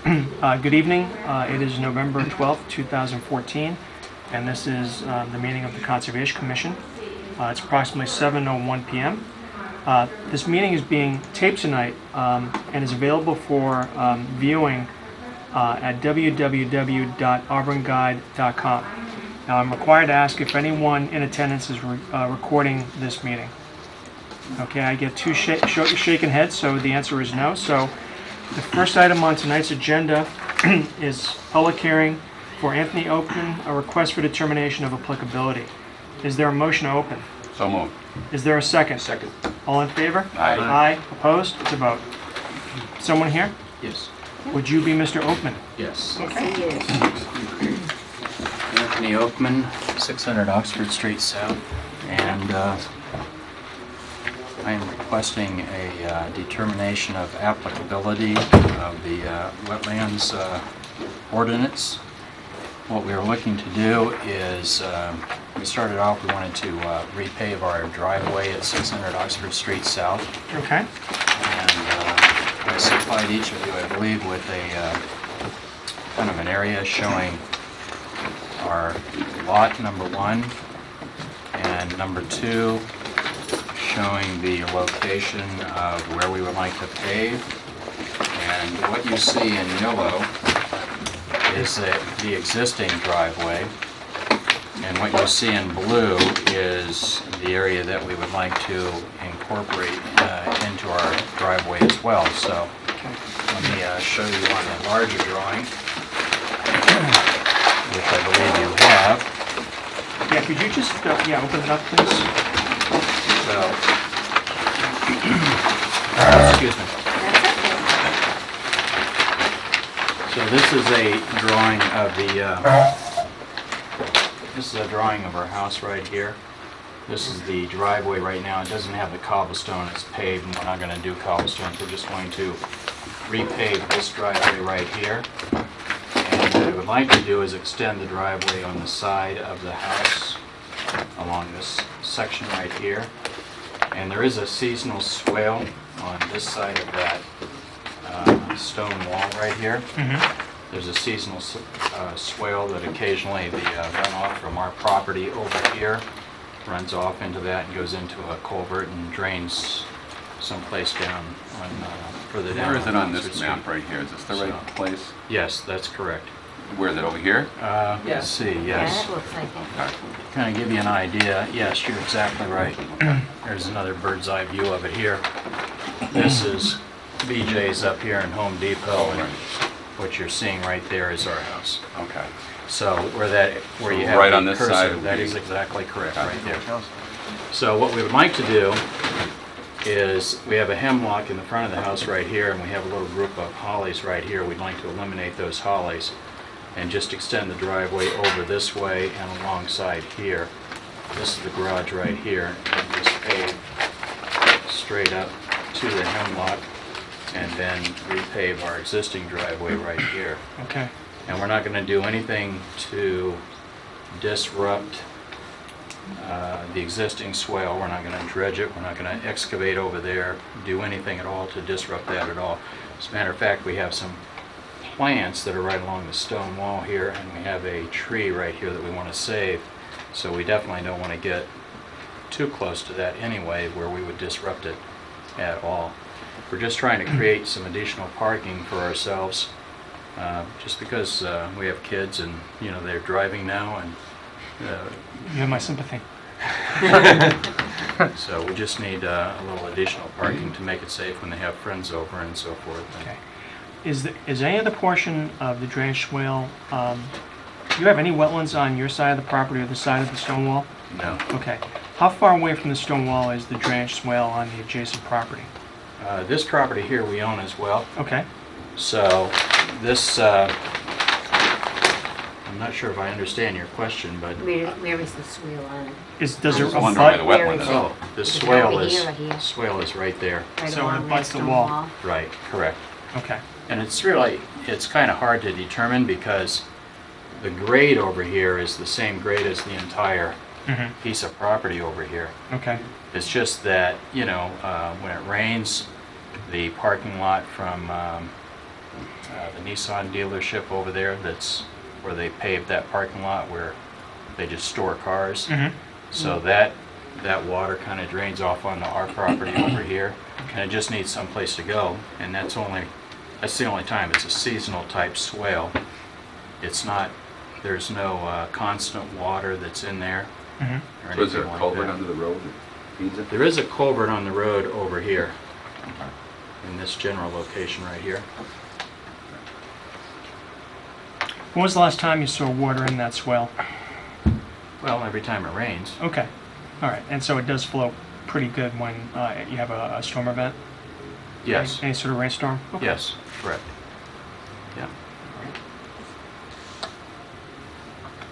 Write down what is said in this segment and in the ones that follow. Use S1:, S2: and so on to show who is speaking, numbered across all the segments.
S1: Good evening. It is November 12th, 2014, and this is the meeting of the Conservation Commission. It's approximately 7:01 p.m. This meeting is being taped tonight and is available for viewing at www.auburnguide.com. Now, I'm required to ask if anyone in attendance is recording this meeting. Okay, I get two shaking heads, so the answer is no. So the first item on tonight's agenda is public hearing for Anthony Oakman, a request for determination of applicability. Is there a motion to open?
S2: So moved.
S1: Is there a second?
S2: Second.
S1: All in favor?
S2: Aye.
S1: Aye. Opposed? It's a vote. Someone here?
S2: Yes.
S1: Would you be Mr. Oakman?
S3: Yes.
S1: Okay.
S3: Anthony Oakman, 600 Oxford Street South, and I am requesting a determination of applicability of the wetlands ordinance. What we are looking to do is, we started off, we wanted to repave our driveway at 600 Oxford Street South,
S1: Okay.
S3: and I supplied each of you, I believe, with a kind of an area showing our lot number 1 and number 2, showing the location of where we would like to pave. And what you see in yellow is the existing driveway, and what you see in blue is the area that we would like to incorporate into our driveway as well. So let me show you on the larger drawing, which I believe you have.
S1: Yeah, could you just open it up, please?
S3: So, excuse me. So this is a drawing of our house right here. This is the driveway right now. It doesn't have the cobblestone, it's paved, and we're not going to do cobblestone. We're just going to repave this driveway right here. And what I would like to do is extend the driveway on the side of the house along this section right here. And there is a seasonal swale on this side of that stone wall right here. There's a seasonal swale that occasionally the runoff from our property over here runs off into that and goes into a culvert and drains someplace down on further down.
S2: Where is it on
S3: Oxford
S2: this map
S3: Street.
S2: right here? Is this the right place?
S3: Yes, that's correct.
S2: Where is it, over here?
S3: Let's see,
S4: Yeah,
S3: yes.
S4: that looks like it.
S2: Okay.
S3: Kind of give you an idea. Yes, you're exactly right. There's another bird's eye view of it here. This is BJ's up here in Home Depot, and what you're seeing right there is our house.
S2: Okay.
S3: So where you have
S2: right
S3: the
S2: on this
S3: cursor,
S2: side would
S3: that
S2: be-
S3: is exactly correct
S2: Okay.
S3: right there. So what we would like to do is, we have a hemlock in the front of the house right here, and we have a little group of hollies right here. We'd like to eliminate those hollies and just extend the driveway over this way and alongside here. This is the garage right here, and just pave straight up to the hemlock and then repave our existing driveway right here.
S1: Okay.
S3: And we're not going to do anything to disrupt the existing swale. We're not going to dredge it. We're not going to excavate over there, do anything at all to disrupt that at all. As a matter of fact, we have some plants that are right along the stone wall here, and we have a tree right here that we want to save. So we definitely don't want to get too close to that anyway, where we would disrupt it at all. We're just trying to create some additional parking for ourselves, just because we have kids and, you know, they're driving now, and
S1: You have my sympathy.
S3: so we just need a little additional parking to make it safe when they have friends over and so forth.
S1: Okay. Is any of the portion of the drainage swale, do you have any wetlands on your side of the property or the side of the stone wall?
S3: No.
S1: Okay. How far away from the stone wall is the drainage swale on the adjacent property?
S3: This property here we own as well.
S1: Okay.
S3: So this, I'm not sure if I understand your question, but
S4: Where is the swale on?
S1: Does it
S2: I was wondering where the
S1: abut?
S2: wetland is.
S3: oh, the
S4: Is it
S3: swale
S4: over
S3: is
S4: here or here?
S3: swale is right there.
S4: Right
S1: So it
S4: along that
S1: abuts the
S4: stone
S1: wall.
S3: Right, correct.
S1: Okay.
S3: And it's kind of hard to determine because the grade over here is the same grade as the entire piece of property over here.
S1: Okay.
S3: It's just that, you know, when it rains, the parking lot from the Nissan dealership over there, that's where they paved that parking lot where they just store cars.
S1: Mhm.
S3: So that water kind of drains off onto our property over here, and it just needs someplace to go. And that's the only time. It's a seasonal type swale. It's not, there's no constant water that's in there.
S1: Mhm.
S3: Or
S2: So is there a
S3: anything like
S2: culvert
S3: that.
S2: under the road that feeds it?
S3: There is a culvert on the road over here,
S2: Okay.
S3: in this general location right here.
S1: When was the last time you saw water in that swell?
S3: Well, every time it rains.
S1: Okay. All right. And so it does flow pretty good when you have a storm event?
S3: Yes,
S1: Any sort of rainstorm? Okay.
S3: yes, correct. Yeah.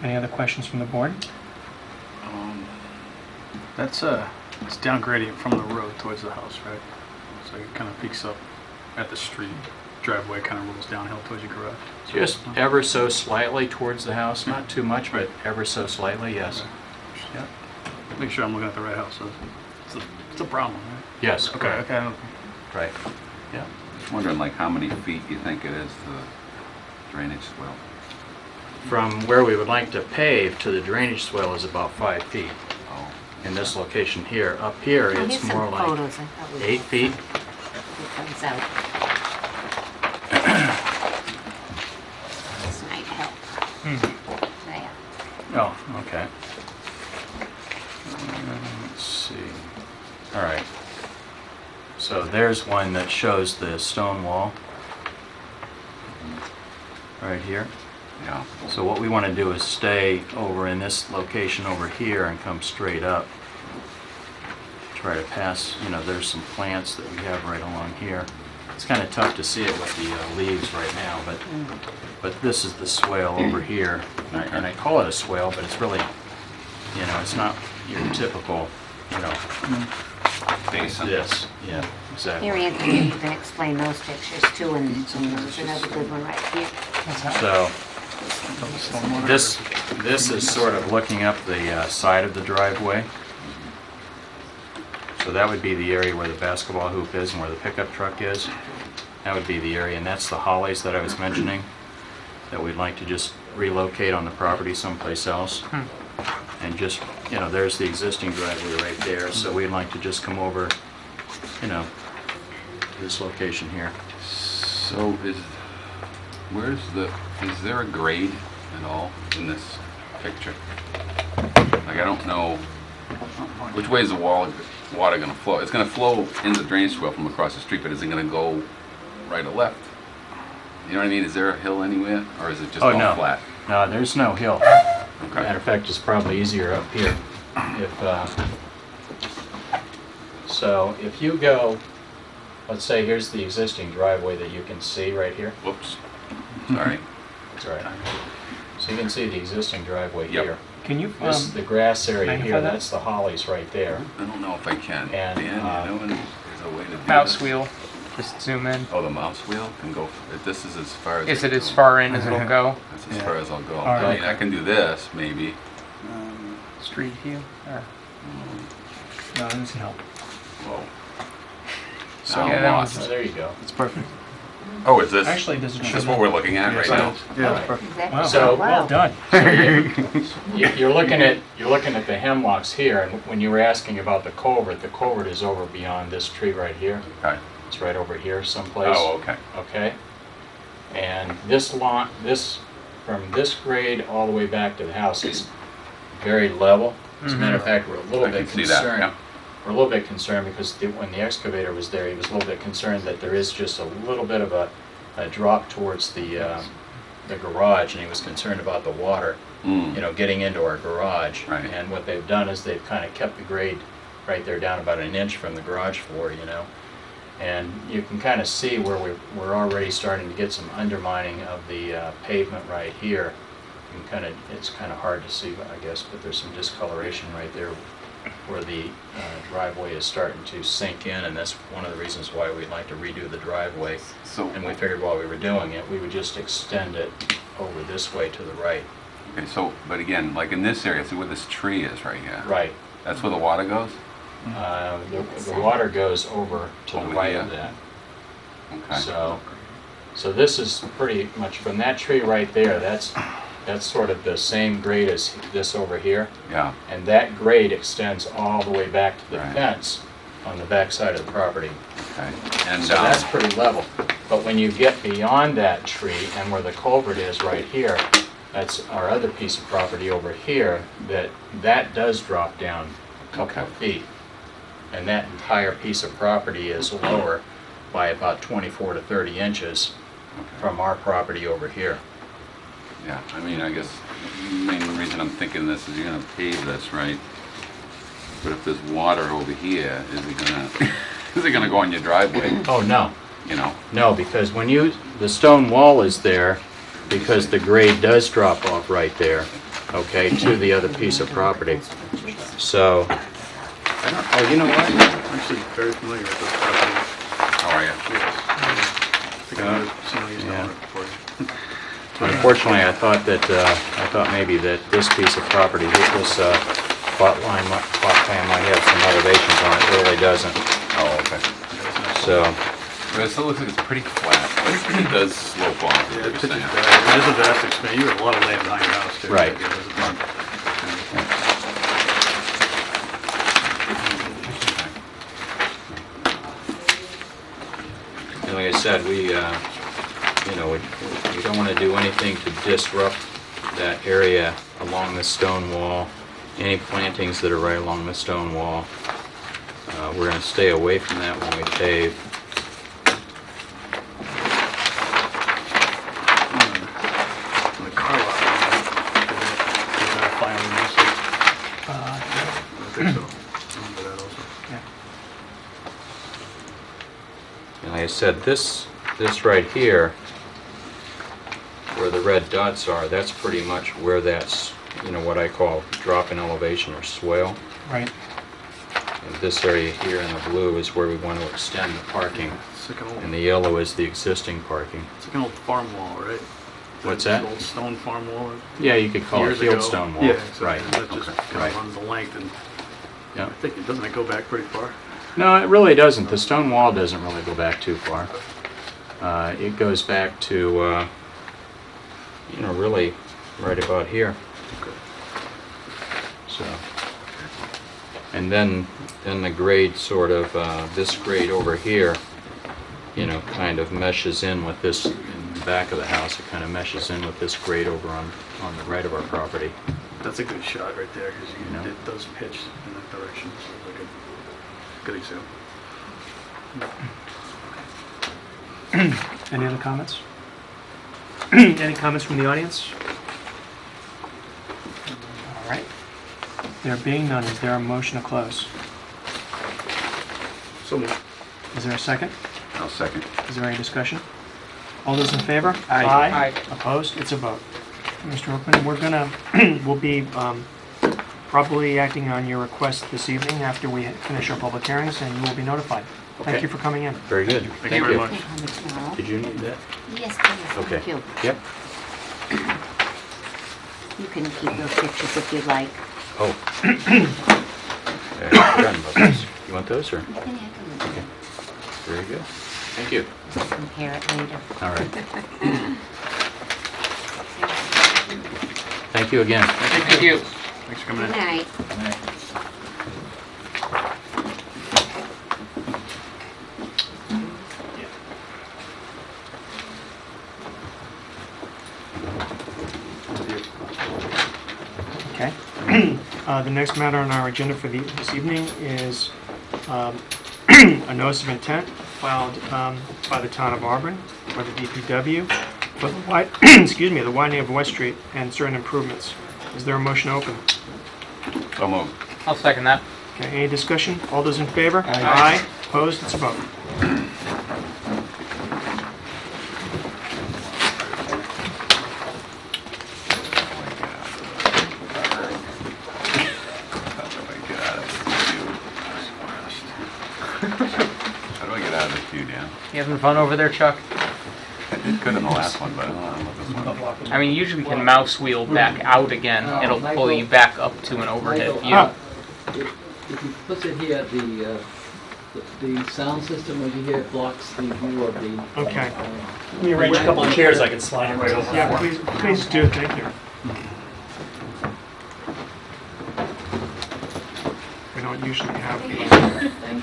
S1: Any other questions from the board?
S5: It's down gradient from the road towards the house, right? So it kind of peaks up at the street. Driveway kind of rolls downhill towards your garage.
S3: Just ever so slightly towards the house, not too much, but ever so slightly, yes.
S5: Yeah. Make sure I'm looking at the right house. So it's a problem, right?
S3: Yes,
S5: Okay,
S3: correct.
S5: okay.
S3: Right, yeah.
S2: Just wondering like how many feet you think it is to the drainage swell?
S3: From where we would like to pave to the drainage swell is about 5 feet.
S2: Oh,
S3: In this location here, up here,
S4: Oh,
S3: it's
S4: here's some
S3: more like
S4: photos. I thought we
S3: 8 feet.
S4: It comes out. This might help. There.
S3: Oh, okay. Let's see. All right. So there's one that shows the stone wall. Right here.
S2: yeah.
S3: So what we want to do is stay over in this location over here and come straight up. Try to pass, there's some plants that we have right along here. It's kind of tough to see it with the leaves right now, but this is the swale over here. And I call it a swale, but it's really, it's not your typical,
S2: Basin.
S3: this. Yeah, exactly.
S4: Here, Anthony, you can explain those pictures too, and there's another good one right here.
S3: So this is sort of looking up the side of the driveway. So that would be the area where the basketball hoop is and where the pickup truck is. That would be the area, and that's the hollies that I was mentioning, that we'd like to just relocate on the property someplace else. And just, there's the existing driveway right there, so we'd like to just come over, this location here.
S2: So is there a grade at all in this picture? Like I don't know, which way is the water gonna flow? It's gonna flow in the drainage swell from across the street, but is it gonna go right or left? You know what I mean? Is there a hill anywhere, or is it just all
S3: no.
S2: flat?
S3: No, there's no hill.
S2: Okay.
S3: Matter of fact, it's probably easier up here. So if you go, let's say here's the existing driveway that you can see right here.
S2: Whoops. Sorry.
S3: That's all right. So you can see the existing driveway
S2: Yep.
S3: here.
S1: Can you,
S3: This is the grass area
S1: magnify
S3: here,
S1: that?
S3: that's the hollies right there.
S2: I don't know if I can.
S3: And,
S2: Dan, you know, there's a way to do
S6: Mouse
S2: this?
S6: wheel, just zoom in.
S2: Oh, the mouse wheel can go. This is as far as.
S6: Is it as
S2: go.
S6: far in as it'll go?
S2: That's as far as I'll go.
S1: right.
S2: I mean, I can do this maybe.
S6: Street view? Or,
S1: no, that doesn't help.
S2: Whoa.
S3: So,
S2: Now
S6: Yeah,
S2: I'm
S6: that
S2: lost.
S3: so there you go.
S5: It's perfect.
S2: Oh, is this?
S1: Actually, does it
S2: Is
S1: show
S2: this
S1: that?
S2: what we're looking at right now?
S5: Yeah,
S3: Alright.
S5: it's perfect.
S4: Exactly.
S1: Wow,
S3: So-
S1: well done.
S3: You're looking at the hemlocks here, and when you were asking about the culvert is over beyond this tree right here.
S2: Okay.
S3: It's right over here someplace.
S2: Oh, okay.
S3: Okay? And this lawn, from this grade all the way back to the house is very level. As a matter of fact, we're a little
S2: I
S3: bit
S2: can see that,
S3: concerned.
S2: yeah.
S3: We're a little bit concerned because when the excavator was there, he was a little bit concerned that there is just a little bit of a drop towards the garage, and he was concerned about the water,
S2: Mm.
S3: getting into our garage.
S2: Right.
S3: And what they've done is they've kind of kept the grade right there down about an inch from the garage floor, And you can kind of see where we're already starting to get some undermining of the pavement right here. It's kind of hard to see, I guess, but there's some discoloration right there where the driveway is starting to sink in, and that's one of the reasons why we'd like to redo the driveway.
S2: So,
S3: And we figured while we were doing it, we would just extend it over this way to the right.
S2: okay, so, but again, like in this area, see where this tree is right here?
S3: Right.
S2: That's where the water goes?
S3: The water goes over to the
S2: Over
S3: right
S2: here.
S3: of that.
S2: Okay.
S3: So this is pretty much from that tree right there, that's sort of the same grade as this over here.
S2: Yeah,
S3: And that grade extends all the way back to the
S2: Right.
S3: fence on the back side of the property.
S2: okay. And,
S3: So that's pretty level. But when you get beyond that tree and where the culvert is right here, that's our other piece of property over here, that does drop down a couple of feet. And that entire piece of property is lower by about 24 to 30 inches from our property over here.
S2: yeah, I mean, I guess the main reason I'm thinking this is you're gonna pave this, right? But if there's water over here, is it gonna, is it gonna go on your driveway,
S3: Oh, no.
S2: you know?
S3: No, because when the stone wall is there, because the grade does drop off right there, okay, to the other piece of property. So,
S2: Oh, you know what?
S5: I'm actually very familiar with this property.
S2: How are you?
S5: Yes. I think I've seen these
S3: Yeah.
S5: on it before.
S3: unfortunately, I thought maybe that this piece of property, this plot plan might have some elevations on it. It really doesn't.
S2: Oh, okay.
S3: So,
S2: But it still looks like it's pretty flat, but it does slope off, is
S5: Yeah,
S2: what
S5: the
S2: you're
S5: picture's
S2: saying.
S5: bad. It is a vast expanse. You have a lot of land behind your house too.
S3: Right.
S5: Yeah, there's a ton.
S3: and like I said, we don't want to do anything to disrupt that area along the stone wall. Any plantings that are right along the stone wall, we're going to stay away from that when we pave.
S5: On the car lot. Is that filing this? I think so. I remember that also.
S3: And like I said, this right here, where the red dots are, that's pretty much where that's, what I call drop in elevation or swale.
S1: Right.
S3: And this area here in the blue is where we want to extend the parking,
S5: It's like an old,
S3: and the yellow is the existing parking.
S5: it's like an old farm wall, right?
S3: What's
S5: The
S3: that?
S5: Old stone farm wall.
S3: Yeah, you could call it
S5: Years ago.
S3: field stone wall.
S5: Yeah, exactly.
S3: Right.
S5: And that just
S3: Okay.
S5: kind
S3: Right.
S5: of runs the length, and
S3: Yeah.
S5: I think doesn't it go back pretty far?
S3: No, it really doesn't. The stone wall doesn't really go back too far. It goes back to, really right about here.
S5: Okay.
S3: So, and then the grade sort of, this grade over here, kind of meshes in with this, in the back of the house, it kind of meshes in with this grade over on the right of our property.
S5: That's a good shot right there because
S3: Yeah.
S5: it does pitch in that direction. So it's like a good example.
S1: Any other comments? Any comments from the audience? All right. There being none, is there a motion to close?
S5: So moved.
S1: Is there a second?
S2: I'll second.
S1: Is there any discussion? All those in favor?
S6: Aye. Aye.
S1: Opposed? It's a vote. Mr. Oakman, we'll be probably acting on your request this evening after we finish our public hearings, and you will be notified. Thank
S3: Okay.
S1: you for coming in.
S3: Very good.
S5: Thank you very much.
S4: Okay, on the tomorrow.
S3: Did you need that?
S4: Yes, please,
S3: Okay.
S4: thank you.
S3: Yep.
S4: You can keep those pictures if you'd like.
S3: Oh. Yeah, I forgot about those. You want those, or?
S4: You can have them.
S3: Okay. Very good. Thank you.
S4: Compare it later.
S3: All right. Thank you again.
S6: Thank you.
S5: Thanks for coming
S4: Good
S5: in.
S4: night.
S1: Okay. The next matter on our agenda for this evening is a notice of intent filed by the town of Auburn for the DPW for the widening of West Street and certain improvements. Is there a motion to open?
S2: So moved.
S6: I'll second that.
S1: Okay, any discussion? All those in favor?
S6: Aye.
S1: Opposed? It's a vote.
S2: How do I get out of this queue, Dan?
S6: You having fun over there, Chuck?
S2: I did good in the last one, but I don't know about this one.
S6: I mean, usually you can mouse wheel back out again. It'll pull you back up to an overhead view.
S1: Ah,
S7: If you put it here, the The sound system over here blocks the view of the...
S1: Okay.
S3: Let me arrange a couple of chairs, I can slide it right over.
S1: Yeah, please do, thank you. We don't usually have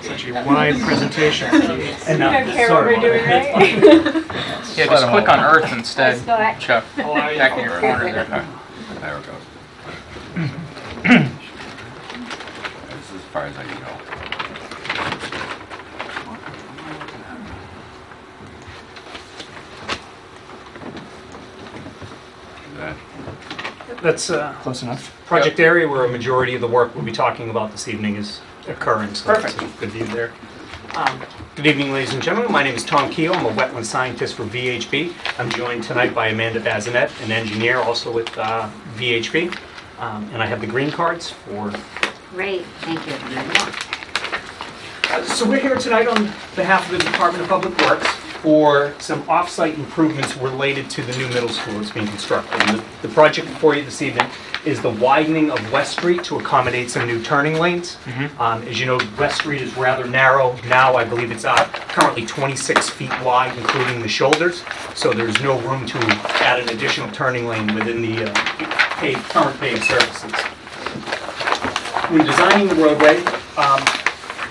S1: such a wide presentation.
S3: And now,
S8: don't care what
S3: sorry
S8: we're doing,
S3: about that.
S8: right?
S6: Yeah, just click on Earth instead,
S8: Scott.
S6: Chuck. Back in your corner there.
S2: There it goes. This is as far as I can go. That-
S3: That's
S1: Close enough.
S3: project area where a majority of the work we'll be talking about this evening is occurring. So that's
S1: Perfect.
S3: a good view there. Good evening, ladies and gentlemen. My name is Tom Keel. I'm a wetland scientist for VHB. I'm joined tonight by Amanda Bazinet, an engineer also with VHB. And I have the green cards for...
S4: Great, thank you very much.
S3: So we're here tonight on behalf of the Department of Public Works for some off-site improvements related to the new middle school that's being constructed. And the project before you this evening is the widening of West Street to accommodate some new turning lanes. As you know, West Street is rather narrow now. I believe it's currently 26 feet wide, including the shoulders. So there's no room to add an additional turning lane within the current paved surfaces. When designing the roadway,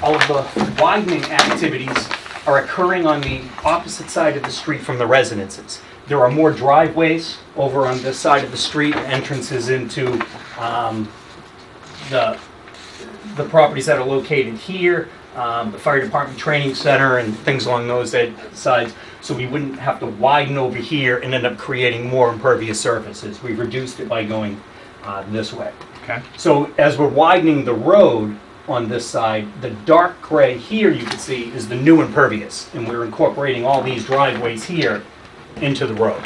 S3: all of the widening activities are occurring on the opposite side of the street from the residences. There are more driveways over on this side of the street, entrances into the properties that are located here, the fire department training center and things along those sides. So we wouldn't have to widen over here and end up creating more impervious surfaces. We've reduced it by going this way.
S1: Okay.
S3: So as we're widening the road on this side, the dark gray here you can see is the new impervious, and we're incorporating all these driveways here into the road.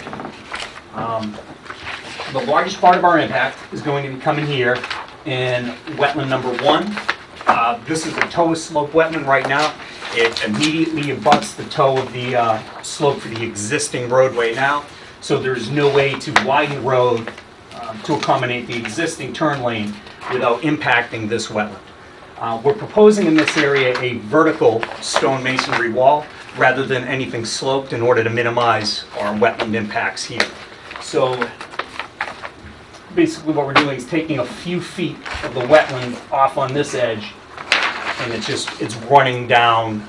S3: The largest part of our impact is going to be coming here in wetland number 1. This is a toe slope wetland right now. It immediately abuts the toe of the slope for the existing roadway now, so there's no way to widen the road to accommodate the existing turn lane without impacting this wetland. We're proposing in this area a vertical stone masonry wall rather than anything sloped in order to minimize our wetland impacts here. So basically what we're doing is taking a few feet of the wetland off on this edge, and it's running down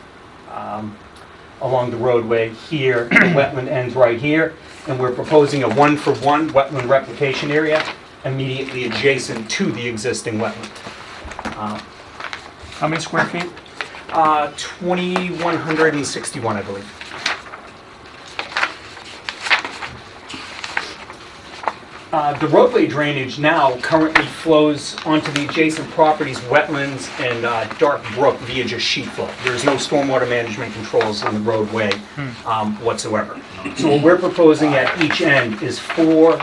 S3: along the roadway here. The wetland ends right here, and we're proposing a 1-for-1 wetland replication area immediately adjacent to the existing wetland.
S1: How many square feet?
S3: 2,161, I believe. The roadway drainage now currently flows onto the adjacent properties, wetlands, and Dark Brook via just sheet flow. There's no stormwater management controls in the roadway whatsoever. So what we're proposing at each end is 4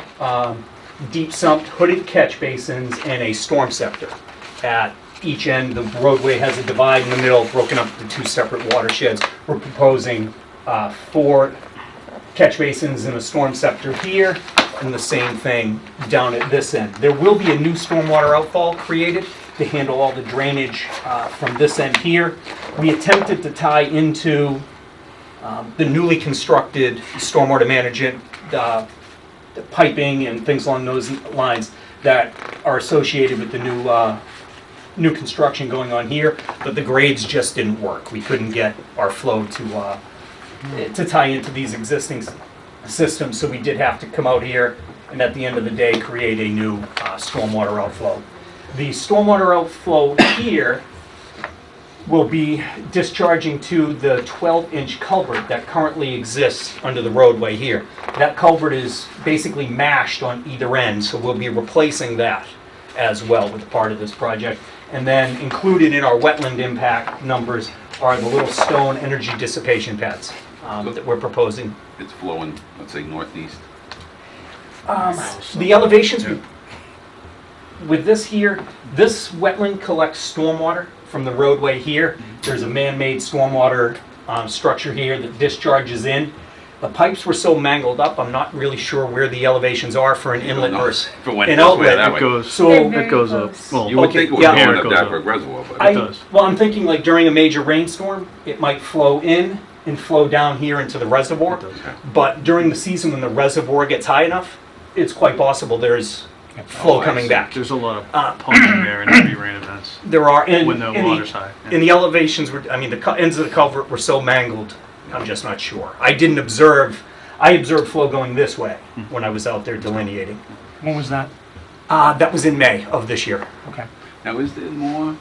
S3: deep sumped hooded catch basins and a storm scepter. At each end, the roadway has a divide in the middle, broken up into 2 separate watersheds. We're proposing 4 catch basins and a storm scepter here, and the same thing down at this end. There will be a new stormwater outfall created to handle all the drainage from this end here. We attempted to tie into the newly constructed stormwater management, the piping and things along those lines that are associated with the new construction going on here, but the grades just didn't work. We couldn't get our flow to tie into these existing systems, so we did have to come out here and at the end of the day create a new stormwater outflow. The stormwater outflow here will be discharging to the 12-inch culvert that currently exists under the roadway here. That culvert is basically mashed on either end, so we'll be replacing that as well with part of this project. And then included in our wetland impact numbers are the little stone energy dissipation pads that we're proposing.
S2: It's flowing, let's say, northeast.
S3: The elevations, with this here, this wetland collects stormwater from the roadway here. There's a man-made stormwater structure here that discharges in.
S8: The pipes were so mangled up, I'm not really sure where the elevations are for an inlet
S2: No,
S8: or
S2: if it went
S8: an
S2: this way,
S8: outlet.
S2: that
S5: It
S2: way.
S5: goes,
S8: So-
S5: it goes up. Well,
S2: You would
S8: Okay,
S2: think it would
S8: yeah.
S2: go
S5: Here it
S2: up
S5: goes
S2: that
S5: up.
S2: brick reservoir, but
S8: I,
S5: does.
S8: well, I'm thinking like during a major rainstorm, it might flow in and flow down here into the reservoir.
S5: It does.
S8: But during the season when the reservoir gets high enough, it's quite possible there's flow
S2: Oh, I
S8: coming
S2: see.
S8: back.
S5: There's a lot of
S8: Uh,
S5: pumping there in heavy rain events
S8: There are, and
S5: when the water's high.
S8: and the elevations were, I mean, the ends of the culvert were so mangled, I'm just not sure. I observed flow going this way when I was out there delineating.
S1: When was that?
S8: That was in May of this year.
S1: Okay.
S2: now is there more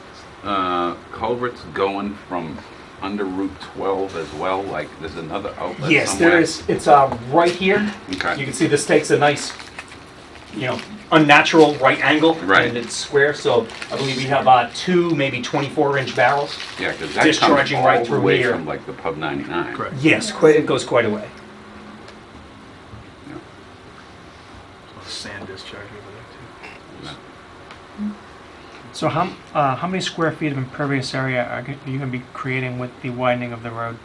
S2: culverts going from under Route 12 as well? Like there's another outlet
S8: Yes,
S2: somewhere?
S8: there is. It's right here.
S2: Okay.
S8: You can see this takes a nice, unnatural right angle.
S2: Right.
S8: And it's square, so I believe we have 2, maybe 24-inch barrels.
S2: Yeah, because that
S8: discharging
S2: comes
S8: right
S2: all the
S8: through
S2: way
S8: here.
S2: from like the Pub 99.
S5: Correct.
S8: Yes, it goes quite a way.
S5: Sand discharge over there too.
S1: So how many square feet of impervious area are you going to be creating with the widening of the road?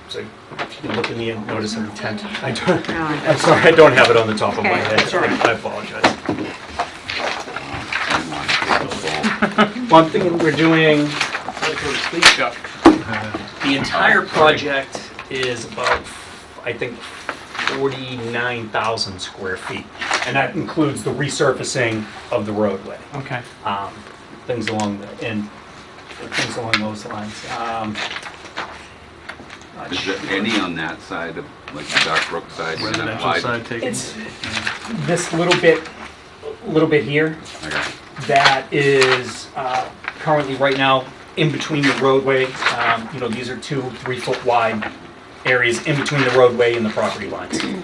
S8: So if you can look in the notice of intent. I don't,
S4: No,
S8: I'm sorry, I don't have it on the top of my
S4: Okay,
S8: head.
S4: that's all right.
S8: I apologize.
S2: Hang on.
S8: Well, I'm thinking we're doing, please, Chuck. The entire project is about, I think, 49,000 square feet. And that includes the resurfacing of the roadway.
S1: Okay.
S8: Things along those lines. Not
S2: Is there
S8: sure.
S2: any on that side of, like the Dock Brook side? where that
S5: Residential
S2: wide-
S5: side taken.
S8: It's this little bit here.
S2: Okay.
S8: That is currently right now in between the roadway. These are 2 3-foot wide areas in between the roadway and the property lines.
S2: Okay.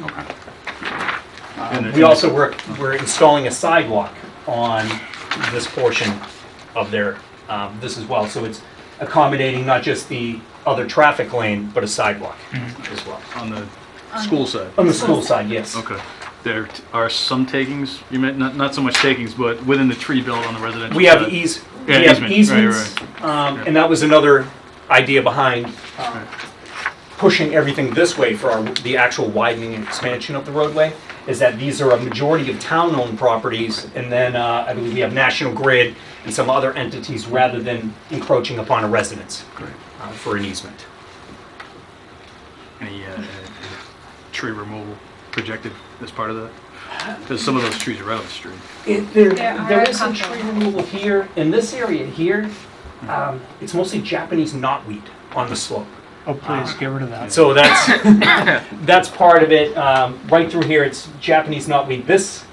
S8: We also we're installing a sidewalk on this portion of this as well. So it's accommodating not just the other traffic lane, but a sidewalk as well.
S5: On the school side.
S8: On the school side, yes.
S5: Okay. There are some takings, you meant, not so much takings, but within the tree belt on the residential
S8: We have
S5: side.
S8: we
S5: Yeah,
S8: have
S5: easement,
S8: easements,
S5: right.
S8: and that was another idea behind pushing everything this way for the actual widening and expansion of the roadway, is that these are a majority of town-owned properties, and then I believe we have National Grid and some other entities rather than encroaching upon a residence
S2: Great.
S8: for an easement.
S5: Any tree removal projected as part of that? Because some of those trees are out of the street.
S8: There is some tree removal here. In this area here, it's mostly Japanese knotweed on the slope.
S1: Oh, please, get rid of that.
S8: So that's part of it. Right through here, it's Japanese knotweed. This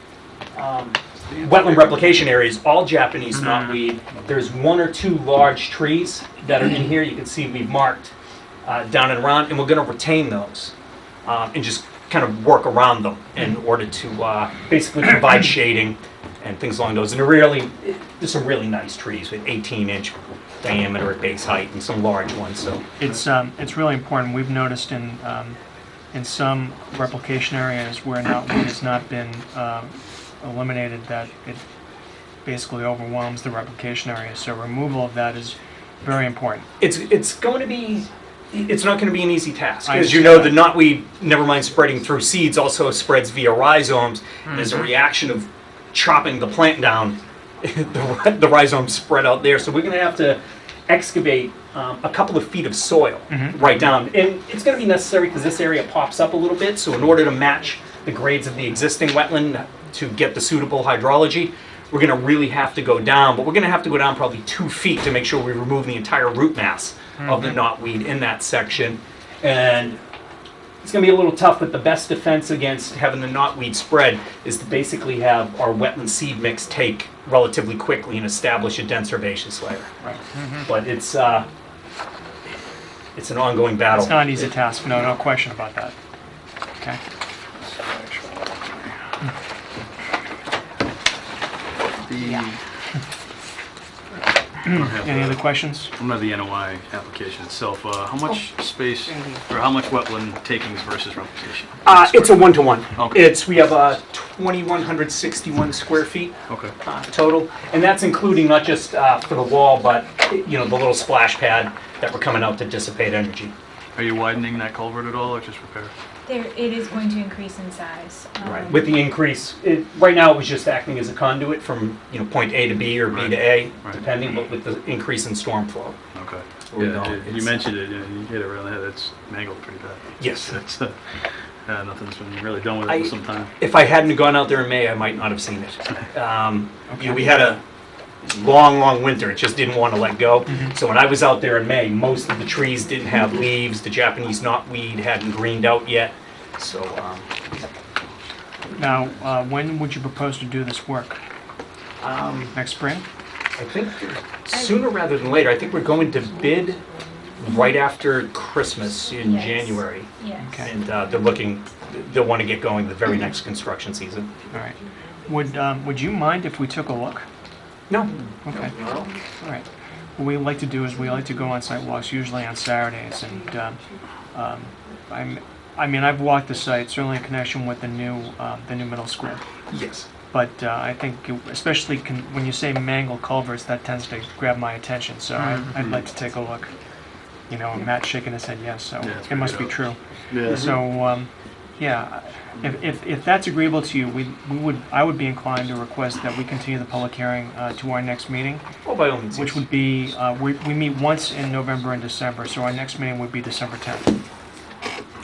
S8: wetland replication area is all Japanese knotweed. There's 1 or 2 large trees that are in here. You can see we've marked down and around, and we're going to retain those and just kind of work around them in order to basically provide shading and things along those. And there's some really nice trees with 18-inch diameter at base height and some large ones. So
S1: It's really important. We've noticed in some replication areas where knotweed has not been eliminated, that it basically overwhelms the replication area. So removal of that is very important.
S8: it's going to be. It's not going to be an easy task.
S1: I
S8: As you know, the
S1: understand
S8: knotweed, never mind spreading through seeds, also spreads via rhizomes. As a reaction of chopping the plant down, the rhizomes spread out there. So we're going to have to excavate a couple of feet of soil right down. And it's going to be necessary because this area pops up a little bit. So in order to match the grades of the existing wetland to get the suitable hydrology, we're going to really have to go down. But we're going to have to go down probably 2 feet to make sure we remove the entire root mass of the knotweed in that section. And it's going to be a little tough, but the best defense against having the knotweed spread is to basically have our wetland seed mix take relatively quickly and establish a dense herbaceous layer.
S1: Right.
S8: But it's an ongoing battle.
S1: It's not an easy task. No question about that. Okay. Any other questions?
S5: I'm not the NOI application itself. How much space, or how much wetland takings versus replication?
S8: It's a 1-to-1.
S5: Okay.
S8: We have 2,161 square feet
S5: Okay.
S8: total, and that's including not just for the wall, but the little splash pad that we're coming out to dissipate energy.
S5: Are you widening that culvert at all, or just repair?
S9: It is going to increase in size.
S8: Right. With the increase, right now it was just acting as a conduit from, point A to B or B to A,
S5: Right.
S8: depending, but with the increase in storm flow.
S5: Okay.
S8: We
S5: Yeah,
S8: don't-
S5: you
S8: it's-
S5: mentioned it, you hit it right on the head, it's mangled pretty bad.
S8: Yes.
S5: It's, nothing's been really done with it for some time.
S8: If I hadn't gone out there in May, I might not have seen it. We had a long winter. It just didn't want to let go. So when I was out there in May, most of the trees didn't have leaves. The Japanese knotweed hadn't greened out yet. So
S1: Now, when would you propose to do this work? Next spring?
S8: I think sooner rather than later. I think we're going to bid right after Christmas in
S9: Yes.
S8: January.
S9: Yes.
S1: Okay.
S8: And they'll want to get going the very next construction season.
S1: All right. Would you mind if we took a look?
S8: No.
S1: Okay. All right. What we like to do is we like to go on site walks, usually on Saturdays, and I've walked the site, certainly in connection with the new middle school.
S8: Yes.
S1: But I think, especially when you say mangled culverts, that tends to grab my attention. So I'd like to take a look. And Matt's shaking his head yes, so
S5: Yeah, it's
S1: it must be
S5: pretty
S1: true.
S5: Yeah.
S1: So, yeah, if that's agreeable to you, I would be inclined to request that we continue the public hearing to our next meeting,
S8: Oh, by all means.
S1: which would be, we meet once in November and December, so our next meeting would be December 10th.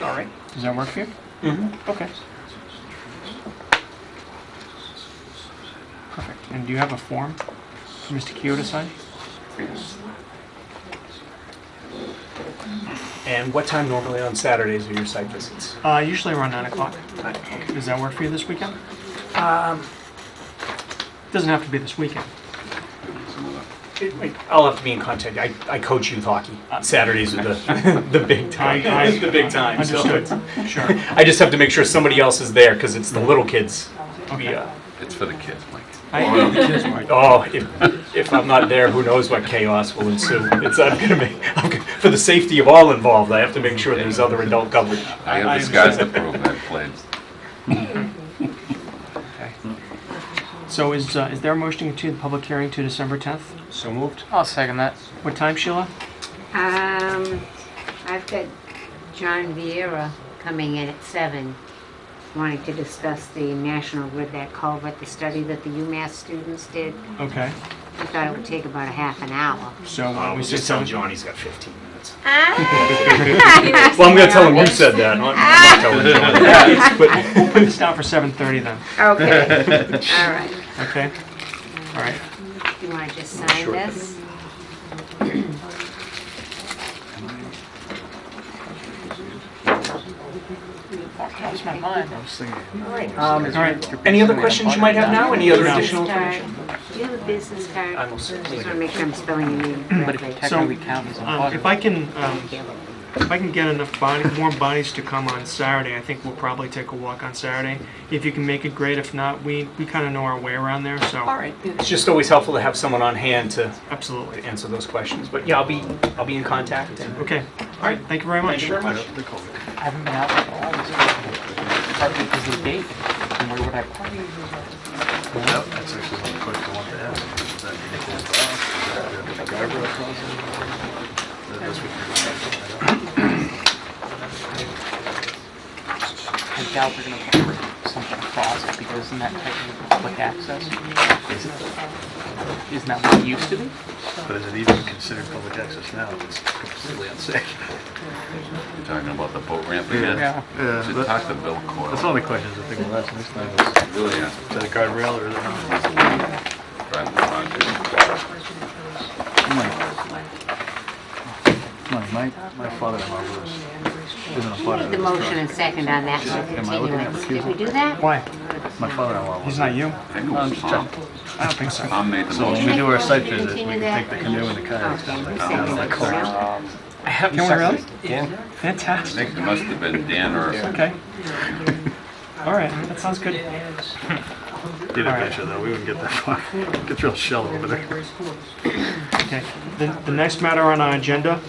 S8: All right.
S1: Does that work for you?
S8: Mm-hmm.
S1: Okay. Perfect. And do you have a form for Mr. Keogh to sign?
S8: And what time normally on Saturdays are your site visits?
S1: Usually around 9 o'clock. Does that work for you this weekend? Doesn't have to be this weekend.
S8: I'll have to be in contact. I coach youth hockey. Saturdays are the big time. The big time. So
S1: Understood. Sure.
S8: I just have to make sure somebody else is there because it's the little kids.
S1: Okay.
S2: It's for the kids, Mike.
S8: Oh, if I'm not there, who knows what chaos will ensue. For the safety of all involved, I have to make sure there's other adult coverage.
S2: I have the scars to prove I've played.
S1: Okay. So is there a motion to continue the public hearing to December 10th?
S8: So moved.
S6: I'll second that.
S1: What time, Sheila?
S4: I've got John Vieira coming in at 7, wanting to discuss the National Grid, that culvert, the study that the UMass students did.
S1: Okay.
S4: I thought it would take about a half an hour.
S1: So why don't we say
S8: Just tell
S1: 7?
S8: John he's got 15 minutes.
S4: Ah!
S8: Well, I'm going to tell him you said that. I'm not telling John.
S1: We'll put this down for 7:30 then.
S4: Okay, all right.
S1: Okay. All right.
S4: You want to just sign this?
S6: Lost my mind.
S1: All right.
S8: Any other questions you might have now? Any other
S1: No.
S8: additional
S4: Card.
S8: information?
S4: Do you have a business card?
S8: I most certainly
S4: Just
S8: do.
S4: want to make sure I'm spelling your name
S6: But it
S4: correctly.
S6: could technically count as a butter.
S1: If I can get enough more bodies to come on Saturday, I think we'll probably take a walk on Saturday. If you can make it, great. If not, we kind of know our way around there. So
S6: All right.
S8: It's just always helpful to have someone on hand to
S1: absolutely.
S8: answer those questions. But yeah, I'll be in contact. And
S1: Okay. All right. Thank you very much.
S8: Thank you very much.
S6: I haven't been out there all this time. Partly because of the date. And where would I park?
S5: Yep, that's actually one question I wanted to ask. Is that equal to us? Is that the guardrail crossing? This would
S6: I doubt they're going to put something across it because isn't that technically public access? Isn't that what it used to be?
S5: But is it even considered public access now? It's completely unsafe.
S2: You're talking about the boat ramp again?
S6: Yeah.
S5: Yeah,
S2: Should
S5: but
S2: talk to Bill Coyle.
S5: that's one of the questions I think we'll ask next time. Is
S2: Really, yeah.
S5: that a guardrail or is it not?
S2: Drive the project.
S5: My father-in-law was in a
S4: We
S5: butter.
S4: need the motion and second on that for
S5: Am I looking at
S4: continuance.
S5: the
S4: Did we do that?
S1: Why?
S5: My father-in-law
S1: He's
S5: was.
S1: not you.
S2: I think it was Tom.
S1: I don't think so.
S2: Tom made the
S5: So when
S2: motion.
S5: we do our site
S4: Continue
S5: visit, we can
S4: that?
S5: take the canoe and the kayaks down there.
S4: Okay,
S5: Down to the
S4: second.
S5: coast.
S1: Can we really?
S2: I
S1: Fantastic.
S2: think it must have been Dan or
S1: Okay. All right. That sounds good.
S5: Did adventure though, we wouldn't get that far. Gets real shallow over there.
S1: Okay. The next matter on our agenda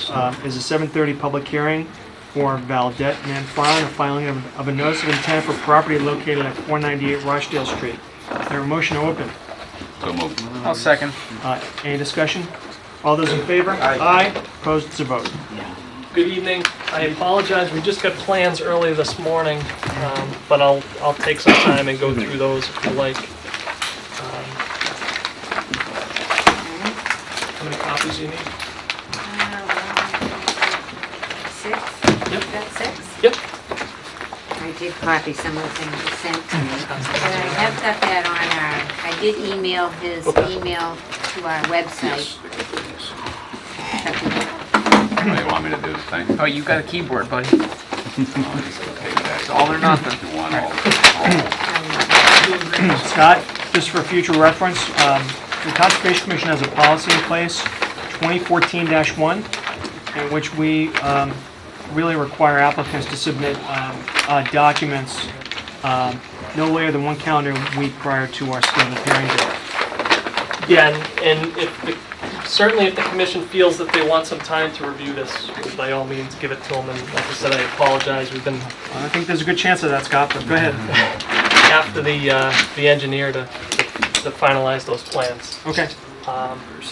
S1: is a 7:30 public hearing for Valdette Man Farm, a filing of a notice of intent for property located at 498 Rochdale Street. Is there a motion to open?
S2: so moved.
S6: I'll second.
S1: Any discussion? All those in favor? Aye. Opposed? It's a vote.
S10: Good evening. I apologize, we just got plans early this morning, but I'll take some time and go through those if you like. How many copies do you need?
S4: Six?
S10: Yep.
S4: That's six?
S10: Yep.
S4: I did copy some of the things you sent to me. But I have got that on our, I did email his email to our website.
S2: What do you want me to do, thank you?
S6: Oh, you got a keyboard, buddy.
S2: It's
S6: all or nothing.
S2: You want all the
S1: Scott, just for future reference, the Conservation Commission has a policy in place, 2014-1, in which we really require applicants to submit documents no later than 1 calendar week prior to our scheduled hearing date.
S10: Yeah, and certainly if the commission feels that they want some time to review this, by all means, give it to them. And like I said, I apologize. We've been
S1: I think there's a good chance of that, Scott, but go ahead.
S10: after the engineer to finalize those plans.
S1: Okay.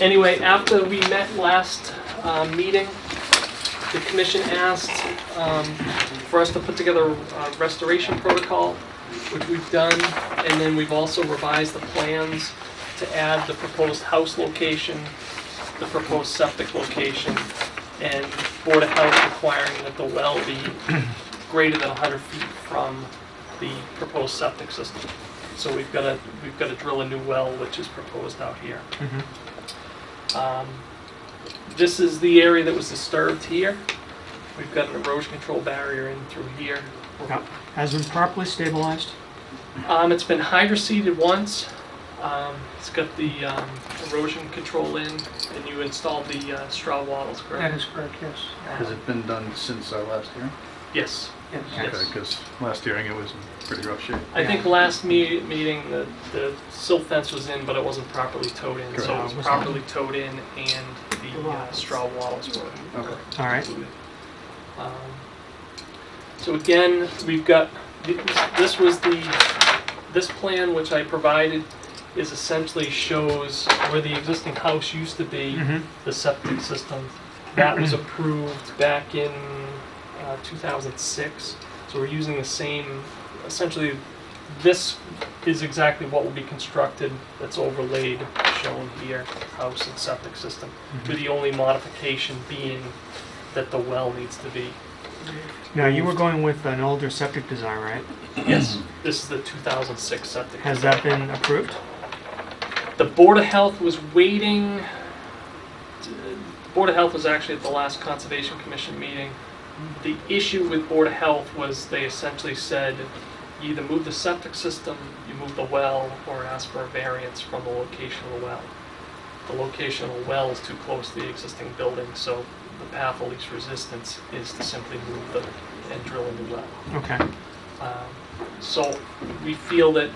S10: Anyway, after we met last meeting, the commission asked for us to put together a restoration protocol, which we've done, and then we've also revised the plans to add the proposed house location, the proposed septic location, and Board of Health requiring that the well be greater than 100 feet from the proposed septic system. So we've got to drill a new well, which is proposed out here. This is the area that was disturbed here. We've got an erosion control barrier in through here.
S1: Has been properly stabilized?
S10: It's been hydroseeded once. It's got the erosion control in, and you installed the straw wattles, correct?
S1: That is correct, yes.
S5: Has it been done since our last hearing?
S10: Yes.
S1: Yes.
S10: Yes.
S5: Because last hearing it was in pretty rough shape.
S10: I think last meeting the silt fence was in, but it wasn't properly towed in. So it was
S1: Correct.
S10: properly towed in, and the straw wattles were
S5: Okay.
S1: All right.
S10: included. So again, we've got this plan which I provided is essentially shows where the existing house used to be, the septic system. That was approved back in 2006. So we're using the same, essentially this is exactly what will be constructed that's overlaid, shown here, house and septic system, with the only modification being that the well needs to be.
S1: Now, you were going with an older septic design, right?
S10: Yes, this is the 2006 septic.
S1: Has that been approved?
S10: The Board of Health was waiting. The Board of Health was actually at the last Conservation Commission meeting. The issue with Board of Health was they essentially said, you either move the septic system, you move the well, or ask for a variance from the location of the well. The location of the well is too close to the existing building, so the path of least resistance is to simply move and drill a new well.
S1: Okay.
S10: So we feel that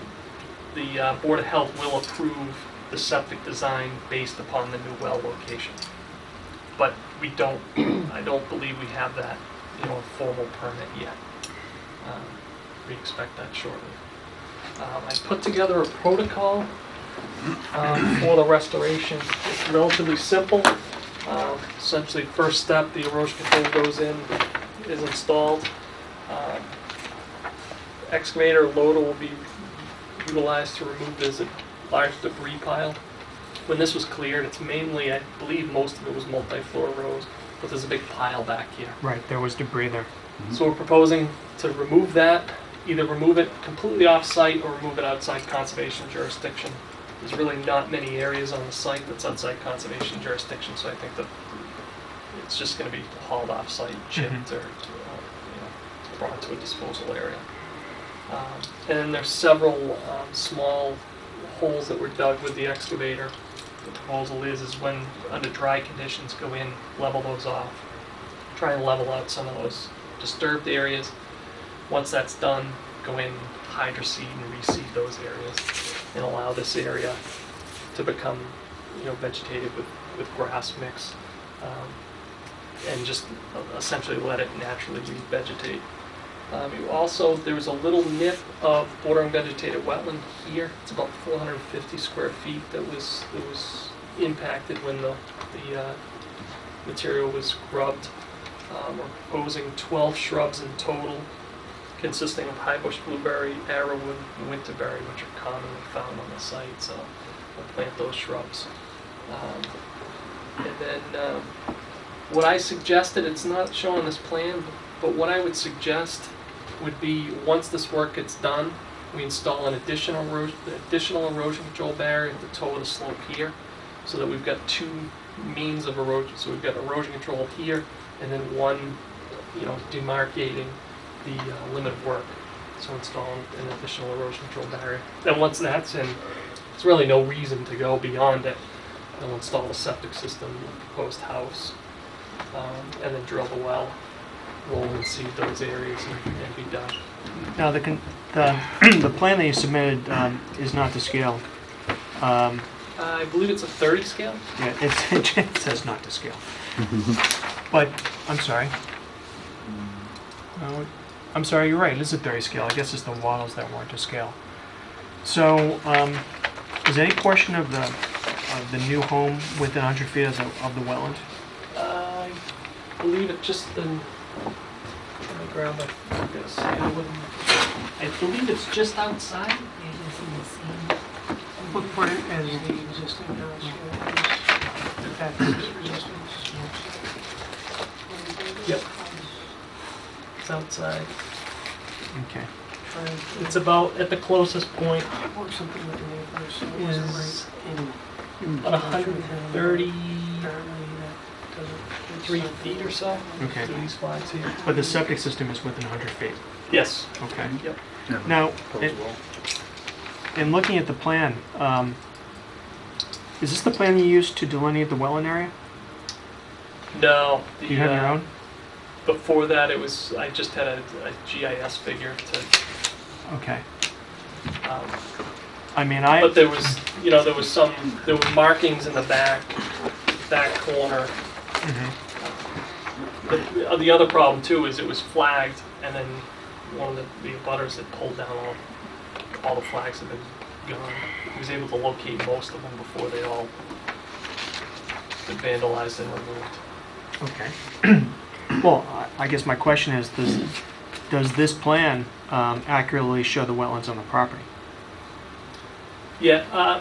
S10: the Board of Health will approve the septic design based upon the new well location. But we don't, I don't believe we have that, a formal permit yet. We expect that shortly. I put together a protocol for the restoration. It's relatively simple. Essentially, first step, the erosion control goes in, is installed. Excavator loader will be utilized to remove this large debris pile. When this was cleared, it's mainly, I believe most of it was multi-floor rows, but there's a big pile back here.
S1: Right, there was debris there.
S10: So we're proposing to remove that, either remove it completely off-site or remove it outside conservation jurisdiction. There's really not many areas on the site that's outside conservation jurisdiction, so I think that it's just going to be hauled off-site, chipped, or brought to a disposal area. And then there's several small holes that were dug with the excavator. The proposal is when under dry conditions go in, level those off, try and level out some of those disturbed areas. Once that's done, go in, hydroseed and reseed those areas, and allow this area to become, vegetated with grass mix, and just essentially let it naturally revegetate. There was a little nip of bordering vegetated wetland here. It's about 450 square feet that was impacted when the material was grubbed. We're proposing 12 shrubs in total, consisting of high bush blueberry, arrowwood, and winterberry, which are commonly found on the site, so we'll plant those shrubs. And then what I suggested, it's not shown on this plan, but what I would suggest would be, once this work gets done, we install an additional erosion control barrier at the toe of the slope here, so that we've got two means of erosion. So we've got erosion control here, and then one, demarcating the limit of work. So install an additional erosion control barrier. Then once that's in, there's really no reason to go beyond it. Then we'll install the septic system, the proposed house, and then drill the well, roll and seed those areas, and be done.
S1: Now, the plan that you submitted is not to scale.
S10: I believe it's a 30 scale.
S1: Yeah, it says not to scale. But, I'm sorry. No, I'm sorry, you're right, it is a 30 scale. I guess it's the wattles that weren't to scale. So, is any portion of the new home within 100 feet of the wetland?
S10: I believe it just the. Let me grab my focus. I believe it's just outside.
S1: Footprint and the existing
S10: Yep. It's outside.
S1: Okay.
S10: It's about at the closest point is about 133 feet or so.
S1: Okay.
S10: To these flags here.
S1: But the septic system is within 100 feet.
S10: Yes.
S1: Okay.
S10: Yep.
S1: Now, in looking at the plan, is this the plan you used to delineate the wetland area?
S10: No.
S1: Do you have your own?
S10: Before that, I just had a GIS figure to.
S1: Okay.
S10: Um,
S1: I mean,
S10: But there was were markings in the back corner.
S1: Mhm.
S10: The other problem too is it was flagged, and then one of the abutters had pulled down all the flags had been gone. He was able to locate most of them before they all been vandalized and removed.
S1: Okay. Well, I guess my question is, does this plan accurately show the wetlands on the property?
S10: Yeah,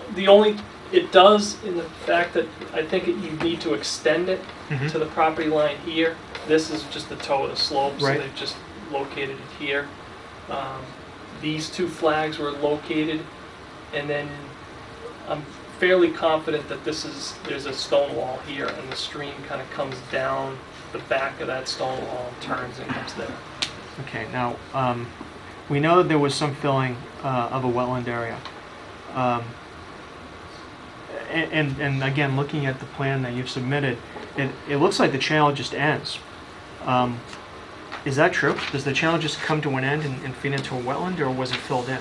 S10: it does in the fact that I think you need to extend it
S1: Mhm.
S10: to the property line here. This is just the toe of the slope, so
S1: Right.
S10: they've just located it here. These two flags were located, and then I'm fairly confident that there's a stone wall here, and the stream kind of comes down the back of that stone wall and turns and comes there.
S1: Okay, now, we know that there was some filling of a wetland area. And again, looking at the plan that you've submitted, it looks like the channel just ends. Is that true? Does the channel just come to an end and feed into a wetland, or was it filled in?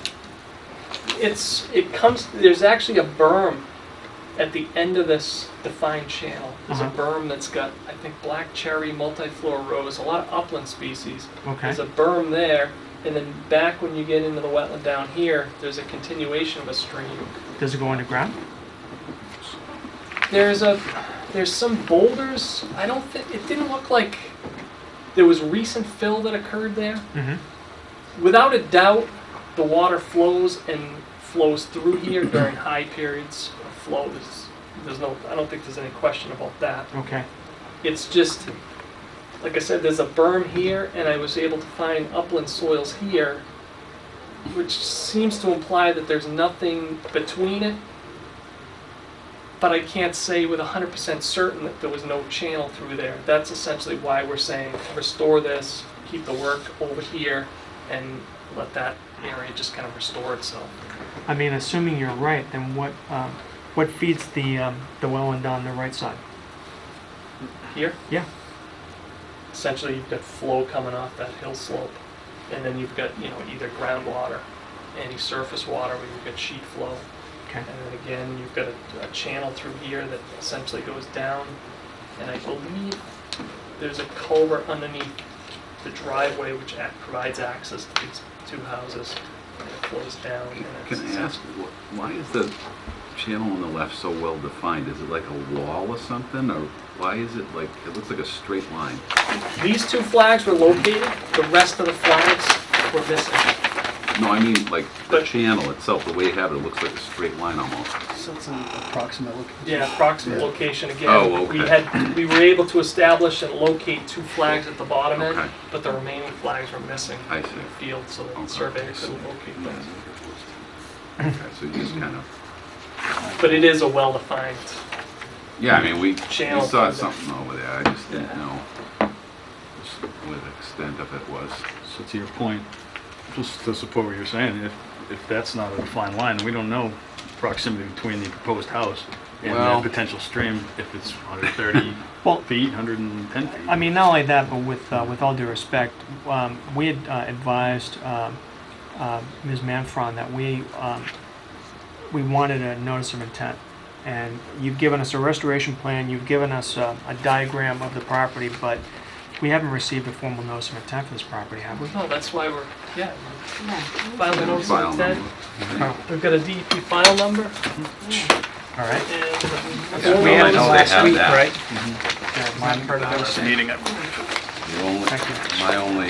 S10: There's actually a berm at the end of this defined channel. There's a
S1: Uh-huh.
S10: berm that's got, I think, black cherry, multiflora rose, a lot of upland species.
S1: Okay.
S10: There's a berm there, and then back when you get into the wetland down here, there's a continuation of a stream.
S1: Does it go underground?
S10: There's some boulders. It didn't look like there was recent fill that occurred there.
S1: Mm-hmm.
S10: Without a doubt, the water flows through here during high periods of flow. I don't think there's any question about that.
S1: Okay.
S10: It's just, like I said, there's a berm here, and I was able to find upland soils here, which seems to imply that there's nothing between it. But I can't say with 100% certain that there was no channel through there. That's essentially why we're saying restore this, keep the work over here, and let that area just kind of restore itself.
S1: I mean, assuming you're right, then what feeds the wetland on the right side?
S10: Here,
S1: Yeah.
S10: essentially you've got flow coming off that hill slope, and then you've got either groundwater, any surface water where you've got sheet flow.
S1: Okay.
S10: And then again, you've got a channel through here that essentially goes down, and I believe there's a culvert underneath the driveway which provides access to these two houses, and it flows down. And it's
S2: Can I ask, why is the channel on the left so well defined? Is it like a wall or something, or Why is it like, it looks like a straight line?
S10: These two flags were located, the rest of the flags were missing.
S2: No, I mean, like, the
S10: But-
S2: channel itself, the way you have it, it looks like a straight line almost.
S5: So it's an approximate location.
S10: Yeah, approximate location again.
S2: Oh, okay.
S10: We were able to establish and locate two flags at the bottom end,
S2: Okay.
S10: but the remaining flags were missing
S2: I
S10: in
S2: see.
S10: the field, so that
S2: Okay.
S10: the surveyor couldn't locate those.
S2: Okay, so you just kind of,
S10: But it is a well-defined,
S2: yeah, I mean, we
S10: Channel
S2: saw
S10: thing.
S2: something over there, I just didn't know what the extent of it was.
S5: So to your point, just to support what you're saying, if that's not a defined line, then we don't know proximity between the proposed house and
S2: Well-
S5: that potential stream, if it's 130
S1: Well,
S5: feet, 110 feet.
S1: I mean, not only that, but with all due respect, we had advised Ms. Manfron that we wanted a notice of intent. And you've given us a restoration plan, you've given us a diagram of the property, but we haven't received a formal notice of intent for this property, have we?
S10: no, that's why we're, yeah,
S4: Yeah.
S10: filed a notice
S2: File
S10: of intent.
S2: number.
S10: We've got a DEP file number,
S1: All right.
S10: and
S2: Yeah,
S1: We had
S2: I
S1: it
S2: know they
S1: last
S2: have
S1: week,
S2: that.
S1: right? Yeah, mine-
S10: part of
S5: This meeting, I
S2: The only,
S1: Thank you.
S2: my only,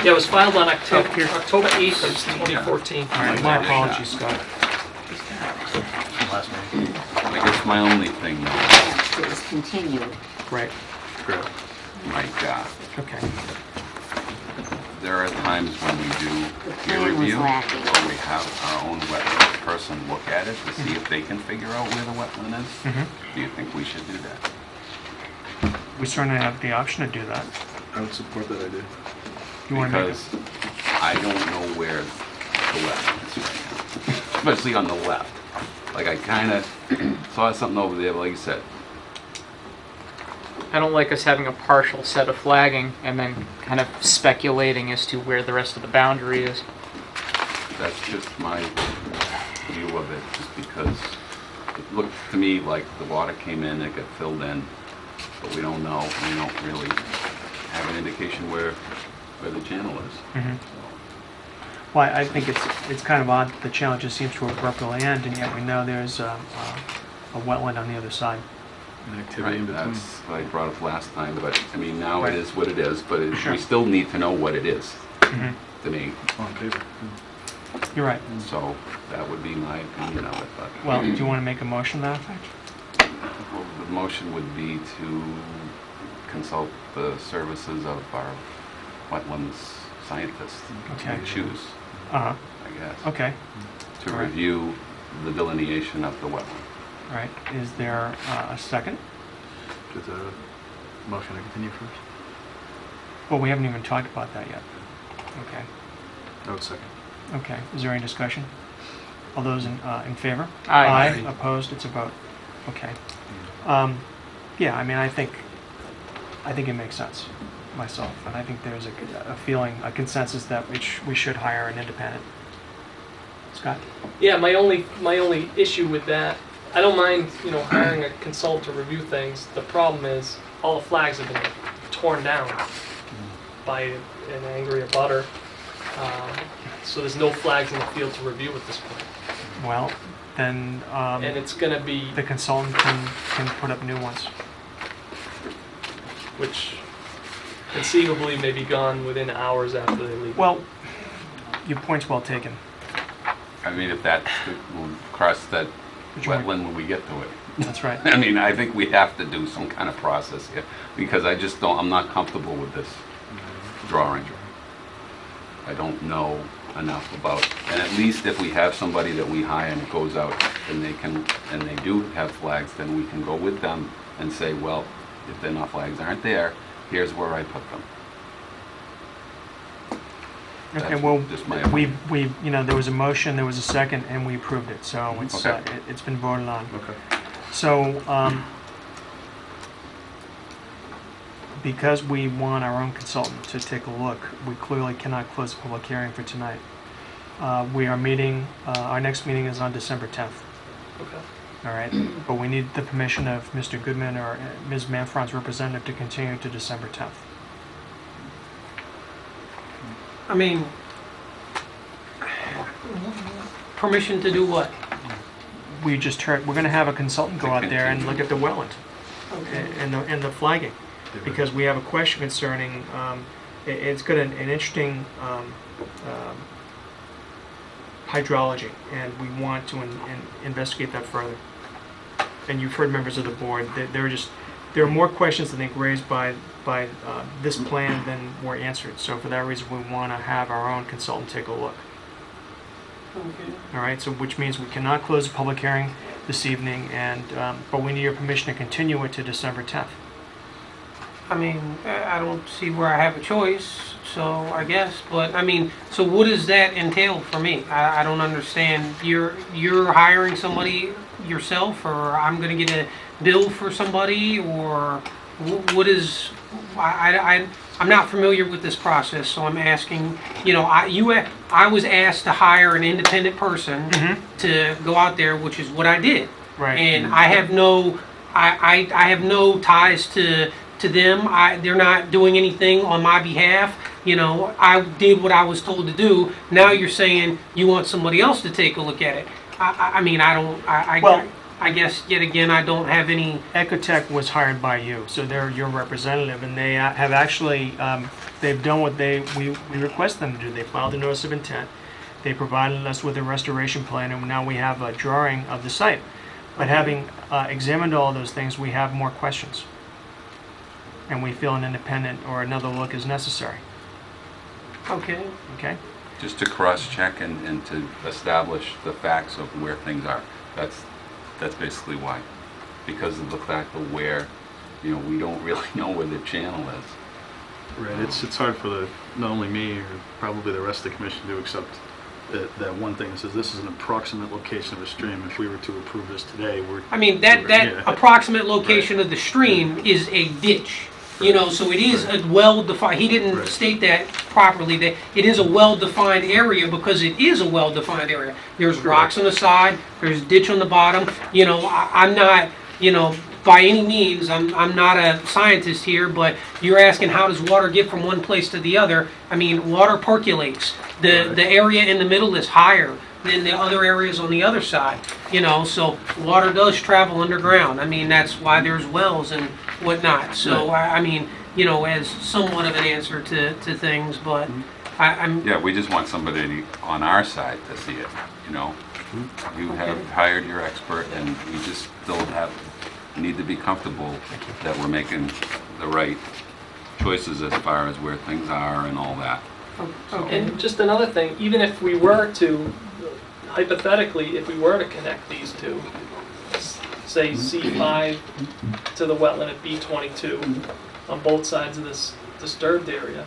S10: yeah, it was filed on October
S1: here.
S10: 8th of 2014.
S1: All right, my apologies, Scott.
S5: last meeting.
S2: I guess my only thing, though,
S4: Yeah, it was continued.
S1: Right,
S5: Correct.
S2: like,
S1: okay.
S2: there are times when we do
S4: The
S2: peer
S4: plan was
S2: review,
S4: lacking.
S2: or we have our own wetland person look at it to see if they can figure out where the wetland is.
S1: Mhm.
S2: Do you think we should do that?
S1: We certainly have the option to do that.
S5: I would support that idea.
S1: You want to make
S2: Because I don't know where the wetland is right now, especially on the left. Like, I kinda saw something over there, but like you said,
S6: I don't like us having a partial set of flagging and then kind of speculating as to where the rest of the boundary is.
S2: that's just my view of it, just because it looked to me like the water came in, it got filled in, but we don't know, we don't really have an indication where the channel is.
S1: Mhm. Well, I think it's kind of odd that the channel just seems to abruptly end, and yet we know there's a wetland on the other side.
S5: An activity in
S2: Right,
S5: between.
S2: that's what I brought up last time, but, I mean, now
S1: Right.
S2: it is what it is, but
S1: Sure.
S2: we still need to know what it is,
S1: Mhm.
S2: to me.
S5: On paper.
S1: You're right.
S2: So that would be my opinion of it, but.
S1: Well, do you want to make a motion to that effect?
S2: Well, the motion would be to consult the services of our wetlands scientists.
S1: Okay.
S2: To choose,
S1: Uh-huh,
S2: I guess,
S1: okay,
S2: to
S1: all right.
S2: review the delineation of the wetland.
S1: all right. Is there a second?
S5: Just a motion to continue first.
S1: Well, we haven't even talked about that yet. Okay,
S5: I would second.
S1: okay. Is there any discussion? All those in favor?
S6: Aye.
S1: Opposed? It's a vote. Okay. Yeah, I mean, I think it makes sense myself, and I think there's a feeling, a consensus that we should hire an independent. Scott?
S10: Yeah, my only issue with that, I don't mind, hiring a consultant to review things. The problem is, all the flags have been torn down by an angry abutter. So there's no flags in the field to review at this point.
S1: Well, then
S10: And it's gonna be,
S1: the consultant can put up new ones.
S10: which conceivably may be gone within hours after they leave.
S1: Well, your point's well taken.
S2: I mean, if that's, we'll cross that
S1: Which one?
S2: wetland when we get to it.
S1: That's right.
S2: I mean, I think we have to do some kind of process here, because I just don't, I'm not comfortable with this drawing. I don't know enough about, and at least if we have somebody that we hire and it goes out, and they do have flags, then we can go with them and say, well, if they're not flags aren't there, here's where I put them.
S1: Okay,
S2: That's
S1: well,
S2: just my
S1: we,
S2: opinion.
S1: there was a motion, there was a second, and we approved it, so it's,
S2: Okay.
S1: it's been voted on.
S5: Okay.
S1: So, because we want our own consultant to take a look, we clearly cannot close the public hearing for tonight. We are meeting, our next meeting is on December 10th,
S10: Okay.
S1: all right? But we need the permission of Mr. Goodman or Ms. Manfron's representative to continue to December 10th.
S7: I mean, permission to do what?
S1: we just heard, we're gonna have a consultant go out there and look at the wetland and the flagging, because we have a question concerning, it's got an interesting hydrology, and we want to investigate that further. And you've heard members of the board, there are more questions, I think, raised by this plan than were answered. So for that reason, we want to have our own consultant take a look. All right, so which means we cannot close the public hearing this evening, and but we need your permission to continue it to December 10th.
S11: I mean, I don't see where I have a choice, so I guess, but I mean, so what does that entail for me? I don't understand. You're hiring somebody yourself, or I'm gonna get a bill for somebody, or what is, I'm not familiar with this process, so I'm asking, you know, I was asked to hire an independent person to go out there, which is what I did.
S1: Right.
S11: And I have no, I have no ties to them. They're not doing anything on my behalf. You know, I did what I was told to do. Now you're saying you want somebody else to take a look at it. I mean,
S1: Well,
S11: I guess, yet again, I don't have any...
S1: Ecotech was hired by you, so they're your representative, and they have actually, they've done what we request them to do. They filed a notice of intent. They provided us with a restoration plan, and now we have a drawing of the site. But having examined all those things, we have more questions. And we feel an independent or another look is necessary.
S11: Okay.
S1: Okay?
S2: Just to cross-check and to establish the facts of where things are. That's basically why. Because of the fact of where, you know, we don't really know where the channel is.
S5: Right, it's hard for not only me or probably the rest of the commission to accept that one thing that says this is an approximate location of a stream. If we were to approve this today,
S11: I mean, that
S5: yeah.
S11: approximate location of the stream is a ditch. You know, so it is a well-defined, he didn't state that properly, that it is a well-defined area because it is a well-defined area. There's rocks on the side, there's a ditch on the bottom. You know, I'm not, you know, by any means, I'm not a scientist here, but you're asking how does water get from one place to the other. I mean, water percolates. The area in the middle is higher than the other areas on the other side. You know, so water does travel underground. I mean, that's why there's wells and whatnot. So, I mean, you know, as somewhat of an answer to things, but I'm...
S2: Yeah, we just want somebody on our side to see it, you know? You have hired your expert, and we just still need to be comfortable that we're making the right choices as far as where things are and all that.
S10: And just another thing, even if we were to, hypothetically, if we were to connect these two, say C5 to the wetland at B22 on both sides of this disturbed area,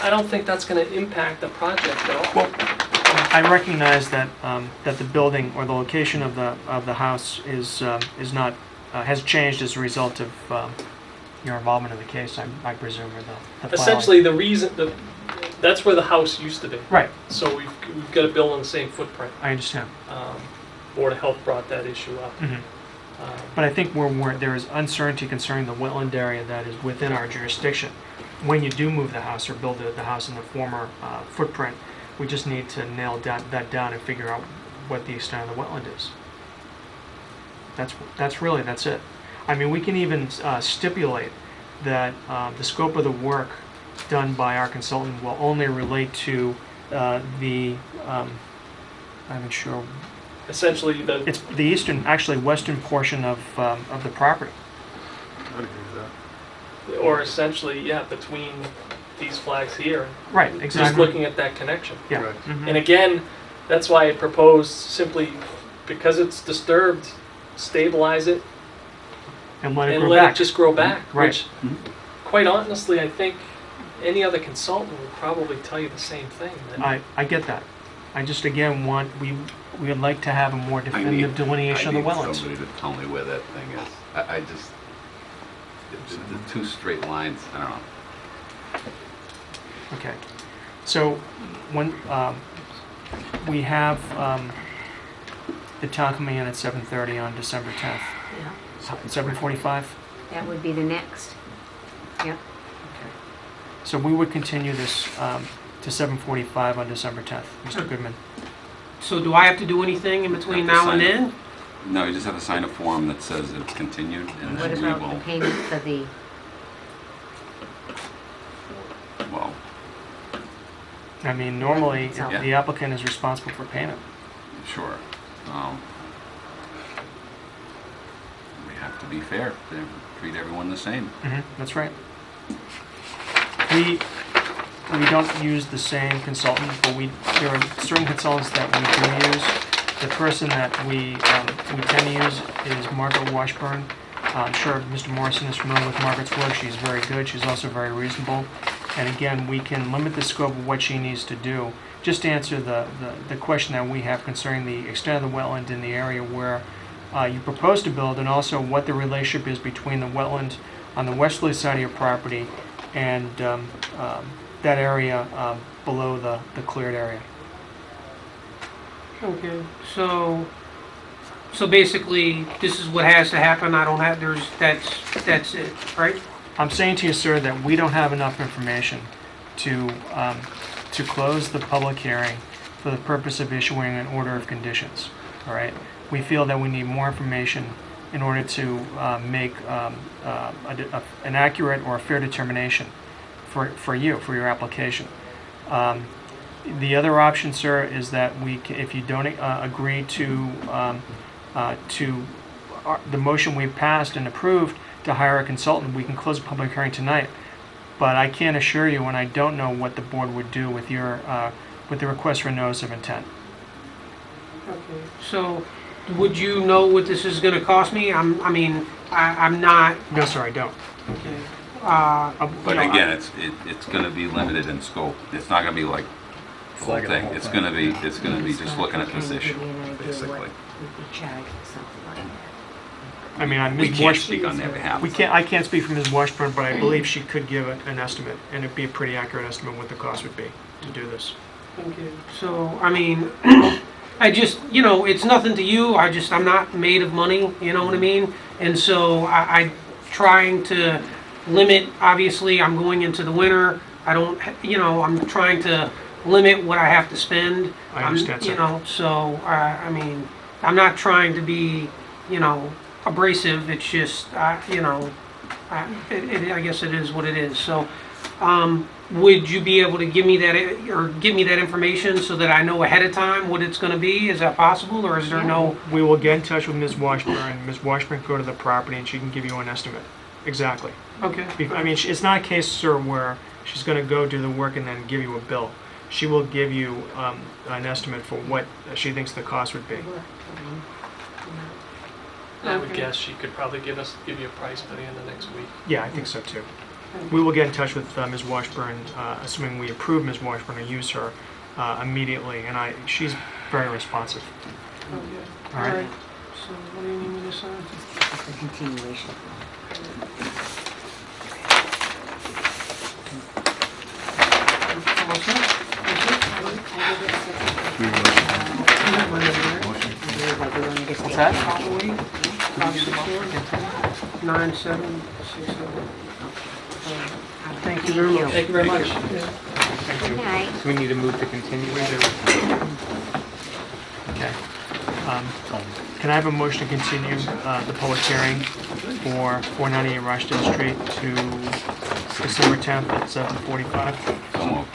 S10: I don't think that's going to impact the project at all.
S1: Well, I recognize that that the building or the location of the house is not has changed as a result of your involvement in the case. I presume, or the filing.
S10: Essentially, the reason that's where the house used to be.
S1: Right.
S10: So we've got to build on the same footprint.
S1: I understand.
S10: Board of Health brought that issue up.
S1: But I think where there is uncertainty concerning the wetland area that is within our jurisdiction, when you do move the house or build the house in the former footprint, we just need to nail that down and figure out what the extent of the wetland is. That's it. I mean, we can even stipulate that the scope of the work done by our consultant will only relate to I'm not sure.
S10: Essentially,
S1: it's the eastern, actually western portion of the property.
S5: I would agree with that.
S10: or essentially, yeah, between these flags here.
S1: Right, exactly.
S10: Just looking at that connection.
S1: Yeah.
S5: Right.
S1: Mhm.
S10: And again, that's why I proposed simply because it's disturbed, stabilize it
S1: And let it
S10: and
S1: grow
S10: let
S1: back.
S10: it just grow back.
S1: Right.
S10: Which, quite honestly, I think any other consultant would probably tell you the same thing. That
S1: I get that. I just again we would like to have a more definitive delineation of the
S2: I need
S1: wetlands.
S2: somebody to tell me where that thing is. I just, the two straight lines, I don't know.
S1: Okay. So when we have the town coming in at 7:30 on December 10th.
S4: Yeah.
S1: 7:45.
S4: That would be the next. Yep.
S1: So we would continue this to 7:45 on December 10th, Mr. Goodman.
S11: So do I have to do anything in between
S2: Have to
S11: now and
S2: sign
S11: then?
S2: No, you just have to sign a form that says it's continued, and
S4: What
S2: then we
S4: about the
S2: will,
S4: payment for the,
S2: well,
S1: I mean, normally,
S4: Yeah.
S1: the applicant is responsible for payment.
S2: sure. We have to be fair, treat everyone the same.
S1: That's right. We don't use the same consultant, but there are certain consultants that we do use. The person that we tend to use is Margaret Washburn. I'm sure Mr. Morrison is familiar with Margaret's work. She's very good. She's also very reasonable. And again, we can limit the scope of what she needs to do. Just to answer the question that we have concerning the extent of the wetland in the area where you propose to build, and also what the relationship is between the wetland on the westerly side of your property and that area below the cleared area.
S11: Okay, so basically, this is what has to happen, I don't have, that's it, right?
S1: I'm saying to you, sir, that we don't have enough information to close the public hearing for the purpose of issuing an order of conditions, all right? We feel that we need more information in order to make an accurate or a fair determination for your application. The other option, sir, is that if you don't agree to the motion we've passed and approved to hire a consultant, we can close the public hearing tonight. But I can't assure you, and I don't know what the board would do with the request for notice of intent.
S11: Okay, so would you know what this is gonna cost me? I'm not,
S1: No, sir, I don't.
S11: okay.
S2: But again, it's gonna be limited in scope. It's not gonna be like the whole thing. It's gonna be just looking at this issue, basically.
S4: would be charged or something like that?
S1: I mean,
S2: We can't speak on their behalf.
S1: I can't speak for Ms. Washburn, but I believe she could give an estimate, and it'd be a pretty accurate estimate what the cost would be to do this.
S11: Okay, so, I mean, I just, it's nothing to you, I'm not made of money, you know what I mean? And so I trying to limit, obviously, I'm going into the winter, I'm trying to limit what I have to spend.
S1: I understand, sir.
S11: So, I mean, I'm not trying to be, abrasive, it's just, I guess it is what it is, so, would you be able to give me that information so that I know ahead of time what it's gonna be? Is that possible, or is there no?
S1: We will get in touch with Ms. Washburn. Ms. Washburn can go to the property and she can give you an estimate. Exactly.
S11: Okay.
S1: I mean, it's not a case, sir, where she's going to go do the work and then give you a bill. She will give you an estimate for what she thinks the cost would be.
S10: I would guess she could probably give you a price by the end of next week.
S1: Yeah, I think so too. We will get in touch with Ms. Washburn, assuming we approve Ms. Washburn and use her immediately, and she's very responsive.
S11: Okay.
S1: All right.
S11: So what do you need me to sign?
S4: It's a continuation.
S11: What's that?
S6: What's that?
S11: 9767. Thank you very much.
S10: Thank you very much.
S4: Good night.
S6: So we need to move to continue.
S1: Okay. Can I have a motion to continue the public hearing for 498 Rochdale Street to December 10th at 7:45?
S2: So moved.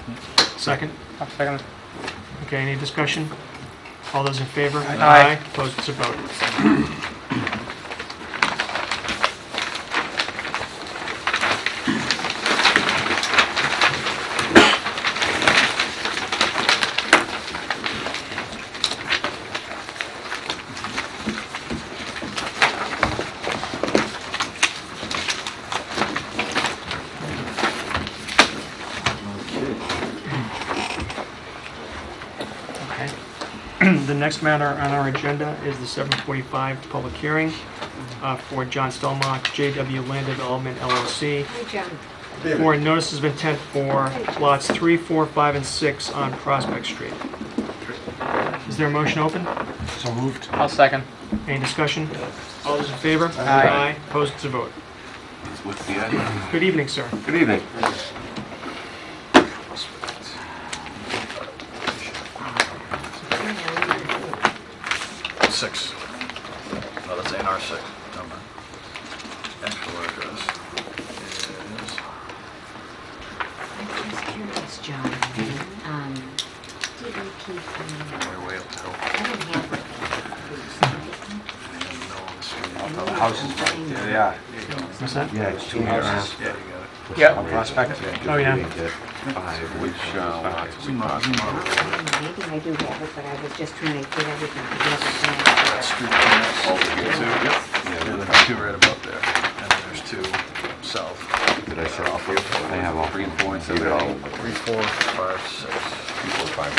S1: Second?
S6: I'll second.
S1: Okay, any discussion? All those in favor?
S6: Aye.
S1: Opposed, it's a vote. The next matter on our agenda is the 7:45 public hearing for John Stelmach, JW Land Development LLC,
S4: Hi, John.
S1: for notices of intent for lots 3, 4, 5, and 6 on Prospect Street. Is there a motion open?
S5: So moved.
S6: I'll second.
S1: Any discussion? All those in favor?
S6: Aye.
S1: Opposed, it's a vote.
S2: What's the idea?
S1: Good evening, sir.
S2: Good evening.
S5: 6. No, that's NR6. Never mind. Actual address is...
S4: I'm just curious, John. Did we keep,
S5: Way up the hill.
S4: I don't have it.
S5: The house is right there.
S4: Yeah.
S1: What's that?
S5: Yeah, it's 2 houses. Yeah, you got it.
S1: Yeah.
S5: On Prospect.
S1: Oh, yeah.
S2: Which lots are we talking about?
S4: Maybe I do have it, but I was just trying to get everything together.
S5: Street connects.
S2: Over here.
S5: Yep. Yeah, there's 2 right above there. And then there's 2 south.
S12: Did I set off here? I have all
S2: 3, 4, and 7, 8.
S5: 3, 4, 5, 6.
S2: 3, 4, 5,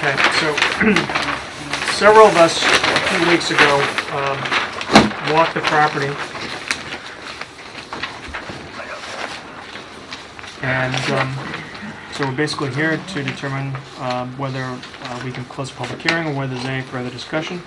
S1: Okay, so several of us a few weeks ago walked the property, and so we're basically here to determine whether we can close the public hearing or whether there's any further discussion.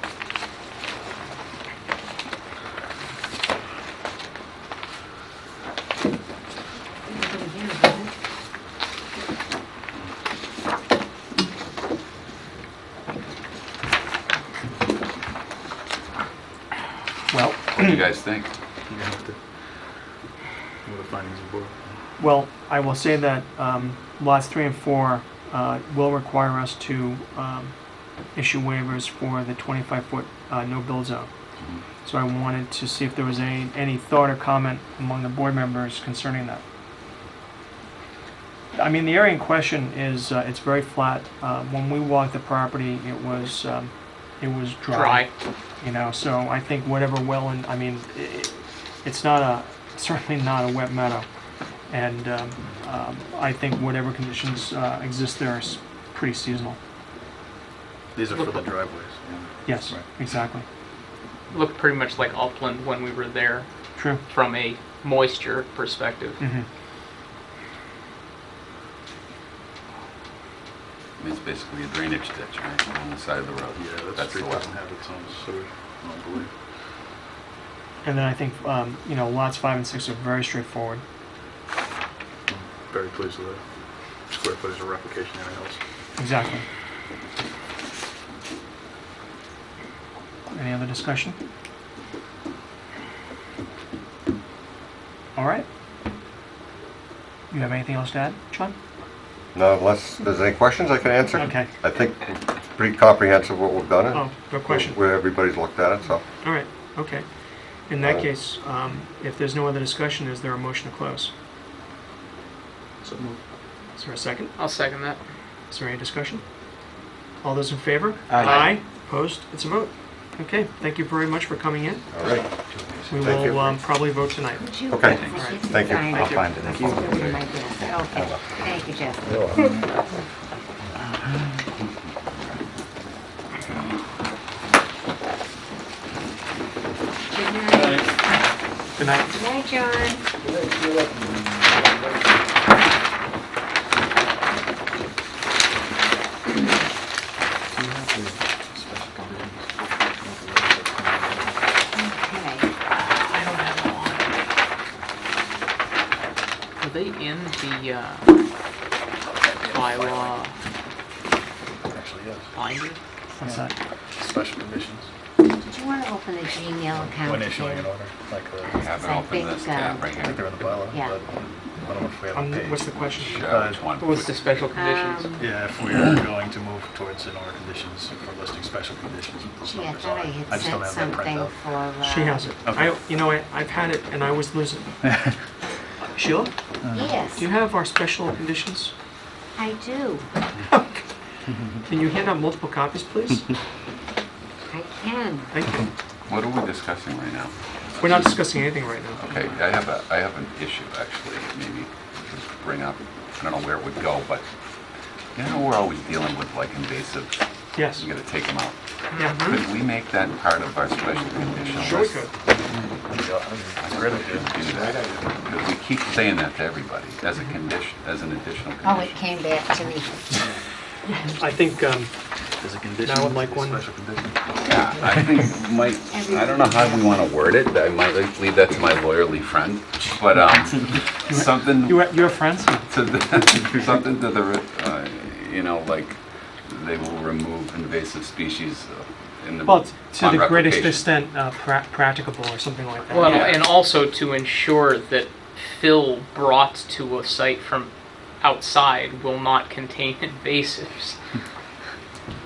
S1: Well,
S2: What do you guys think?
S5: You have to... What are the findings of the board?
S1: well, I will say that lots 3 and 4 will require us to issue waivers for the 25-foot no-build zone. So I wanted to see if there was any thought or comment among the board members concerning that. I mean, the area in question is it's very flat. When we walked the property, it was dry. You know, so I think whatever well, and I mean, it's not certainly not a wet meadow, and I think whatever conditions exist there is pretty seasonal.
S5: These are for the driveways.
S1: Yes,
S5: Right.
S1: exactly.
S6: Looked pretty much like upland when we were there
S1: True.
S6: from a moisture perspective.
S1: Mm-hmm.
S2: I mean, it's basically a drainage ditch, right, on the side of the road.
S5: Yeah, that
S2: That's
S5: street
S2: the
S5: doesn't
S2: west.
S5: have its own sewage, I don't believe.
S1: And then I think lots 5 and 6 are very straightforward.
S5: Very pleased with the square footage of replication area house.
S1: Exactly. Any other discussion? All right. You have anything else to add, John?
S12: No, unless there's any questions I can answer.
S1: Okay.
S12: I think pretty comprehensive what we've done.
S1: Oh, no question.
S12: Where everybody's looked at it, so.
S1: All right, okay. In that case, if there's no other discussion, is there a motion to close?
S5: So moved.
S1: Is there a second?
S6: I'll second that.
S1: Is there any discussion? All those in favor?
S5: Aye.
S1: Opposed? It's a vote. Okay, thank you very much for coming in.
S12: All right.
S1: We
S12: Thank you.
S1: will probably vote tonight.
S4: Would you
S12: Okay.
S4: get the
S12: Thank you.
S4: sign
S12: I'll find it.
S4: Just put it in my desk. Okay, thank you, Jeff. Good night.
S1: Good night.
S4: Good night, John. Okay.
S6: I don't have one. Are they in the bylaw
S5: Actually, yes.
S6: binder?
S1: What's that?
S5: Special conditions
S4: Did you want to open a Gmail account?
S5: when issuing an
S4: too?
S5: order, like
S2: I haven't
S4: I
S2: opened this
S4: think,
S2: tab right
S5: I think
S2: here.
S5: they're in the bylaw.
S4: Yeah.
S5: But I don't know if we have a page.
S1: What's the question?
S2: Which one?
S6: What's the special conditions?
S5: Yeah, if we are going to move towards an order conditions for listing special conditions with those
S4: Gee, I
S5: numbers
S4: thought I
S5: on it.
S4: had
S5: I just don't
S4: sent
S5: have that
S4: something
S5: printout.
S4: for,
S1: She has it.
S5: Okay.
S1: I've had it and I was losing. Sheila,
S4: Yes,
S1: do you have our special conditions?
S4: I do.
S1: Can you hand out multiple copies, please?
S4: I can.
S1: Thank you.
S2: What are we discussing right now?
S1: We're not discussing anything right now.
S2: Okay, I have an issue actually, maybe to bring up. I don't know where it would go, but you know, we're always dealing with like invasive.
S1: Yes.
S2: We gotta take them out.
S1: Yeah.
S2: Could we make that part of our special condition?
S1: Sure we
S2: list?
S1: could.
S5: That's a great idea.
S2: Do that. Because we keep saying that to everybody as a condition, as an additional
S4: Oh, it
S2: condition.
S4: came back to me.
S1: I think,
S5: There's a condition.
S1: Now I would like one.
S5: Special condition.
S2: Yeah, I think might, I don't know how we wanna word it, I might leave that to my lawyerly friend, but, something.
S1: you have friends?
S2: To the, something to the, you know, like, they will remove invasive species in the
S1: Well, to
S2: on
S1: the greatest
S2: replication.
S1: extent practicable or something like that.
S6: Well,
S2: Yeah.
S6: and also to ensure that fill brought to a site from outside will not contain invasives.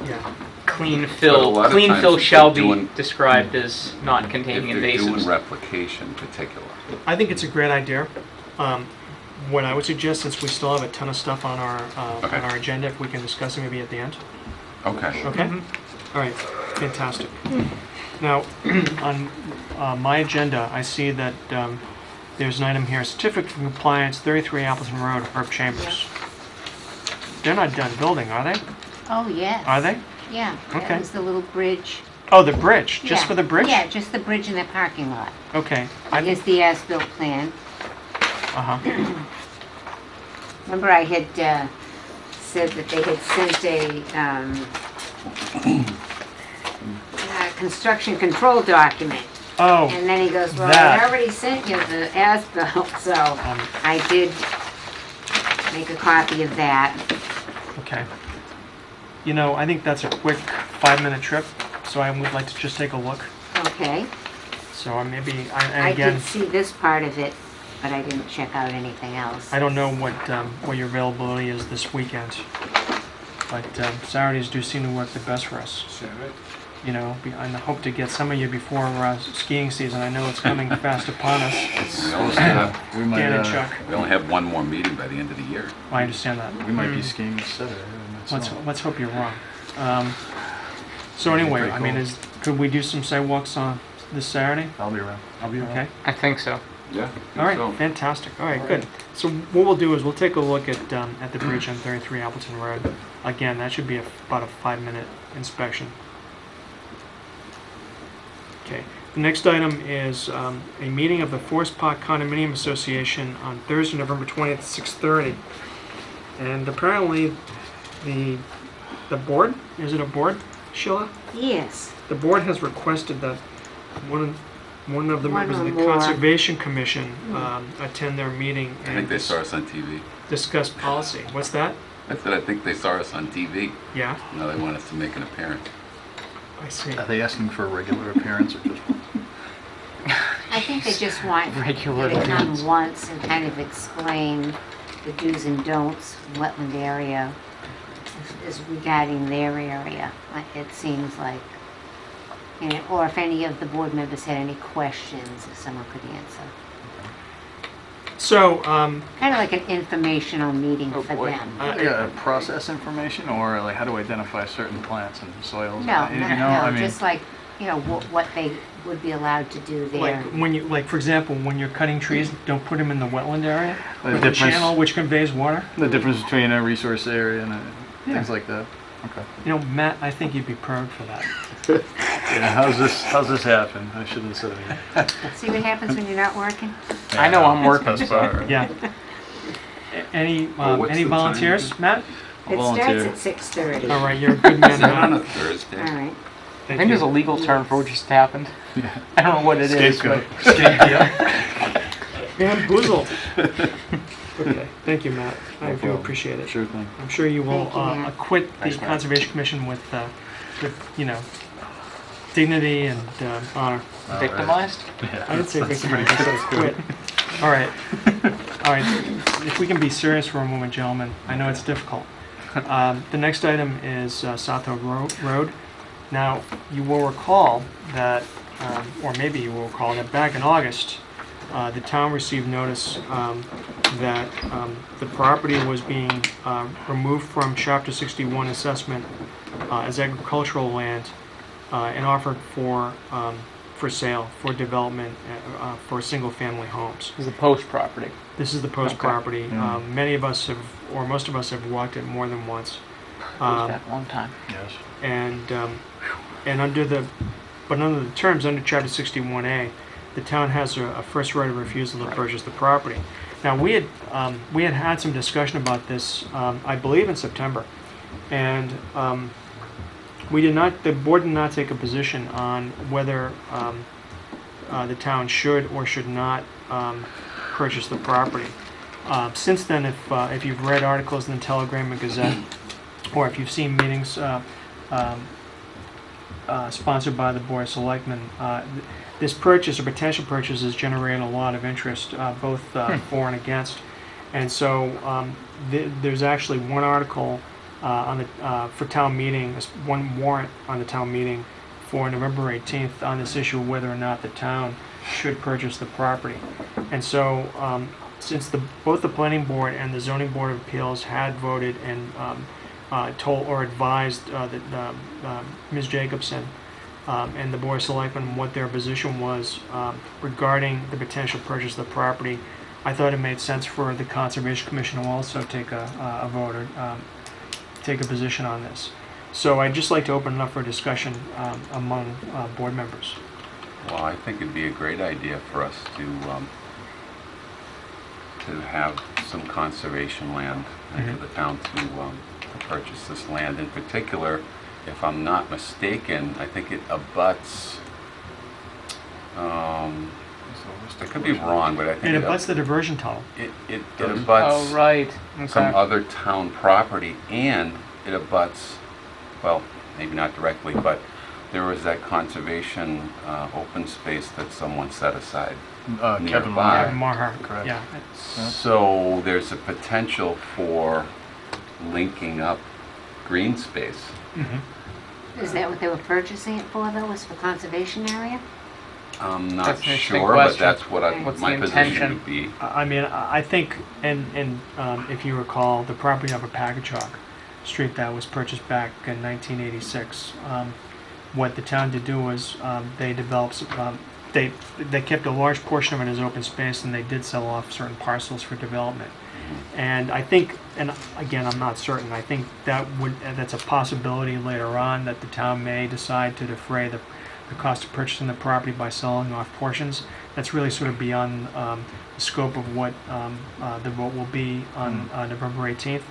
S1: Yeah.
S6: Clean
S2: But a
S6: fill,
S2: lot of
S6: clean
S2: times
S6: fill
S2: if
S6: shall
S2: they're
S6: be
S2: doing-
S6: described as not
S2: If
S6: containing
S2: they're doing
S6: invasives.
S2: replication in particular.
S1: I think it's a great idea. What I would suggest, since we still have a ton of stuff on
S2: Okay.
S1: our agenda, if we can discuss it maybe at the end.
S2: Okay.
S1: Okay? All right, fantastic. Now, on my agenda, I see that there's an item here, certificate of compliance, 33 Appleton Road, Herb Chambers. They're not done building, are they?
S4: Oh, yes.
S1: Are they?
S4: Yeah,
S1: Okay.
S4: that was the little bridge.
S1: Oh, the bridge, just
S4: Yeah.
S1: for the bridge?
S4: Yeah, just the bridge in the parking lot.
S1: Okay.
S4: Here's the as-built plan.
S1: Uh-huh.
S4: Remember I had said that they had sent a construction control document.
S1: Oh,
S4: And then he goes, well,
S1: that.
S4: I already sent you the as-built, so I did make a copy of that.
S1: okay. You know, I think that's a quick 5-minute trip, so I would like to just take a look.
S4: Okay.
S1: So and
S4: I
S1: again,
S4: did see this part of it, but I didn't check out anything else.
S1: I don't know what your availability is this weekend, but Saturdays do seem to work the best for us. You know, I hope to get some of you before skiing season. I know it's coming fast upon us.
S2: We only have,
S5: We might,
S1: Dan and Chuck,
S2: we only have one more meeting by the end of the year.
S1: I understand that.
S5: we might be skiing this Saturday.
S1: Let's hope you're wrong. So anyway,
S5: pretty
S1: I mean,
S5: cool.
S1: could we do some sidewalks on this Saturday?
S5: I'll be around. I'll be around.
S1: Okay.
S6: I think so.
S2: Yeah.
S1: All right, fantastic. All right, good. So what we'll do is we'll take a look at the bridge on 33 Appleton Road. Again, that should be about a 5-minute inspection. Okay. The next item is a meeting of the Forest Park Condominium Association on Thursday, November 20th, 6:30. And apparently, the board, is it a board, Sheila?
S4: Yes.
S1: The board has requested that one of the
S4: One
S1: members of
S4: or
S1: the
S4: more.
S1: Conservation Commission attend their meeting
S2: I think
S1: and
S2: they saw us on TV.
S1: discuss policy. What's that?
S2: I said I think they saw us on TV.
S1: Yeah,
S2: Now they want us to make an appearance.
S1: I see.
S5: Are they asking for a regular appearance or just?
S4: I think they just want you
S6: Regular
S4: to come
S6: appearance.
S4: once and kind of explain the do's and don'ts in wetland area is regarding their area. It seems like, or if any of the board members had any questions, if someone could answer.
S1: So,
S4: Kind of like an informational meeting
S6: Oh,
S4: for
S6: boy.
S4: them.
S5: Yeah, process information or like how to identify certain plants and soils?
S4: No,
S5: You
S4: no,
S5: know,
S4: no,
S5: I mean,
S4: just like, what they would be allowed to do
S1: like
S4: there.
S1: like for example, when you're cutting trees, don't put them in the wetland area
S5: The
S1: or the
S5: difference-
S1: channel which conveys water.
S5: the difference between a resource area and
S1: Yeah.
S5: things like that. Okay.
S1: You know, Matt, I think you'd be proud for that.
S5: Yeah, how's this happen? I shouldn't have said anything.
S4: See what happens when you're not working?
S6: I know I'm working.
S1: Yeah. Any
S2: what's
S1: any
S2: the
S1: volunteers, Matt?
S4: It
S5: volunteer.
S4: starts at 6:30.
S1: All right, you're a good man,
S2: Is that on a
S1: Matt.
S2: Thursday?
S4: All right.
S6: I
S1: Thank
S6: think there's a
S1: you.
S6: legal term for what just happened.
S5: Yeah.
S6: I don't know what it is.
S5: Scapegoat.
S1: Bamboozled. Okay, thank you, Matt. I do
S5: problem.
S1: appreciate it.
S5: Sure thing.
S1: I'm sure you will
S4: Thank you, Matt.
S1: acquit the
S5: Thanks, Matt.
S1: Conservation Commission with dignity and honor.
S6: Victimized?
S1: I didn't say victimize, I said acquit. All right. All right. If we can be serious for a moment, gentlemen, I know it's difficult. The next item is South Oak Road. Now, you will recall that, or maybe you will recall that back in August, the town received notice that the property was being removed from Chapter 61 assessment as agricultural land and offered for sale, for development, for single-family homes.
S6: It's a post property.
S1: This is the post
S6: Okay.
S1: property. Many of us have, or most of us have walked it more than once.
S6: Post that long time.
S5: Yes.
S1: And under the terms under Chapter 61A, the town has a first right of refusal to purchase the property. Now we had some discussion about this, I believe in September, and the board did not take a position on whether the town should or should not purchase the property. Since then, if you've read articles in the Telegram and Gazette, or if you've seen meetings sponsored by the Board of Selectmen. This purchase or potential purchase has generated a lot of interest, both for and against. And so there's actually one article on the for town meeting, one warrant on the town meeting for November 18th on this issue of whether or not the town should purchase the property. And so since both the planning board and the zoning board of appeals had voted and told or advised that Ms. Jacobson and the Board of Selectmen what their position was regarding the potential purchase of the property, I thought it made sense for the Conservation Commission to also take a vote or take a position on this. So I'd just like to open it up for discussion among board members.
S2: Well, I think it'd be a great idea for us to have some conservation land and for the town to purchase this land. In particular, if I'm not mistaken, I think it abuts, I could be wrong, but I think
S1: It abuts the diversion tunnel.
S2: it abuts
S6: Oh, right.
S2: some
S6: Okay.
S2: other town property, and it abuts, well, maybe not directly, but there was that conservation open space that someone set aside.
S5: Kevin
S2: Nearby.
S5: Meyer.
S1: Marhart,
S5: Correct.
S1: yeah.
S2: So there's a potential for linking up green space.
S4: Is that what they were purchasing it for, though, was for conservation area?
S2: I'm not
S6: That's an interesting
S2: sure, but
S6: question.
S2: that's what
S6: What's
S2: my
S6: the
S2: position
S6: intention?
S2: would be.
S1: I mean, I think, and if you recall, the property of a Packagug Street that was purchased back in 1986, what the town did do was they developed, they kept a large portion of it as open space, and they did sell off certain parcels for development. And I think, and again, I'm not certain, I think that's a possibility later on that the town may decide to defray the cost of purchasing the property by selling off portions. That's really sort of beyond the scope of what the vote will be on November 18th.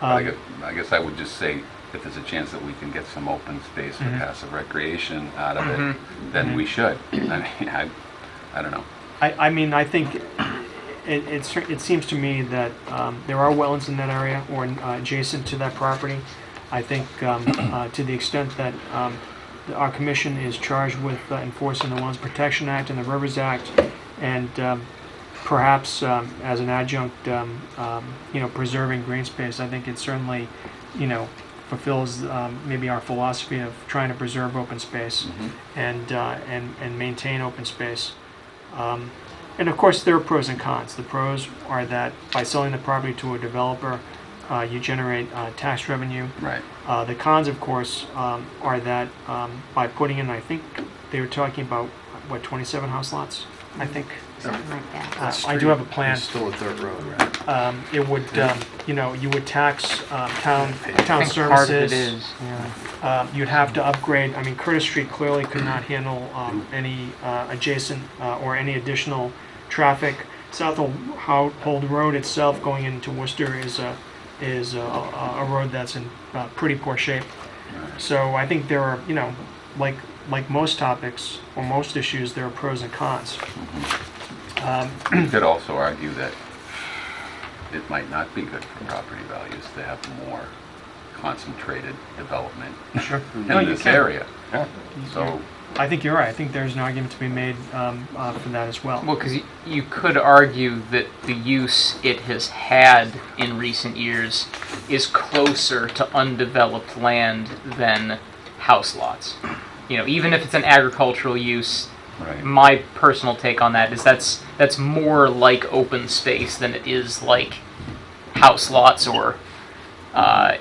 S2: I guess I would just say, if there's a chance that we can get some open space for passive recreation out of it, then we should. I mean, I don't know.
S1: I mean, I think it seems to me that there are wetlands in that area or adjacent to that property. I think to the extent that our commission is charged with enforcing the Wetlands Protection Act and the Rivers Act, and perhaps as an adjunct, preserving green space, I think it certainly, fulfills maybe our philosophy of trying to preserve open space and maintain open space. And of course, there are pros and cons. The pros are that by selling the property to a developer, you generate tax revenue.
S2: Right.
S1: The cons, of course, are that by putting in, I think they were talking about, 27 house lots, I think.
S4: Something like that.
S1: I do have a plan.
S5: It's still a dirt road, right?
S1: It would, you would tax town
S6: I think part of it
S1: services.
S6: is. Yeah.
S1: You'd have to upgrade, I mean, Curtis Street clearly could not handle any adjacent or any additional traffic. South Hold Road itself going into Worcester is a road that's in pretty poor shape. So I think there are, like most topics or most issues, there are pros and cons.
S2: You could also argue that it might not be good for property values to have more concentrated development in
S1: No, you
S2: this
S1: can.
S2: area. So,
S1: I think you're right. I think there's an argument to be made for that as well.
S6: Well, because you could argue that the use it has had in recent years is closer to undeveloped land than house lots. Even if it's an agricultural use,
S2: right.
S6: my personal take on that is that's more like open space than it is like house lots or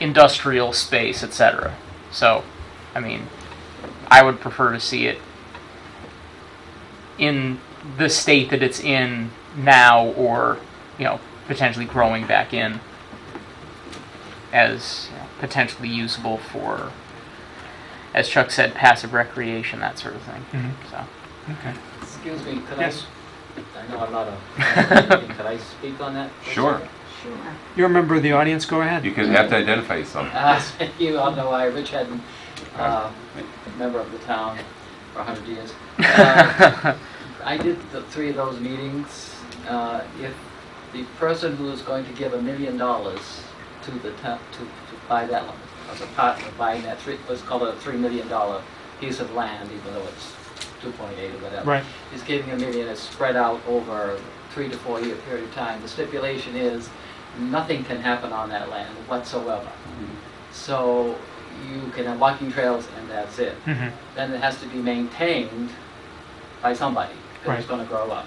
S6: industrial space, etc. So, I mean, I would prefer to see it in the state that it's in now, or potentially growing back in as potentially usable for, as Chuck said, passive recreation, that sort of thing. So.
S1: Okay.
S7: Excuse me, could
S1: Yes.
S7: I know I'm not a, could I speak on that? for a
S2: Sure.
S7: second?
S4: Sure.
S1: You're a member of the audience. Go ahead.
S2: You could have to identify yourself.
S7: Thank you, I know I, Rich Hedden, member of the town for 100 years. I did the 3 of those meetings. If the person who is going to give $1 million to the town to buy that as a part of buying that let's call it a $3 million piece of land, even though it's 2.8 or whatever.
S1: Right.
S7: He's giving $1 million, it's spread out over 3 to 4 year period of time. The stipulation is nothing can happen on that land whatsoever. So you can have walking trails and that's it.
S1: Mhm.
S7: Then it has to be maintained by somebody, because it's
S1: Right.
S7: going to grow up.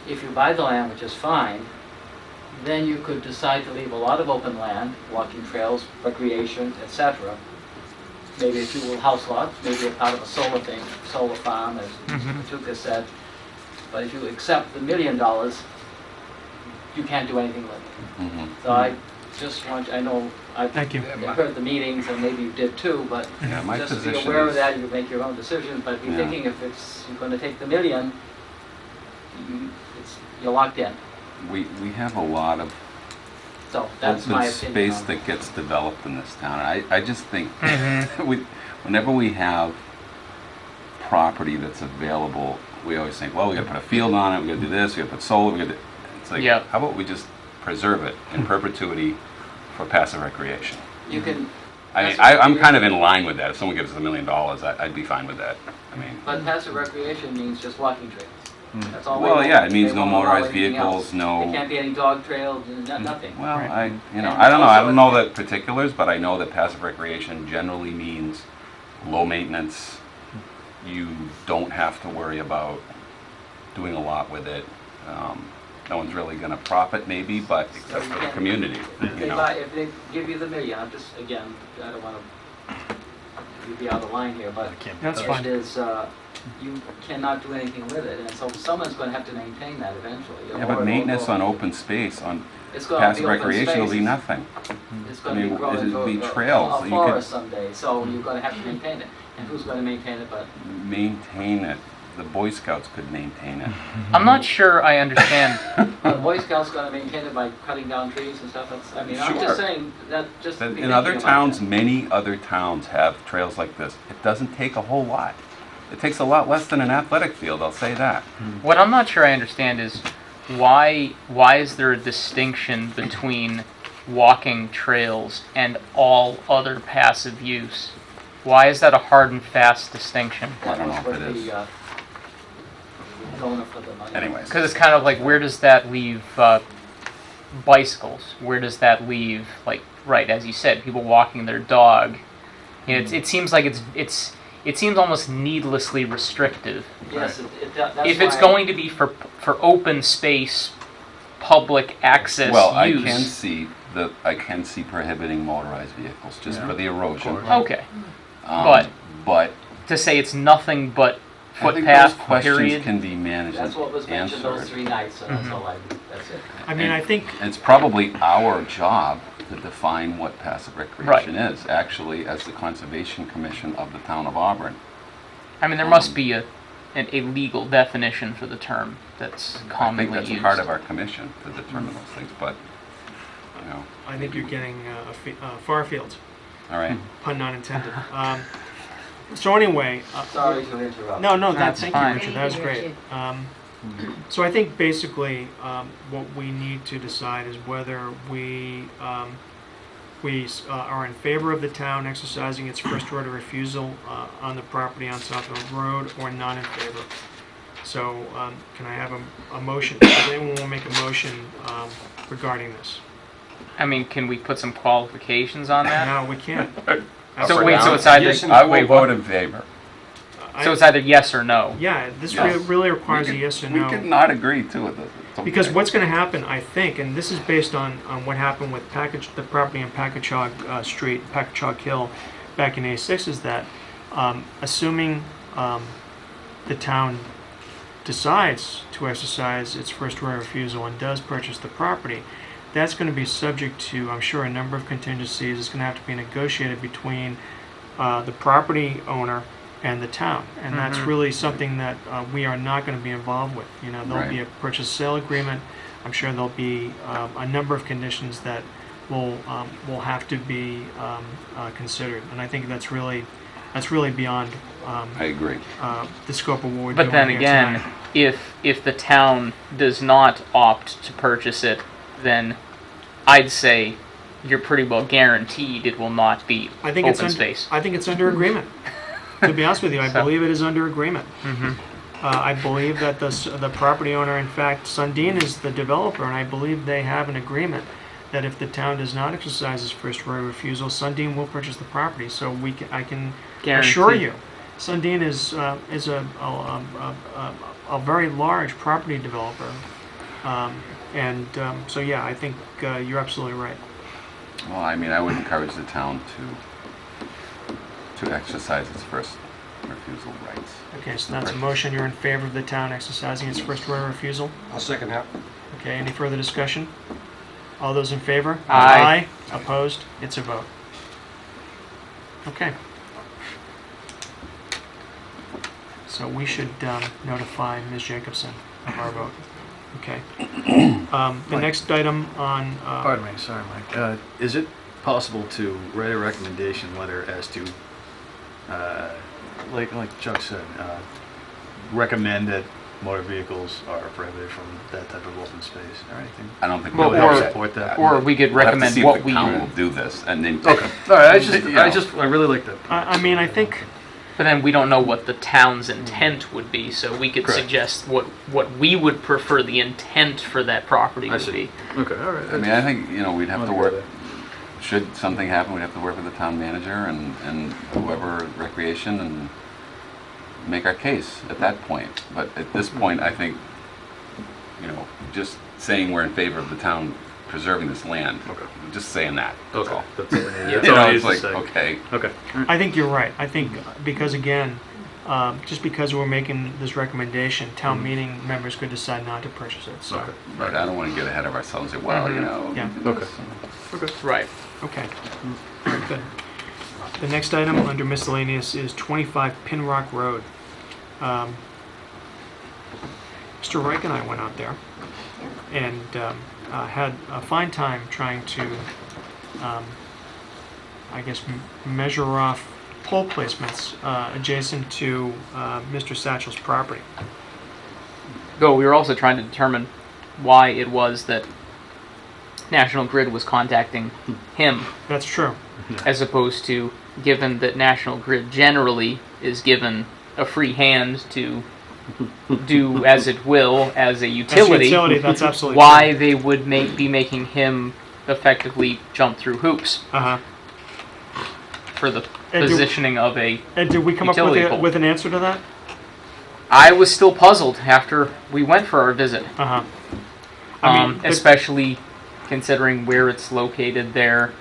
S7: If you buy the land, which is fine, then you could decide to leave a lot of open land, walking trails, recreation, etc. Maybe a few little house lots, maybe a part of a solar thing, solar farm, as
S1: Mhm.
S7: Tuka said. But if you accept the $1 million, you can't do anything with it.
S2: Mhm.
S7: So I just want, I know, I've
S1: Thank you.
S7: heard the meetings, and maybe you did too, but
S2: Yeah, my
S7: just to be
S2: position
S7: aware of
S2: is-
S7: that, you make your own decision, but be
S2: Yeah.
S7: thinking if you're going to take the $1 million, you're locked in.
S2: We have a lot of
S7: So that's my
S2: open
S7: opinion.
S2: space that gets developed in this town. I just think
S1: Mhm.
S2: whenever we have property that's available, we always think, well, we gotta put a field on it, we gotta do this, we gotta put solar, we gotta, it's like,
S6: Yeah.
S2: how about we just preserve it in perpetuity for passive recreation?
S7: You can,
S2: I mean,
S7: Passive
S2: I'm kind of
S7: recreation-
S2: in line with that. If someone gives us $1 million, I'd be fine with that. I mean,
S7: but passive recreation means just walking trails. That's all.
S2: well,
S7: they
S2: yeah,
S7: want.
S2: it means
S7: They
S2: no
S7: won't allow
S2: motorized
S7: anything
S2: vehicles,
S7: else.
S2: no.
S7: There can't be any dog trails, nothing.
S2: Well,
S1: Right.
S2: I
S7: And
S2: I don't know. I
S7: also
S2: don't know
S7: it-
S2: the particulars, but I know that passive recreation generally means low maintenance. You don't have to worry about doing a lot with it. No one's really going to profit, maybe, but
S7: So
S2: except
S7: you
S2: for the
S7: can't-
S2: community,
S7: If
S2: you
S7: they
S2: know.
S7: buy, if they give you the $1 million, I'm just, again, I don't want to be out of line here, but
S1: That's
S7: it
S1: fine.
S7: is, you cannot do anything with it, and so someone's going to have to maintain that eventually.
S2: Yeah, but maintenance on open space, on
S7: It's gonna be
S2: passive
S7: open
S2: recreation will be
S7: spaces.
S2: nothing.
S7: It's
S2: I
S7: going to
S2: mean,
S7: be growing
S2: it'll be
S7: into
S2: trails.
S7: a
S2: You
S7: forest
S2: could
S7: someday, so you're going to have to maintain it. And who's going to maintain it but
S2: maintain it. The Boy Scouts could maintain it.
S6: I'm not sure I understand.
S7: the Boy Scouts going to maintain it by cutting down trees and stuff? I mean, I'm
S2: Sure.
S7: just saying that just be
S2: In
S7: thinking
S2: other
S7: about
S2: towns,
S7: that.
S2: many other towns have trails like this. It doesn't take a whole lot. It takes a lot less than an athletic field, I'll say that.
S6: What I'm not sure I understand is why is there a distinction between walking trails and all other passive use? Why is that a hard and fast distinction?
S2: I don't know if
S7: With
S2: it is.
S7: the, donor for the money.
S2: Anyways.
S6: Because it's kind of like, where does that leave bicycles? Where does that leave, like, right, as you said, people walking their dog? You know, it seems like it seems almost needlessly restrictive.
S7: Yes, that's
S6: If it's
S7: why-
S6: going to be for open space, public access
S2: Well,
S6: use.
S2: I can see prohibiting motorized vehicles just for the erosion.
S6: Okay,
S2: Um, but
S6: to say it's nothing but
S2: I think those
S6: footpath,
S2: questions
S6: period.
S2: can be managed
S7: That's what was
S2: and
S7: mentioned those
S2: answered.
S7: 3 nights, and that's
S6: Mhm.
S7: all that's it.
S1: I mean, I think,
S2: It's probably our job to define what passive recreation is, actually, as the Conservation Commission of the town of Auburn.
S6: I mean, there must be a legal definition for the term that's
S2: I
S6: commonly
S2: think that's
S6: used.
S2: part of our commission to determine those things, but, you know,
S1: I think you're getting far fields,
S2: all right.
S1: pun not intended. So anyway,
S7: Sorry to interrupt.
S1: no,
S6: That's
S1: thank
S6: fine.
S1: you, Richard. That was great. So I think basically what we need to decide is whether we are in favor of the town exercising its first right of refusal on the property on Southfield Road, or not in favor. So can I have a motion? Does anyone want to make a motion regarding this?
S6: I mean, can we put some qualifications on that?
S1: No, we can't.
S6: So wait, so it's either
S2: I will vote in favor.
S6: so it's either yes or no.
S1: Yeah, this
S2: Yes.
S1: really requires a yes or
S2: We
S1: no.
S2: could not agree to it. It's okay.
S1: Because what's going to happen, I think, and this is based on what happened with the property on Packagug Street, Packagug Hill, back in '86, is that assuming the town decides to exercise its first right of refusal and does purchase the property, that's going to be subject to, I'm sure, a number of contingencies. It's going to have to be negotiated between the property owner and the town, and that's really something that we are not going to be involved with. You know, there'll be a purchase sale agreement. I'm sure there'll be a number of conditions that will have to be considered, and I think that's really beyond
S2: I agree.
S1: the scope of what we're
S6: But
S1: doing
S6: then
S1: here
S6: again,
S1: tonight.
S6: if the town does not opt to purchase it, then I'd say you're pretty well guaranteed it will not be
S1: I think
S6: open
S1: it's under,
S6: space.
S1: I think it's under agreement. To be honest with you, I
S6: So-
S1: believe it is under agreement.
S6: Mhm.
S1: I believe that the property owner, in fact, Sundin is the developer, and I believe they have an agreement that if the town does not exercise its first right of refusal, Sundin will purchase the property. So I can assure
S6: Guaranteed.
S1: you, Sundin is a very large property developer. So yeah, I think you're absolutely right.
S2: Well, I mean, I would encourage the town to exercise its first refusal rights.
S1: Okay, so that's a motion. You're in favor of the town exercising its first right of refusal?
S13: I'll second that.
S1: Okay, any further discussion? All those in favor?
S6: Aye.
S1: Opposed? It's a vote. Okay. So we should notify Ms. Jacobson of our vote. Okay. The next item on...
S5: Pardon me, sorry, Mike. Is it possible to write a recommendation letter as to, like Chuck said, recommend that motor vehicles are prohibited from that type of open space or anything?
S2: I don't think
S6: Well,
S2: we'll
S6: or-
S2: have
S5: support that.
S6: Or we could
S2: We'll have to
S6: recommend
S2: see
S6: what
S2: if
S6: we.
S2: the town will do this, and then.
S5: Okay, all right,
S2: You know.
S5: I really like that.
S1: I mean, I think...
S6: But then we don't know what the town's intent would be, so we could
S5: Correct.
S6: suggest what we would prefer the intent for that property
S5: I
S6: would
S5: see.
S6: be.
S5: Okay, all right.
S2: I mean, I think, we'd have to
S5: Wanna
S2: work,
S5: go
S2: should something happen, we'd have to work with the town manager and whoever, recreation, and make our case at that point. But at this point, I think, just saying we're in favor of the town preserving this land,
S5: Okay.
S2: just saying that, that's
S5: Okay,
S2: all.
S5: that's all I needed.
S6: Yeah.
S5: That's all I
S2: It's
S5: needed to
S2: like,
S5: say.
S2: okay,
S5: Okay.
S1: I think you're right. I think because, again, just because we're making this recommendation, town meeting members could decide not to purchase it, so...
S5: Okay.
S2: but I don't want to get ahead of ourselves and say, well,
S1: Yeah.
S5: Okay. Okay.
S6: Right.
S1: Okay, very good. The next item under miscellaneous is 25 Pinrock Road. Mr. Reich and I went out there and had a fine time trying to, measure off pole placements adjacent to Mr. Satchel's property.
S6: Though we were also trying to determine why it was that National Grid was contacting him,
S1: That's true.
S6: as opposed to, given that National Grid generally is given a free hand to do as it will as a utility,
S1: That's absolutely
S6: why they would be making him effectively jump through hoops
S1: true. Uh-huh.
S6: for the
S1: And do-
S6: positioning of a.
S1: And did we come up
S6: Utility pole.
S1: with an answer to that?
S6: I was still puzzled after we went for our visit,
S1: Uh-huh. I mean,
S6: especially considering where it's located there.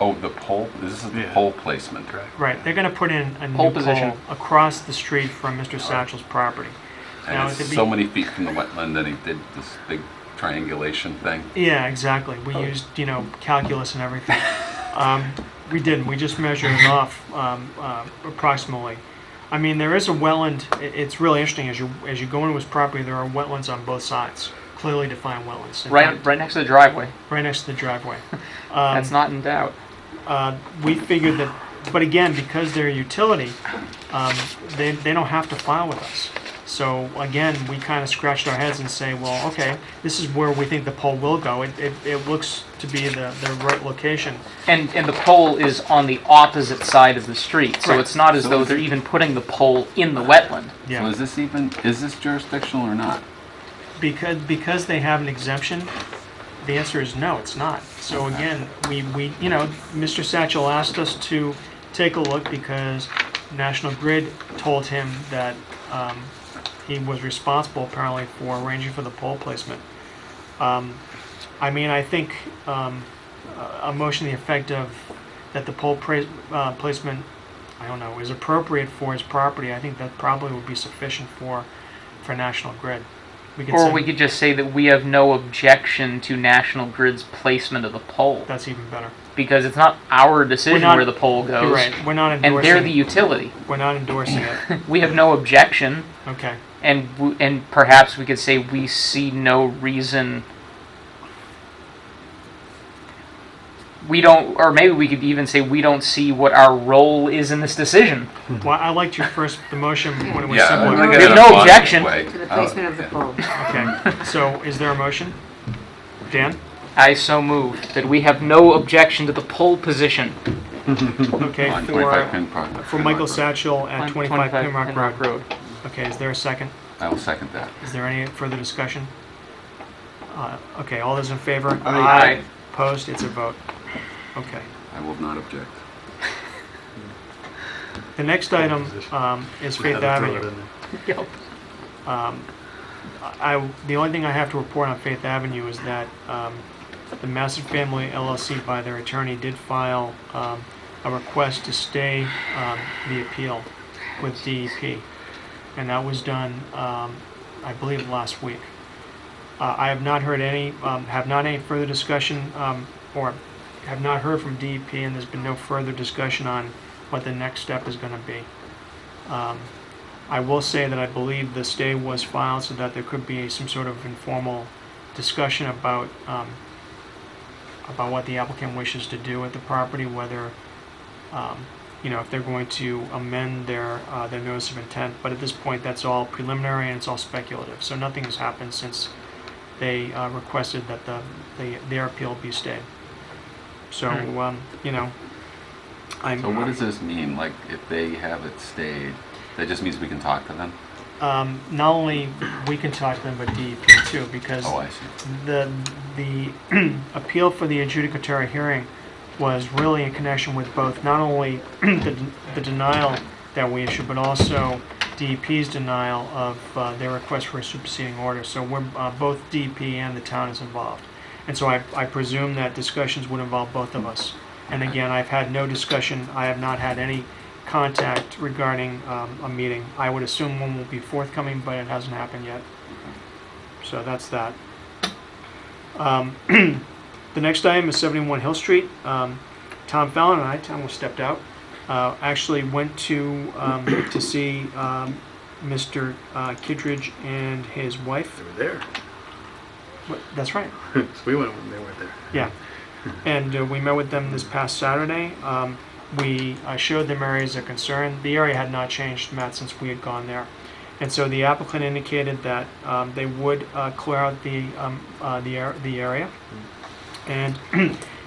S2: Oh, the pole, this is the
S5: Yeah.
S2: pole placement.
S1: right, they're going to put in a new
S6: Pole position.
S1: pole across the street from Mr. Satchel's property. Now,
S2: And
S1: it'd
S2: it's
S1: be-
S2: so many feet from the wetland that he did this big triangulation thing.
S1: Yeah, exactly. We used, calculus and everything. We didn't. We just measured it off approximately. I mean, there is a wetland. It's really interesting as you go into his property. There are wetlands on both sides, clearly defined wetlands. In fact,
S6: Right next to the driveway.
S1: right next to the driveway.
S6: That's not in doubt.
S1: We figured that, but again, because they're a utility, they don't have to file with us. So again, we kind of scratched our heads and say, well, okay, this is where we think the pole will go. It looks to be the right location.
S6: And the pole is on the opposite side of the street, so
S1: Right.
S6: it's not as though they're even putting the pole in the wetland.
S1: Yeah.
S2: So is this jurisdictional or not?
S1: Because they have an exemption, the answer is no, it's not. So again, we Mr. Satchel asked us to take a look because National Grid told him that he was responsible apparently for arranging for the pole placement. I think a motion to the effect of that the pole placement, I don't know, is appropriate for his property. I think that probably would be sufficient for National Grid.
S6: Or we could just say that we have no objection to National Grid's placement of the pole,
S1: That's even better.
S6: because it's not our decision
S1: not-
S6: where the pole goes,
S1: You're right. We're not
S6: and
S1: endorsing.
S6: they're the utility.
S1: We're not endorsing it.
S6: We have no objection,
S1: Okay.
S6: and perhaps we could say we see no reason. We don't, or maybe we could even say we don't see what our role is in this decision.
S1: Well, I liked your the motion when it was
S2: Yeah,
S1: simple.
S2: I think
S6: We
S2: in
S6: have
S2: a
S6: no
S2: positive
S6: objection.
S2: way.
S4: To the placement of the pole.
S1: Okay. So, is there a motion? Dan?
S6: I so move that we have no objection to the pole position
S1: Okay,
S2: On 25
S1: for,
S2: Pinrock.
S1: for Michael Satchel at
S6: On
S1: 25 Pinrock Road.
S6: Road.
S1: Okay, is there a second?
S2: I will second that.
S1: Is there any further discussion? Okay, all those in favor?
S6: Aye.
S1: Opposed? It's a vote. Okay.
S2: I will not object.
S1: The next item is
S5: Just
S1: Faith
S5: had to throw
S1: Avenue.
S5: it in there.
S1: The only thing I have to report on Faith Avenue is that the Massive Family LLC, by their attorney, did file a request to stay the appeal with DEP, and that was done, I believe, last week. I have not heard any, further discussion, or have not heard from DEP, and there's been no further discussion on what the next step is going to be. I will say that I believe the stay was filed so that there could be some sort of informal discussion about what the applicant wishes to do with the property, whether if they're going to amend their notice of intent. But at this point, that's all preliminary and it's all speculative. So nothing has happened since they requested that their appeal be stayed. So I'm.
S2: So what does this mean? Like, if they have it stayed, that just means we can talk to them?
S1: Not only we can talk to them, but DEP too, because
S2: Oh, I see.
S1: the appeal for the adjudicatory hearing was really in connection with both not only the denial that we issued, but also DEP's denial of their request for a superseding order. So we're both DEP and the town is involved, and so I presume that discussions would involve both of us. And again, I've had no discussion. I have not had any contact regarding a meeting. I would assume one will be forthcoming, but it hasn't happened yet. So that's that. The next item is 71 Hill Street. Tom Fallon and I, Tom was stepped out, actually went to see Mr. Kittredge and his wife.
S5: They were there.
S1: That's right.
S5: So we went when they weren't there.
S1: Yeah. And we met with them this past Saturday. We showed them areas of concern. The area had not changed, Matt, since we had gone there. And so the applicant indicated that they would clear out the area. And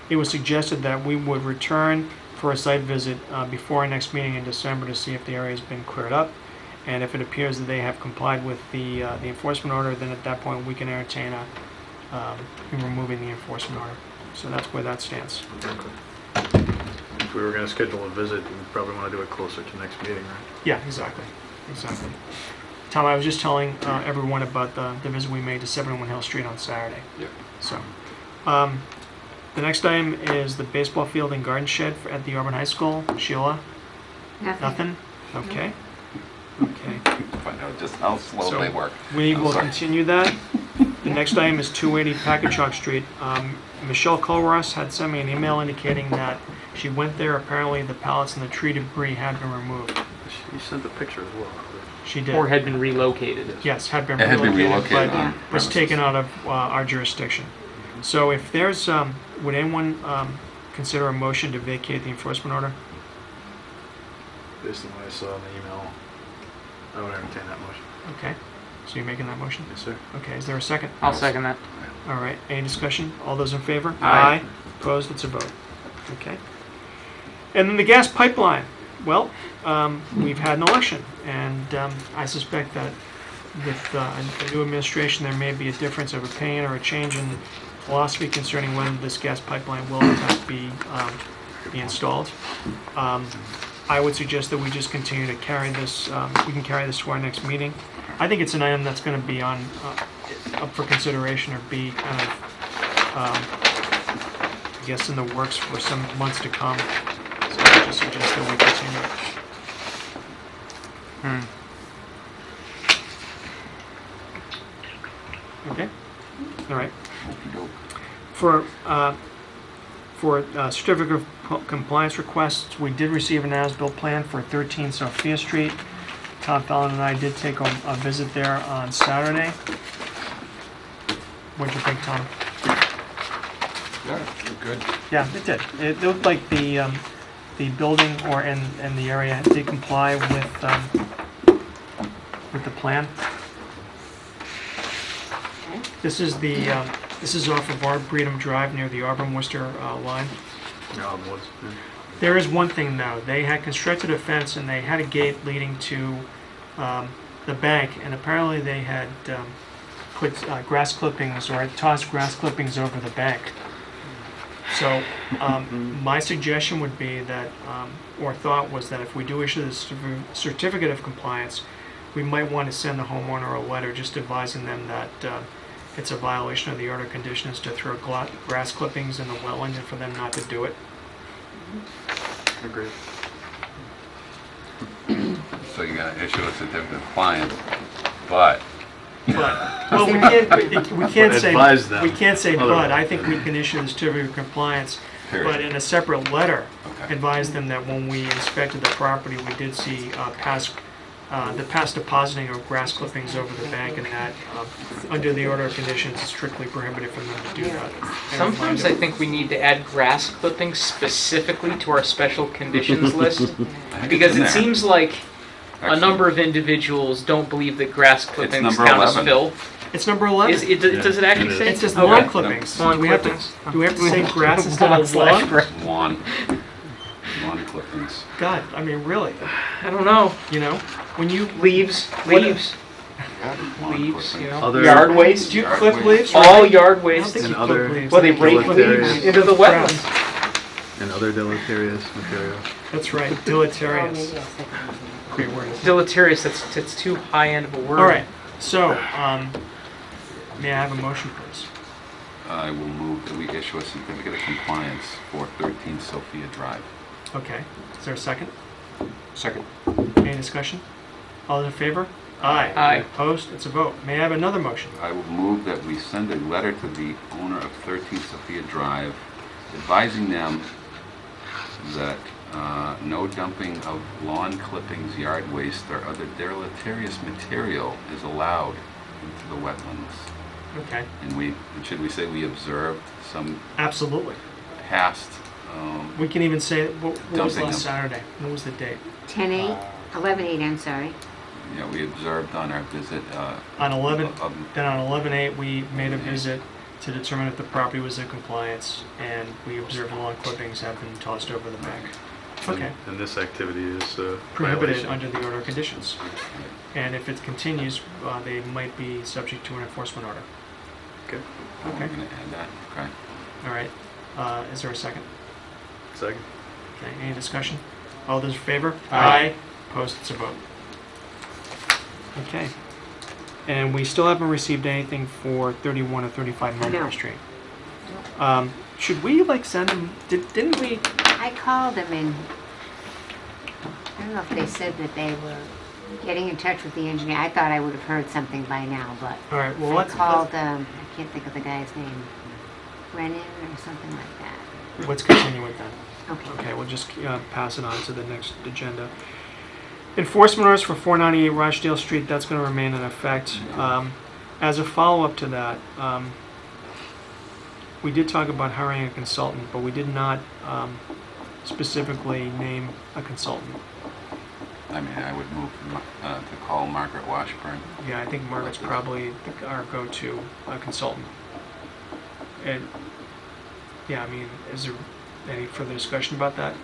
S1: it was suggested that we would return for a site visit before our next meeting in December to see if the area has been cleared up. And if it appears that they have complied with the enforcement order, then at that point we can entertain removing the enforcement order. So that's where that stands.
S5: If we were going to schedule a visit, we'd probably want to do it closer to next meeting, right?
S1: Yeah, exactly. Tom, I was just telling everyone about the visit we made to 71 Hill Street on Saturday.
S2: Yeah.
S1: So, the next item is the baseball field and garden shed at the Auburn High School. Sheila? Nothing? Okay. Okay.
S2: Find out just how slow they work.
S1: We
S2: I'm
S1: will
S2: sorry.
S1: continue that. The next item is 280 Packagug Street. Michelle Colross had sent me an email indicating that she went there. Apparently the pallets and the tree debris had been removed.
S5: You sent the picture as well.
S1: She did.
S6: Or had been relocated.
S1: Yes, had been
S2: It had been relocated
S1: but
S2: on
S1: was
S2: premises.
S1: taken out of our jurisdiction. So if there's, would anyone consider a motion to vacate the enforcement order?
S5: Based on what I saw in the email, I would entertain that motion.
S1: Okay, so you're making that motion?
S5: Yes, sir.
S1: Okay, is there a second?
S6: I'll second that.
S1: All right, any discussion? All those in favor?
S6: Aye.
S1: Opposed? It's a vote. Okay. And then the gas pipeline. Well, we've had an election, and I suspect that with a new administration, there may be a difference of opinion or a change in philosophy concerning when this gas pipeline will in fact be installed. I would suggest that we just continue to carry this. We can carry this to our next meeting. I think it's an item that's going to be on up for consideration or be kind of, I guess, in the works for some months to come. So I would just suggest that we continue. Okay. All right. For certificate of compliance requests, we did receive an as-built plan for 13 Sophia Street. Tom Fallon and I did take a visit there on Saturday. What'd you think, Tom?
S2: Yeah, good.
S1: Yeah, it did. It looked like the building and the area did comply with the plan. This is off of Arboretum Drive near the Auburn Worcester line.
S5: Yeah, it was.
S1: There is one thing though, they had constructed a fence and they had a gate leading to the bank, and apparently they had put grass clippings or tossed grass clippings over the bank. So my suggestion would be that, or thought was that if we do issue this certificate of compliance, we might want to send the homeowner a letter just advising them that it's a violation of the order of conditions to throw grass clippings in the wetland and for them not to do it.
S5: Agreed.
S2: So you're gonna issue a certificate of compliance, but
S1: Well, we can't say,
S5: advise them
S1: we can't say but.
S5: otherwise.
S1: I think we can issue the certificate of compliance,
S2: Period.
S1: but in a separate letter,
S2: Okay.
S1: advise them that when we inspected the property, we did see the past depositing of grass clippings over the bank, and that under the order of conditions, it's strictly prohibited for them to do that. And
S6: Sometimes I think we need to add grass clippings specifically to our special conditions list,
S2: I think it's
S6: because
S2: in
S6: it
S2: there.
S6: seems like a
S2: Actually,
S6: number of individuals don't believe that grass clippings
S2: number
S6: count as
S2: 11.
S6: fill.
S1: It's number 11.
S6: Does it actually
S5: It
S6: say?
S1: It says
S6: Okay.
S1: lawn clippings.
S6: Lawn
S1: Do we have
S6: clippings.
S1: to say grass instead of lawn?
S2: Lawn clippings.
S1: God, I mean, really,
S6: I don't know.
S1: you know, when you
S6: Leaves,
S1: What-
S6: leaves,
S2: Lawn
S6: leaves, you
S2: clippings.
S6: know.
S5: Other-
S6: Yard waste.
S1: do you
S2: Yard
S1: clip
S2: waste.
S1: leaves?
S6: All yard
S1: I don't
S6: waste.
S1: think
S5: And
S1: you
S5: other-
S1: clip leaves.
S6: Well, they
S1: I think
S6: rake
S1: you clip
S5: deleterious-
S1: leaves
S6: into the
S1: ground.
S6: wetlands.
S5: And other deleterious material.
S1: That's right,
S4: Oh,
S1: deleterious.
S4: maybe I'll stick it in.
S1: Great word.
S6: Deleterious. That's too high end of a word.
S1: All right, so, may I have a motion, please?
S2: I will move that we issue a certificate of compliance for 13 Sophia Drive.
S1: Okay, is there a second?
S12: Second.
S1: Any discussion? All those in favor? Aye.
S6: Aye.
S1: Opposed? It's a vote. May I have another motion?
S2: I will move that we send a letter to the owner of 13 Sophia Drive advising them that no dumping of lawn clippings, yard waste, or other deleterious material is allowed into the wetlands.
S1: Okay,
S2: And should we say we observed some
S1: absolutely.
S2: past,
S1: We can even say, what was
S2: Dumping
S1: last
S2: them.
S1: Saturday? What was the date?
S4: 10/8, 11/8, I'm sorry.
S2: we observed on our visit.
S1: On 11,
S2: of-
S1: then on 11/8, we made a visit to determine if the property was in compliance, and we observed lawn clippings have been tossed over the bank. Okay,
S5: And this activity is
S1: prohibited
S5: violation.
S1: under the order of conditions. And if it continues, they might be subject to an enforcement order.
S5: Okay.
S2: I'm
S1: Okay,
S2: gonna add that, okay.
S1: all right. Is there a second?
S5: Second.
S1: Okay, any discussion? All those in favor?
S6: Aye.
S1: Opposed, it's a vote. Okay. And we still haven't received anything for 31 or 35 Mulberry
S4: No.
S1: Street. Should we like send them, didn't we?
S4: I called them and I don't know if they said that they were getting in touch with the engineer. I thought I would have heard something by now, but
S1: All right, well,
S4: I
S1: let's,
S4: called, I can't think of the guy's name, Brennan or something like that.
S1: let's continue with that.
S4: Okay.
S1: Okay, we'll just pass it on to the next agenda. Enforcement orders for 498 Rochdale Street, that's going to remain in effect. As a follow-up to that, we did talk about hiring a consultant, but we did not specifically name a consultant.
S2: I mean, I would move to call Margaret Washburn.
S1: Yeah, I think Margaret's probably our go-to consultant. And, yeah, I mean, is there any further discussion about that?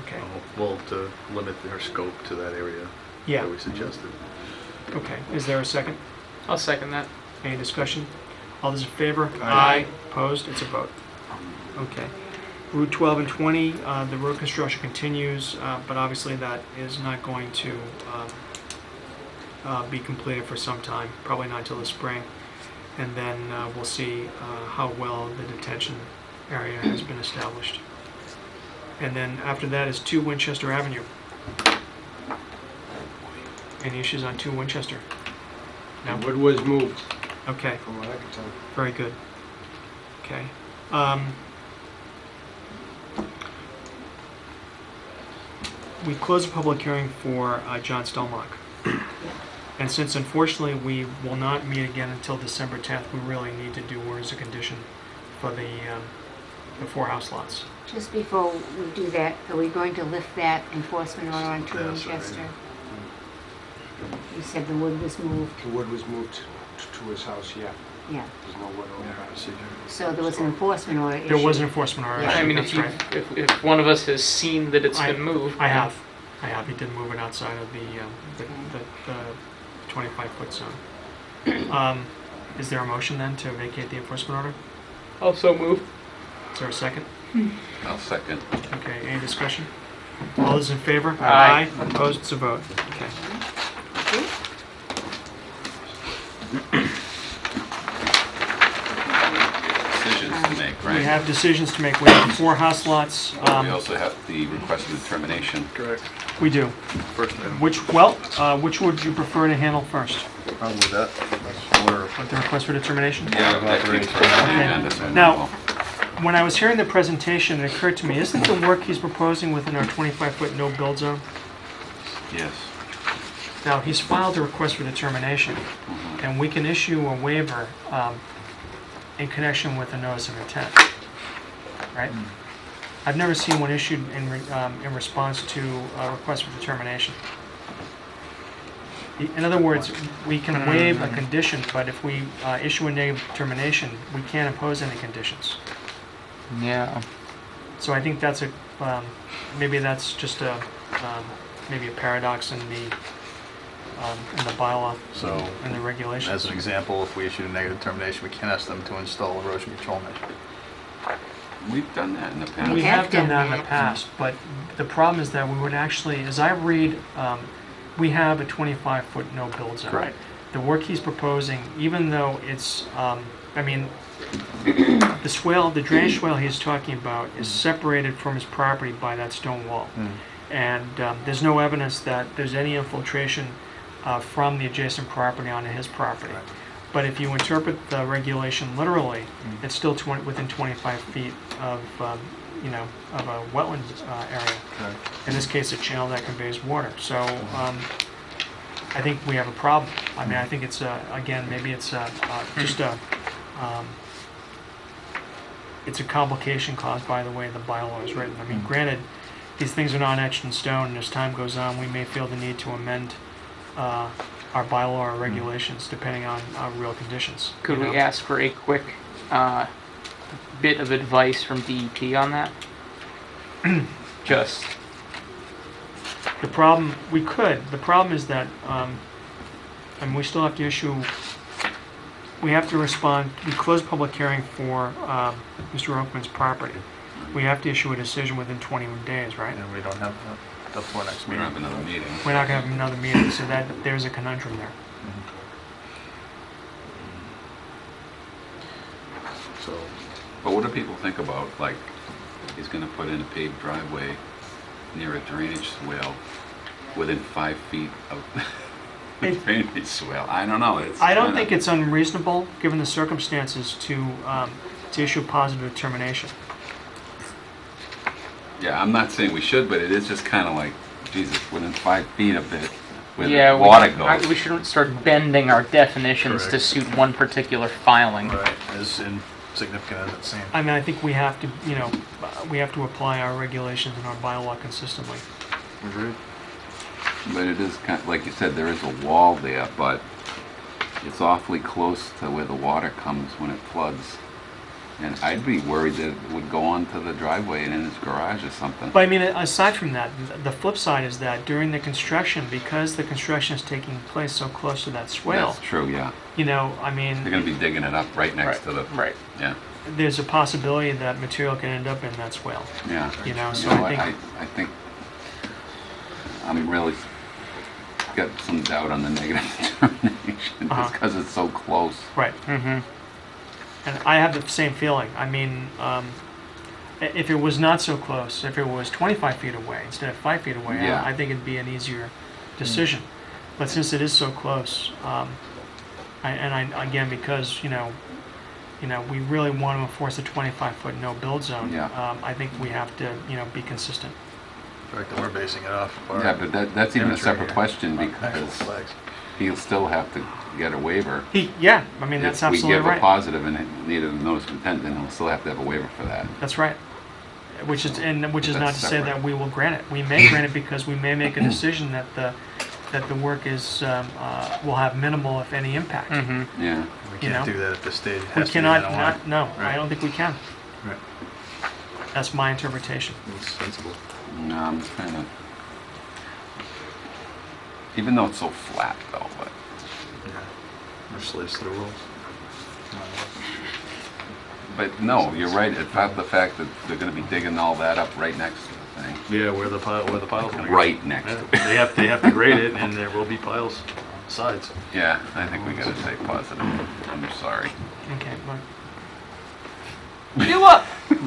S1: Okay,
S5: Well, to limit our scope to that area
S1: yeah,
S5: that we suggested.
S1: okay. Is there a second?
S6: I'll second that.
S1: Any discussion? All those in favor?
S5: Aye.
S1: Opposed? It's a vote. Okay. Route 12 and 20, the road construction continues, but obviously that is not going to be completed for some time, probably not until the spring. And then we'll see how well the detention area has been established. And then after that is 2 Winchester Avenue. Any issues on 2 Winchester? No?
S13: Wood was moved,
S1: Okay.
S13: from what I can tell.
S1: Very good. Okay. We closed the public hearing for John Stelmach. And since unfortunately we will not meet again until December 10th, we really need to do orders of condition for the 4 house lots.
S4: Just before we do that, are we going to lift that enforcement order on 2
S5: That's right.
S4: Winchester? You said the wood was moved.
S13: The wood was moved to his house, yeah.
S4: Yeah,
S5: There's no wet order procedure.
S4: so there was an enforcement order issued.
S1: There was an enforcement order
S4: Yeah.
S1: issued,
S6: I mean,
S1: that's
S6: if, you,
S1: right.
S6: if one of us has seen that it's
S1: I-
S6: been moved.
S1: I have. He did move it outside of the 25-foot zone. Is there a motion then to vacate the enforcement order?
S6: Also moved.
S1: Is there a second?
S2: I'll second.
S1: Okay, any discussion? All those in favor?
S6: Aye.
S1: Opposed, it's a vote. Okay.
S2: Decisions to make, right?
S1: We have decisions to make. We have 4 house lots.
S2: We also have the request of determination.
S5: Correct.
S1: We do.
S5: First item.
S1: Which would you prefer to handle first?
S12: Problem with that? That's order.
S1: With the request for determination?
S2: Yeah, that came first on the
S1: Okay.
S2: agenda, so I
S1: Now-
S2: might as well.
S1: When I was hearing the presentation, it occurred to me, isn't the work he's proposing within our 25-foot no-build zone?
S2: Yes.
S1: Now, he's filed a request for determination, and we can issue a waiver in connection with a notice of intent, right? I've never seen one issued in response to a request for determination. In other words, we can waive a condition, but if we issue a negative determination, we can't impose any conditions.
S6: Yeah.
S1: So I think that's maybe that's just maybe a paradox in the bylaw
S5: So,
S1: and the regulations.
S5: as an example, if we issued a negative determination, we can ask them to install erosion control measure.
S2: We've done that in the past.
S1: We
S4: have
S1: have done that in
S4: done
S1: the
S4: that.
S1: past, but the problem is that we would actually, as I read, we have a 25-foot no-build zone.
S5: Correct.
S1: The work he's proposing, even though it's, the swale, the drainage swale he's talking about is separated from his property by that stone wall. And there's no evidence that there's any infiltration from the adjacent property onto his property.
S5: Right.
S1: But if you interpret the regulation literally, it's still within 25 feet of, of a wetland area.
S5: Correct.
S1: In this case, a channel that conveys water. So I think we have a problem. I mean, I think it's, again, maybe it's just it's a complication caused by the way the bylaw is written. I mean, granted, these things are not etched in stone, and as time goes on, we may feel the need to amend our bylaw or regulations depending on real conditions.
S6: Could
S1: you know?
S6: we ask for a quick bit of advice from DEP on that? Just.
S1: The problem, we could. The problem is that, and we still have to issue, we have to respond, we closed public hearing for Mr. Oakman's property. We have to issue a decision within 21 days, right?
S5: And we don't have that for our next
S2: We don't
S5: meeting.
S2: have another meeting.
S1: We're not gonna have another meeting, so that, there's a conundrum there.
S5: So,
S2: But what do people think about, like, he's gonna put in a paved driveway near a drainage swale within 5 feet of the drainage swale? I don't know.
S1: I don't think it's unreasonable, given the circumstances, to issue a positive determination.
S2: Yeah, I'm not saying we should, but it is just kind of like, Jesus, within 5 feet of it, where
S6: Yeah,
S2: the water
S6: we
S2: goes.
S6: shouldn't start bending our definitions to
S5: Correct.
S6: suit one particular filing.
S5: right, as insignificant as it seems.
S1: I mean, I think we have to, we have to apply our regulations and our bylaw consistently.
S5: Agreed.
S2: But it is kind of, like you said, there is a wall there, but it's awfully close to where the water comes when it floods. And I'd be worried that it would go onto the driveway and in his garage or something.
S1: But I mean, aside from that, the flip side is that during the construction, because the construction is taking place so close to that swale,
S2: That's true, yeah.
S1: I mean,
S2: They're gonna be digging it up right next to the,
S6: Right.
S2: yeah,
S1: there's a possibility that material can end up in that swale.
S2: yeah.
S1: So
S2: You know,
S1: I think,
S2: I think I'm really got some doubt on the negative determination,
S1: Uh-huh.
S2: just because it's so close.
S1: right.
S6: Mm-hmm.
S1: And I have the same feeling. I mean, if it was not so close, if it was 25 feet away instead of 5 feet away,
S2: Yeah.
S1: I think it'd be an easier decision. But since it is so close, again, because we really want to enforce the 25-foot no-build zone.
S2: Yeah.
S1: I think we have to be consistent.
S5: In fact, we're basing it off of our
S2: Yeah, but that's even a
S5: imagery
S2: separate
S5: here.
S2: question
S5: On actual
S2: because
S5: flags.
S2: he'll still have to get a waiver.
S1: I mean, that's
S2: If we
S1: absolutely
S2: give a
S1: right.
S2: positive and it needed a notice of intent, then he'll still have to have a waiver for that.
S1: That's right. Which is not
S2: That's
S1: to say
S2: separate.
S1: that we will grant it. We may grant it because we may make a decision that the that the work is, will have minimal, if any, impact.
S6: Mm-hmm.
S2: Yeah.
S5: We
S1: You
S5: can't
S1: know?
S5: do that at this stage. It
S1: We
S5: has to be
S1: cannot,
S5: NOI.
S1: no, I
S5: Right.
S1: don't think we can.
S5: Right.
S1: That's my interpretation.
S5: It's sensible.
S2: No, I'm kind of. Even though it's so flat, though, but
S5: Yeah. We're slaves to the rules.
S2: but no, you're right. It's not the fact that they're going to be digging all that up right next to the thing.
S5: Yeah, where the pile's gonna go.
S2: Right next
S5: Yeah,
S2: to it.
S5: they have to grade it, and there will be piles on the sides.
S2: Yeah, I think we got to stay positive. I'm sorry.
S1: Okay, well,
S6: You what?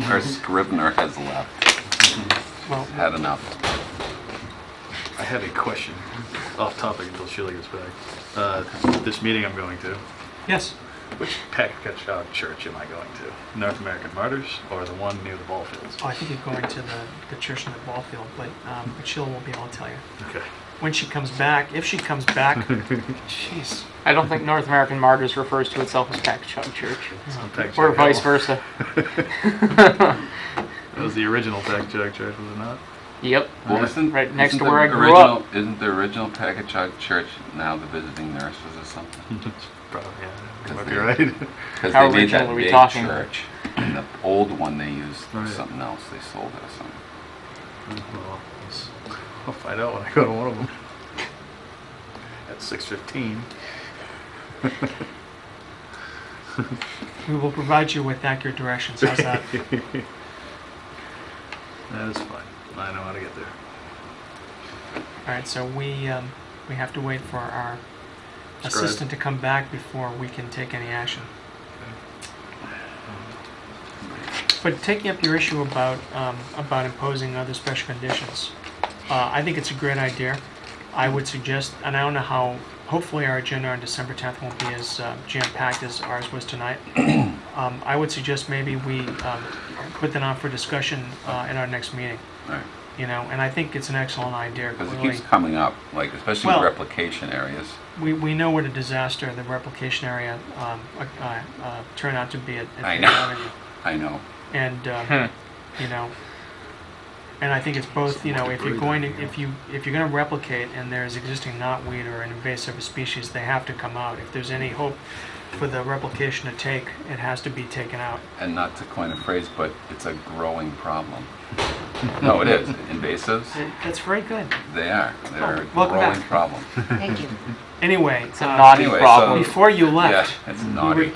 S2: Our Scrivener has left.
S1: well,
S2: Had enough.
S5: I have a question, off topic until Sheila gets back. This meeting I'm going to,
S1: yes.
S5: which Packagug Church am I going to? North American Martyrs or the one near the ball fields?
S1: Oh, I think you're going to the church in the ball field, but Sheila won't be able to tell you.
S5: Okay.
S1: When she comes back, if she comes back, jeez.
S6: I don't think North American Martyrs refers to itself as Packagug Church,
S5: Packagug
S6: or vice
S5: Hill.
S6: versa.
S5: That was the original Packagug Church, was it not?
S6: Yep.
S2: Well, isn't,
S6: Right next
S2: isn't
S6: to where
S2: the
S6: I grew up.
S2: Isn't the original Packagug Church now the visiting nurses or something?
S5: Probably, yeah. You might
S2: Because
S5: be
S2: they-
S5: right.
S2: Because
S6: How
S2: they made
S6: original
S2: that
S6: are we
S2: big
S6: talking?
S2: church, and the old one they used
S5: Right.
S2: something else. They sold it or something.
S5: Well, I'll find out when I go to one of them. At 6:15.
S1: We will provide you with accurate directions. How's that?
S5: That is fine. I know how to get there.
S1: All right, so we have to wait for our
S5: Scribe.
S1: assistant to come back before we can take any action. But taking up your issue about imposing other special conditions, I think it's a great idea. I would suggest, and I don't know how. Hopefully, our agenda on December 10th won't be as jam-packed as ours was tonight. I would suggest maybe we put that on for discussion at our next meeting.
S2: Right.
S1: You know, and I think it's an excellent idea.
S2: Because it
S1: Clearly,
S2: keeps coming up, like especially
S1: Well-
S2: replication areas.
S1: we know what a disaster the replication area turned out to be at
S2: I
S1: Fifth
S2: know.
S1: Avenue.
S2: I know.
S1: And you know, and I think it's both. You know, if you're going to if you're going to replicate and there's existing knotweed or an invasive species, they have to come out. If there's any hope for the replication to take, it has to be taken out.
S2: And not to coin a phrase, but it's a growing problem. No, it is. Invasives,
S1: That's very good.
S2: they are. They're a
S1: welcome
S2: growing
S1: back.
S2: problem.
S4: Thank you.
S1: Anyway,
S6: It's a naughty
S2: Anyway,
S6: problem.
S1: before you
S2: Yeah,
S1: left,
S2: it's
S1: we were
S2: naughty.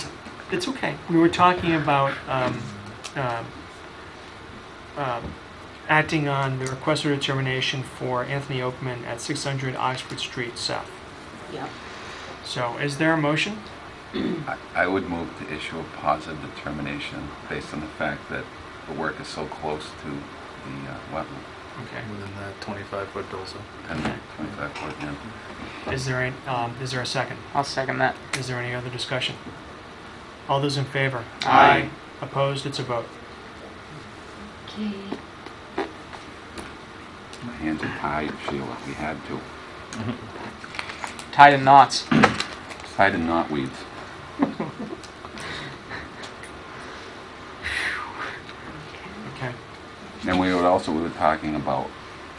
S1: it's okay. We were talking about acting on the request for determination for Anthony Oakman at 600 Oxford Street South.
S4: Yep.
S1: So, is there a motion?
S2: I would move to issue a positive determination based on the fact that the work is so close to the wetland
S1: Okay.
S5: Within that 25-foot also.
S2: and the 25-foot, yeah.
S1: Is there a second?
S6: I'll second that.
S1: Is there any other discussion? All those in favor?
S6: Aye.
S1: Opposed? It's a vote.
S4: Okay.
S2: My hands are tied, Sheila. We had to.
S6: Tied in knots.
S2: Tied in knotweeds.
S1: Okay.
S2: And we were talking about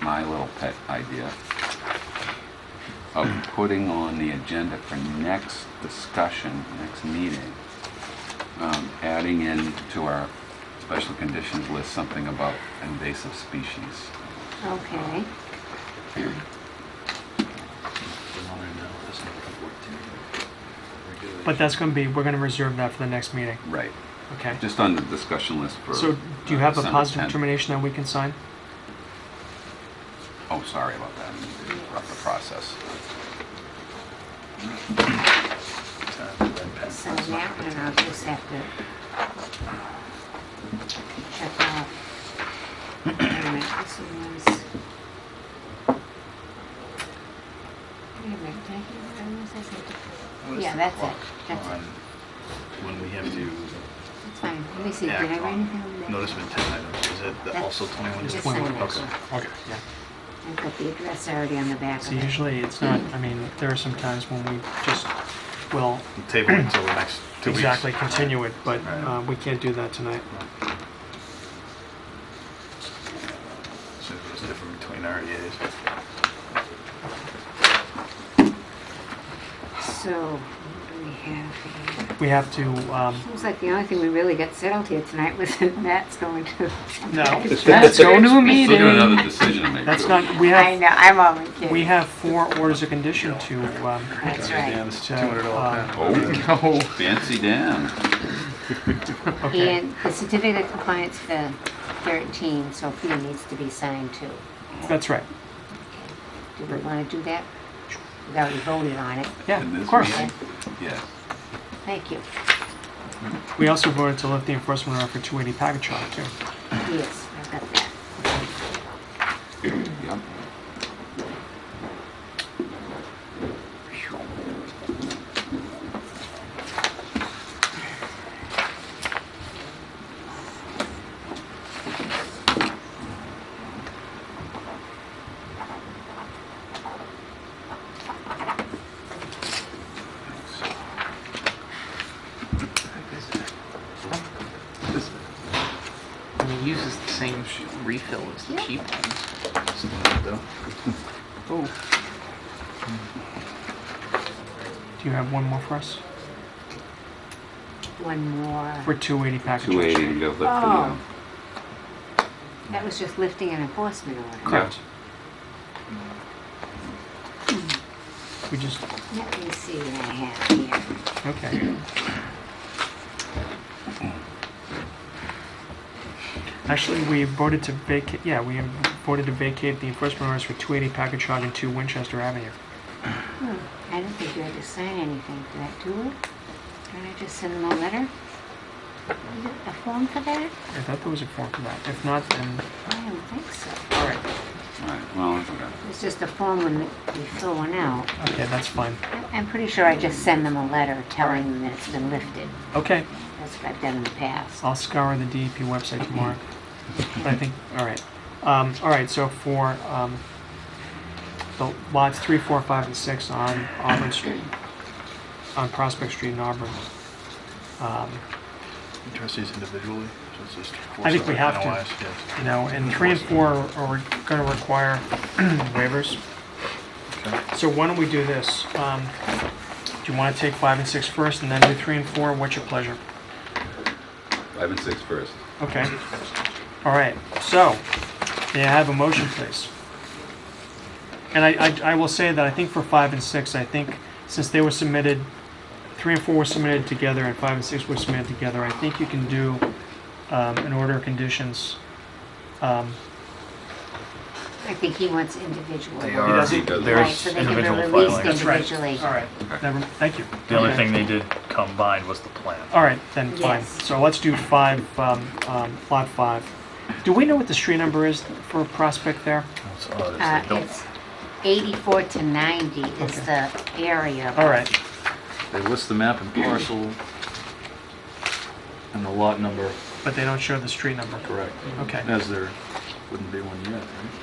S2: my little pet idea of putting on the agenda for next discussion, next meeting, adding in to our special conditions list something about invasive species.
S4: Okay.
S1: But that's going to be, we're going to reserve that for the next meeting.
S2: Right.
S1: Okay.
S2: Just on the discussion list for.
S1: So, do you have a
S2: December
S1: positive
S2: 10th.
S1: determination that we can sign?
S2: Oh, sorry about that. I need to interrupt the process.
S4: So now, and I'll just have to check off. Wait a minute, this was. Wait a minute, did I hear when was this? Yeah, that's it. That's it.
S5: When we have to
S4: That's fine. Let me see. Did I
S5: act
S4: write anything
S5: on
S4: over there?
S5: notice of intent items, is it
S4: That's-
S5: also 21?
S4: just
S5: Is it
S4: sign
S5: 21?
S4: it.
S5: Okay, okay.
S1: Yeah.
S4: I've got the address already on the back
S1: So
S4: of it.
S1: usually it's not, I mean, there are some times when we just will
S5: Table it until the next 2 weeks.
S1: exactly continue it, but
S5: Right.
S1: we can't do that tonight.
S5: So it's different between REAs.
S4: So, what do we have here?
S1: We have to,
S4: Seems like the only thing we really got settled here tonight was that Matt's going to.
S1: no,
S6: Let's go to a meeting.
S2: Still got another decision to make.
S1: that's
S2: though.
S1: not, we
S4: I
S1: have,
S4: know, I'm only kidding.
S1: we have 4 orders of condition to,
S4: That's
S5: Yeah,
S4: right.
S5: this is
S1: So,
S5: $200
S2: Oh, fancy Dan.
S1: okay.
S4: And the certificate of compliance for 13, Sophia needs to be signed too.
S1: That's right.
S4: Do we want to do that? We've already voted on it.
S1: Yeah,
S2: In
S1: of
S2: this
S1: course.
S2: meeting? Yes.
S4: Thank you.
S1: We also voted to lift the enforcement order for 280 package shop too.
S4: Yes, I've got that.
S2: Yep.
S6: And he uses the same refill as the cheap ones. Oh.
S1: Do you have one more for us?
S4: One more.
S1: For 280 package.
S2: 280 and go lift
S4: Oh. That was just lifting an enforcement order.
S1: Correct. We just,
S4: Let me see what I have here.
S1: okay. Actually, we voted to vacate, yeah, we have voted to vacate the enforcement orders for 280 package shop and 2 Winchester Avenue.
S4: I didn't think you had to sign anything for that, do we? Can I just send them a letter? Is it a form for that?
S1: I thought there was a form for that. If not, then,
S4: I don't think so.
S1: all right.
S2: All right, well, that's okay.
S4: It's just a form when we fill one out.
S1: Okay, that's fine.
S4: I'm pretty sure I just send them a letter telling them that it's been lifted.
S1: Okay,
S4: That's what I've done in the past.
S1: I'll scour the DEP website tomorrow. But I think, all right. All right, so for the lots 3, 4, 5, and 6 on Auburn Street, on Prospect Street in Auburn,
S5: Address these individually? So it's just four
S1: I think we
S5: separate
S1: have to.
S5: NOIs, yes.
S1: you know, and 3 and 4 are going to require waivers.
S5: Okay.
S1: So why don't we do this? Do you want to take 5 and 6 first and then do 3 and 4? What's your pleasure?
S2: 5 and 6 first.
S1: Okay. All right. So, may I have a motion, please? And I will say that I think for 5 and 6, I think since they were submitted, 3 and 4 were submitted together and 5 and 6 were submitted together, I think you can do an order of conditions.
S4: I think he wants individual.
S5: They
S1: are-
S2: He does.
S4: Right, so they can be
S5: individual
S4: released
S5: filings.
S1: That's right.
S4: individually.
S1: All right. Thank you.
S5: The only
S1: Okay.
S5: thing they did combine was the plan.
S1: All right, then fine.
S4: Yes.
S1: So let's do 5, lot 5. Do we know what the street number is for Prospect there?
S4: It's 84 to 90 is the area.
S1: All right.
S5: They list the map and parcel and the lot number,
S1: But they don't show the street number.
S5: correct.
S1: Okay.
S5: As there wouldn't be one yet, right?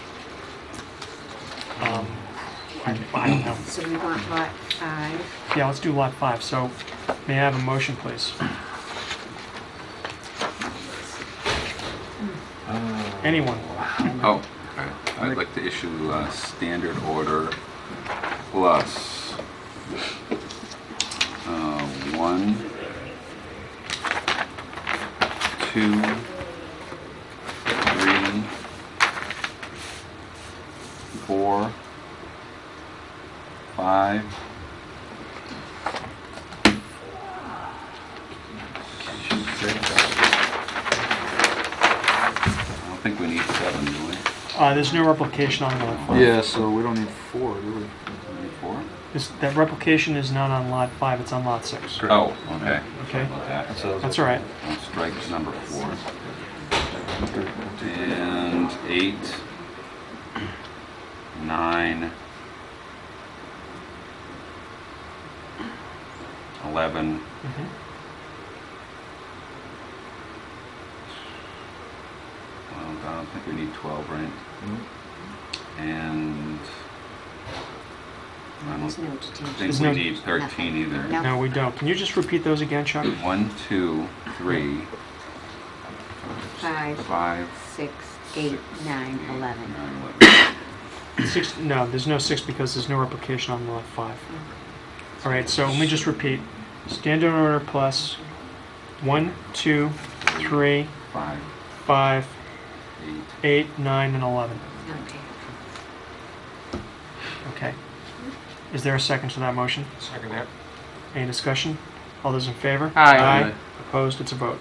S1: I don't know.
S4: So we want lot 5.
S1: Yeah, let's do lot 5. So may I have a motion, please? Anyone?
S2: Oh, all right. I'd like to issue a standard order plus 1, 2, 3, 4, 5, 6. I don't think we need 7, do we?
S1: There's no replication on lot 5.
S5: Yeah, so we don't need 4, do we?
S2: Need 4?
S1: That replication is not on lot 5, it's on lot 6.
S2: Oh, okay.
S1: Okay.
S5: So
S1: That's all right.
S2: I'll strike number 4. And 8, 9, 11,
S1: Mhm.
S2: well, I don't think we need 12, right? And I don't
S4: There's no detention.
S2: think
S1: There's
S2: we
S1: no-
S2: need 13 either.
S4: No.
S1: No, we don't. Can you just repeat those again, Chuck?
S2: 1, 2, 3,
S4: 5,
S2: 5,
S4: 6, 8, 9, 11.
S2: 9, 11.
S1: 6, no, there's no 6 because there's no replication on lot 5. All right, so let me just repeat. Standing order plus 1, 2, 3,
S2: 5,
S1: 5,
S2: 8.
S1: 8, 9, and 11.
S4: Okay.
S1: Okay. Is there a second to that motion?
S3: Second that.
S1: Any discussion? All those in favor?
S6: Aye.
S2: Aye.
S1: Opposed? It's a vote.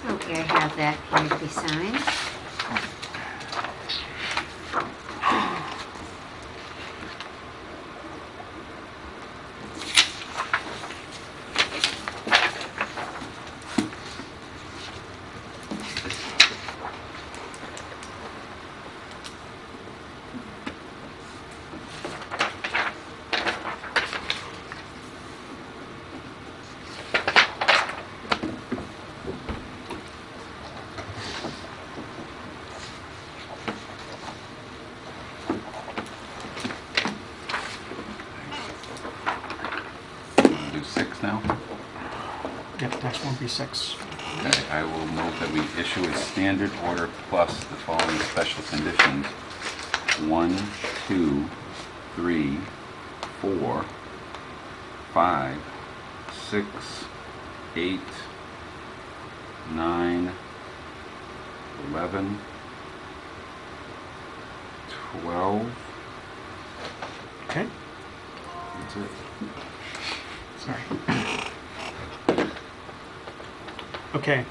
S4: Okay, I have that here to be signed.
S2: Do 6 now?
S1: Yep, next one will be 6.
S2: Okay, I will move that we issue a standard order plus the following special conditions. 1, 2, 3, 4, 5, 6, 8, 9, 11, 12.
S1: Okay?
S2: That's it.
S1: Sorry. Okay,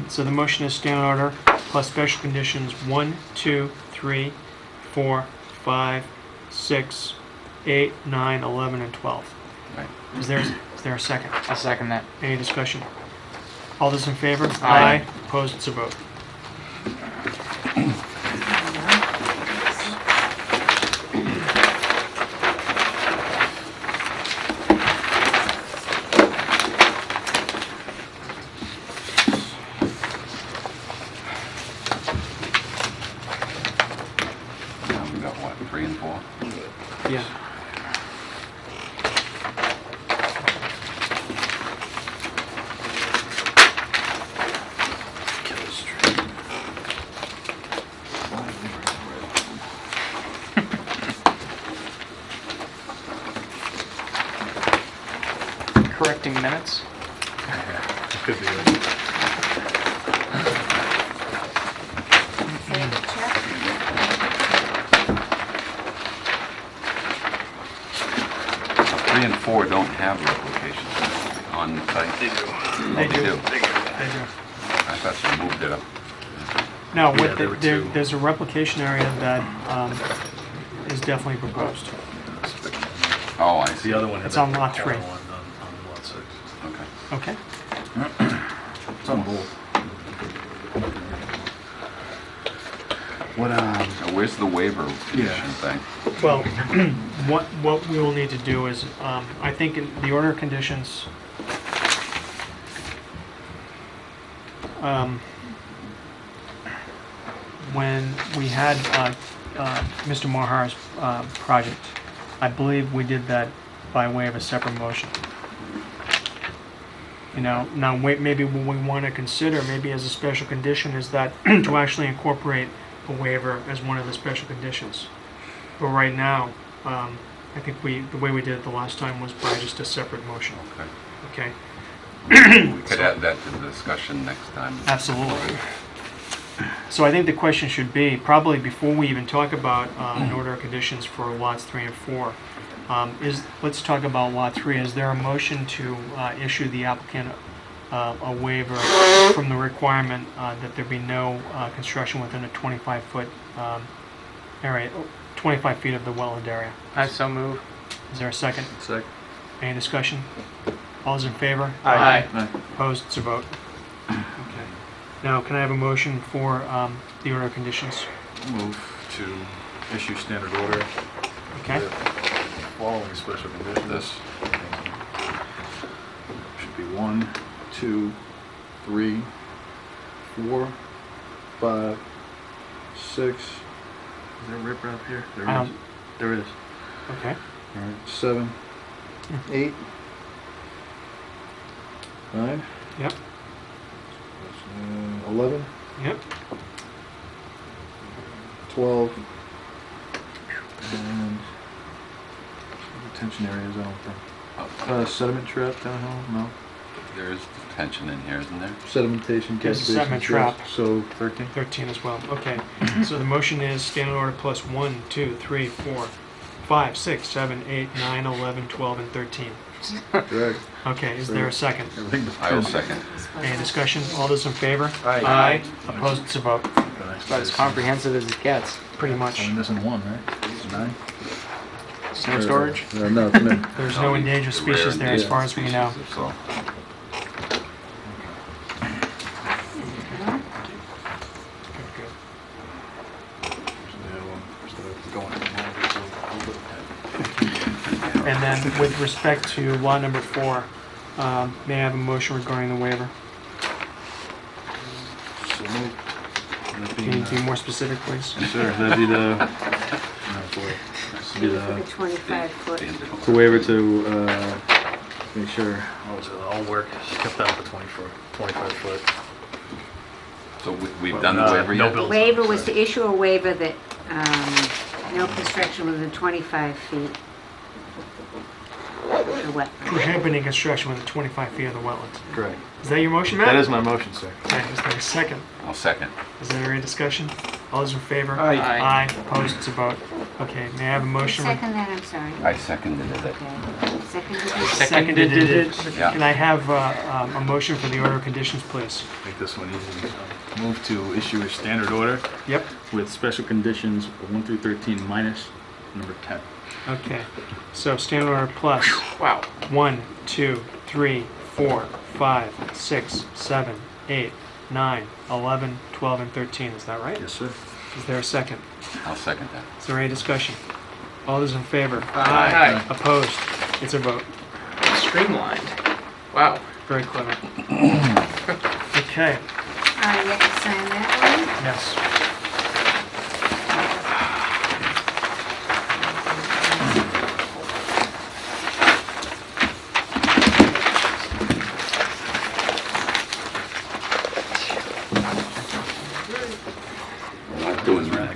S1: so the motion is standing order plus special conditions 1, 2, 3, 4, 5, 6, 8, 9, 11, and 12.
S2: Right.
S1: Is there a second?
S6: I'll second that.
S1: Any discussion? All those in favor?
S6: Aye.
S1: Opposed? It's a vote.
S2: Now we got what, 3 and 4?
S1: Yeah.
S6: Correcting minutes.
S5: Could be.
S4: Save the check.
S2: 3 and 4 don't have replications on the site. They do.
S1: They do.
S2: They do.
S1: They do.
S2: I thought you moved it up.
S1: No,
S5: Yeah,
S1: with
S5: there were
S1: there,
S5: two.
S1: there's a replication area that is definitely proposed.
S2: Oh, I see.
S5: The other one had
S1: It's
S5: that
S1: on lot
S5: corner
S1: 3.
S5: one on lot 6.
S2: Okay.
S1: Okay?
S12: It's on both. What,
S2: Now, where's the waiver condition
S12: Yeah.
S2: thing?
S1: Well, what we will need to do is, I think in the order of conditions, when we had Mr. Mahar's project, I believe we did that by way of a separate motion. You know, now maybe what we want to consider, maybe as a special condition, is that to actually incorporate a waiver as one of the special conditions. But right now, I think the way we did it the last time was by just a separate motion.
S2: Okay.
S1: Okay?
S2: We could add that to the discussion next time.
S1: Absolutely. So I think the question should be, probably before we even talk about an order of conditions for lots 3 and 4, let's talk about lot 3. Is there a motion to issue the applicant a waiver from the requirement that there be no construction within a 25-foot area, 25 feet of the wetland area?
S6: I so move.
S1: Is there a second?
S5: Second.
S1: Any discussion? All those in favor?
S6: Aye.
S1: Opposed? It's a vote. Okay. Now, can I have a motion for the order of conditions?
S5: Move to issue standard order.
S1: Okay?
S5: with Following special conditions. Should be 1, 2, 3, 4, 5, 6. Is there a riprap here? There is.
S1: Um,
S5: There is.
S1: Okay.
S5: All right. 7, 8, 9,
S1: Yep.
S5: 11,
S1: Yep.
S5: 12, and
S12: detention areas, I don't think.
S2: Oh,
S12: Sediment trap downhill, no.
S2: there's tension in here, isn't there?
S12: Sedimentation,
S1: There's a
S12: cascade.
S1: sediment trap.
S12: So 13?
S1: 13 as well. Okay. So the motion is standing order plus 1, 2, 3, 4, 5, 6, 7, 8, 9, 11, 12, and 13.
S12: Correct.
S1: Okay, is there a second?
S12: Everything but
S2: I will
S12: 10.
S2: second.
S1: Any discussion? All those in favor?
S6: Aye.
S1: Opposed? It's a vote.
S6: About as comprehensive as it gets.
S1: Pretty much.
S12: I'm missing one, right? It's 9?
S6: Snow storage?
S12: No, it's mid.
S1: There's no endangered species there as far as we know.
S2: So,
S1: And then with respect to lot number 4, may I have a motion regarding the waiver?
S12: So moved. That
S1: Can you
S12: being,
S1: be more specific, please?
S12: yes, sir, that'd be the, no, boy. This would be
S4: For the
S12: the
S4: 25-foot.
S12: the waiver to, make sure, what was it, all work is kept out for 25 foot.
S2: so we've done the waiver
S12: No
S2: yet?
S12: bills.
S4: Waiver was to issue a waiver that, no construction within 25 feet of the wetland.
S1: Prohibiting construction within 25 feet of the wetlands.
S12: Correct.
S1: Is that your motion, Matt?
S12: That is my motion, sir.
S1: Okay, is there a second?
S2: I'll second.
S1: Is there any discussion? All those in favor?
S6: Aye.
S1: Aye. Opposed? It's a vote. Okay, may I have a motion?
S4: Second that, I'm sorry.
S2: I seconded it.
S4: Okay. Second.
S1: Seconded it.
S2: Yeah.
S1: Can I have a motion for the order of conditions, please?
S12: Make this one easy. Move to issue a standard order
S1: Yep.
S12: with special conditions 1 through 13 minus number 10.
S1: Okay. So standard order plus
S6: Wow.
S1: 1, 2, 3, 4, 5, 6, 7, 8, 9, 11, 12, and 13. Is that right?
S12: Yes, sir.
S1: Is there a second?
S2: I'll second that.
S1: Is there any discussion? All those in favor?
S6: Aye.
S1: Opposed? It's a vote.
S6: Streamlined. Wow.
S1: Very clever. Okay.
S4: All right, you have to sign that
S1: Yes.
S2: We're not doing that.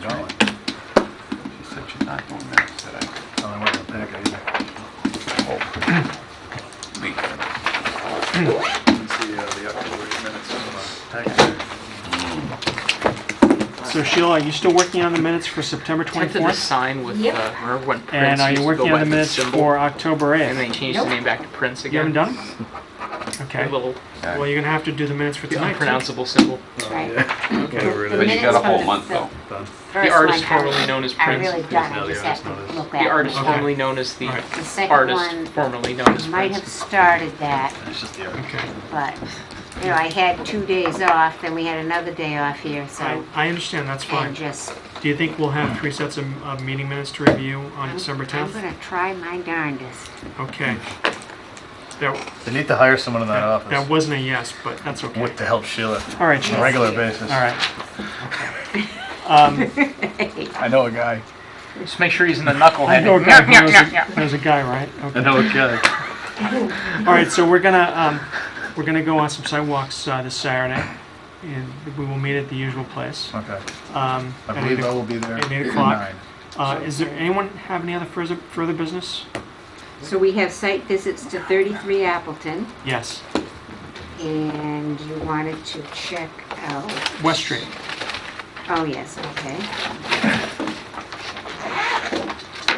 S2: She said she's not doing that, said I.
S12: Oh, I went in the packet either.
S2: Oh. Me.
S5: Let's see the October minutes from packet.
S1: So Sheila, are you still working on the minutes for September
S6: Tempted to
S1: 24th?
S6: sign with,
S4: Yep.
S6: remember when Prince
S1: And are
S6: used
S1: you
S6: to
S1: working
S6: go
S1: on
S6: by
S1: the minutes
S6: symbol,
S1: for October
S6: and
S1: 8th?
S6: they changed
S4: Nope.
S6: the name back to Prince
S1: You
S6: again?
S1: haven't done them? Okay.
S6: A little
S1: Well, you're gonna have to do the minutes for tonight. too.
S6: unpronounceable symbol.
S4: Right.
S12: Whatever it
S4: The
S2: But
S12: is.
S2: you got a whole
S4: minutes
S2: month
S4: from
S2: though.
S4: First
S6: The artist
S4: one,
S6: formerly known as
S4: I
S6: Prince.
S4: really done, I just have to look at
S6: The artist
S1: Okay.
S6: formerly known as the
S1: Alright.
S4: The second
S6: artist
S4: one
S6: formerly known as
S4: might
S6: Prince.
S4: have started that,
S12: It's just the
S1: Okay.
S4: but, you know, I had 2 days off, then we had another day off here, so,
S1: I understand, that's
S4: and
S1: fine.
S4: just,
S1: Do you think we'll have 3 sets of meeting minutes to review on December
S4: I'm
S1: 10th?
S4: gonna try my darndest.
S1: Okay. That,
S12: They need to hire someone in that
S1: that
S12: office
S1: wasn't a yes, but that's okay.
S12: with to help Sheila
S1: All right,
S12: on
S1: Sheila.
S12: a regular basis.
S1: All right.
S12: I know a guy.
S6: Just make sure he's in the
S1: I
S6: knucklehead.
S1: know a guy who knows a guy, right? Okay.
S12: I know a guy.
S1: All right, so we're gonna go on some sidewalks this Saturday, and we will meet at the usual place.
S12: Okay.
S1: I
S12: I believe I will be there
S1: at 8
S12: at
S1: o'clock.
S12: 9.
S1: Is there anyone have any other further business?
S4: So we have site visits to 33 Appleton,
S1: Yes,
S4: and you wanted to check out,
S1: West Street.
S4: oh yes, okay.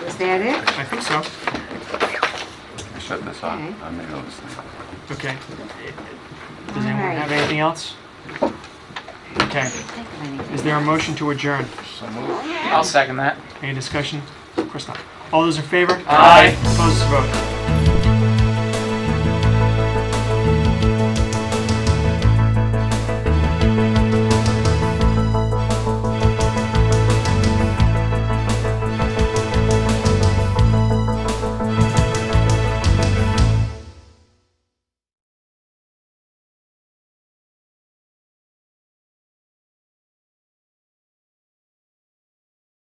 S4: Was that it?
S1: I think so.
S2: Shut this off.
S4: Okay.
S2: I made those things.
S1: Okay. Does anyone have anything else? Okay.
S4: Think of anything.
S1: Is there a motion to adjourn?
S12: So moved.
S6: I'll second that.
S1: Any discussion? Of course not. All those in favor?
S6: Aye.
S1: Opposed, vote.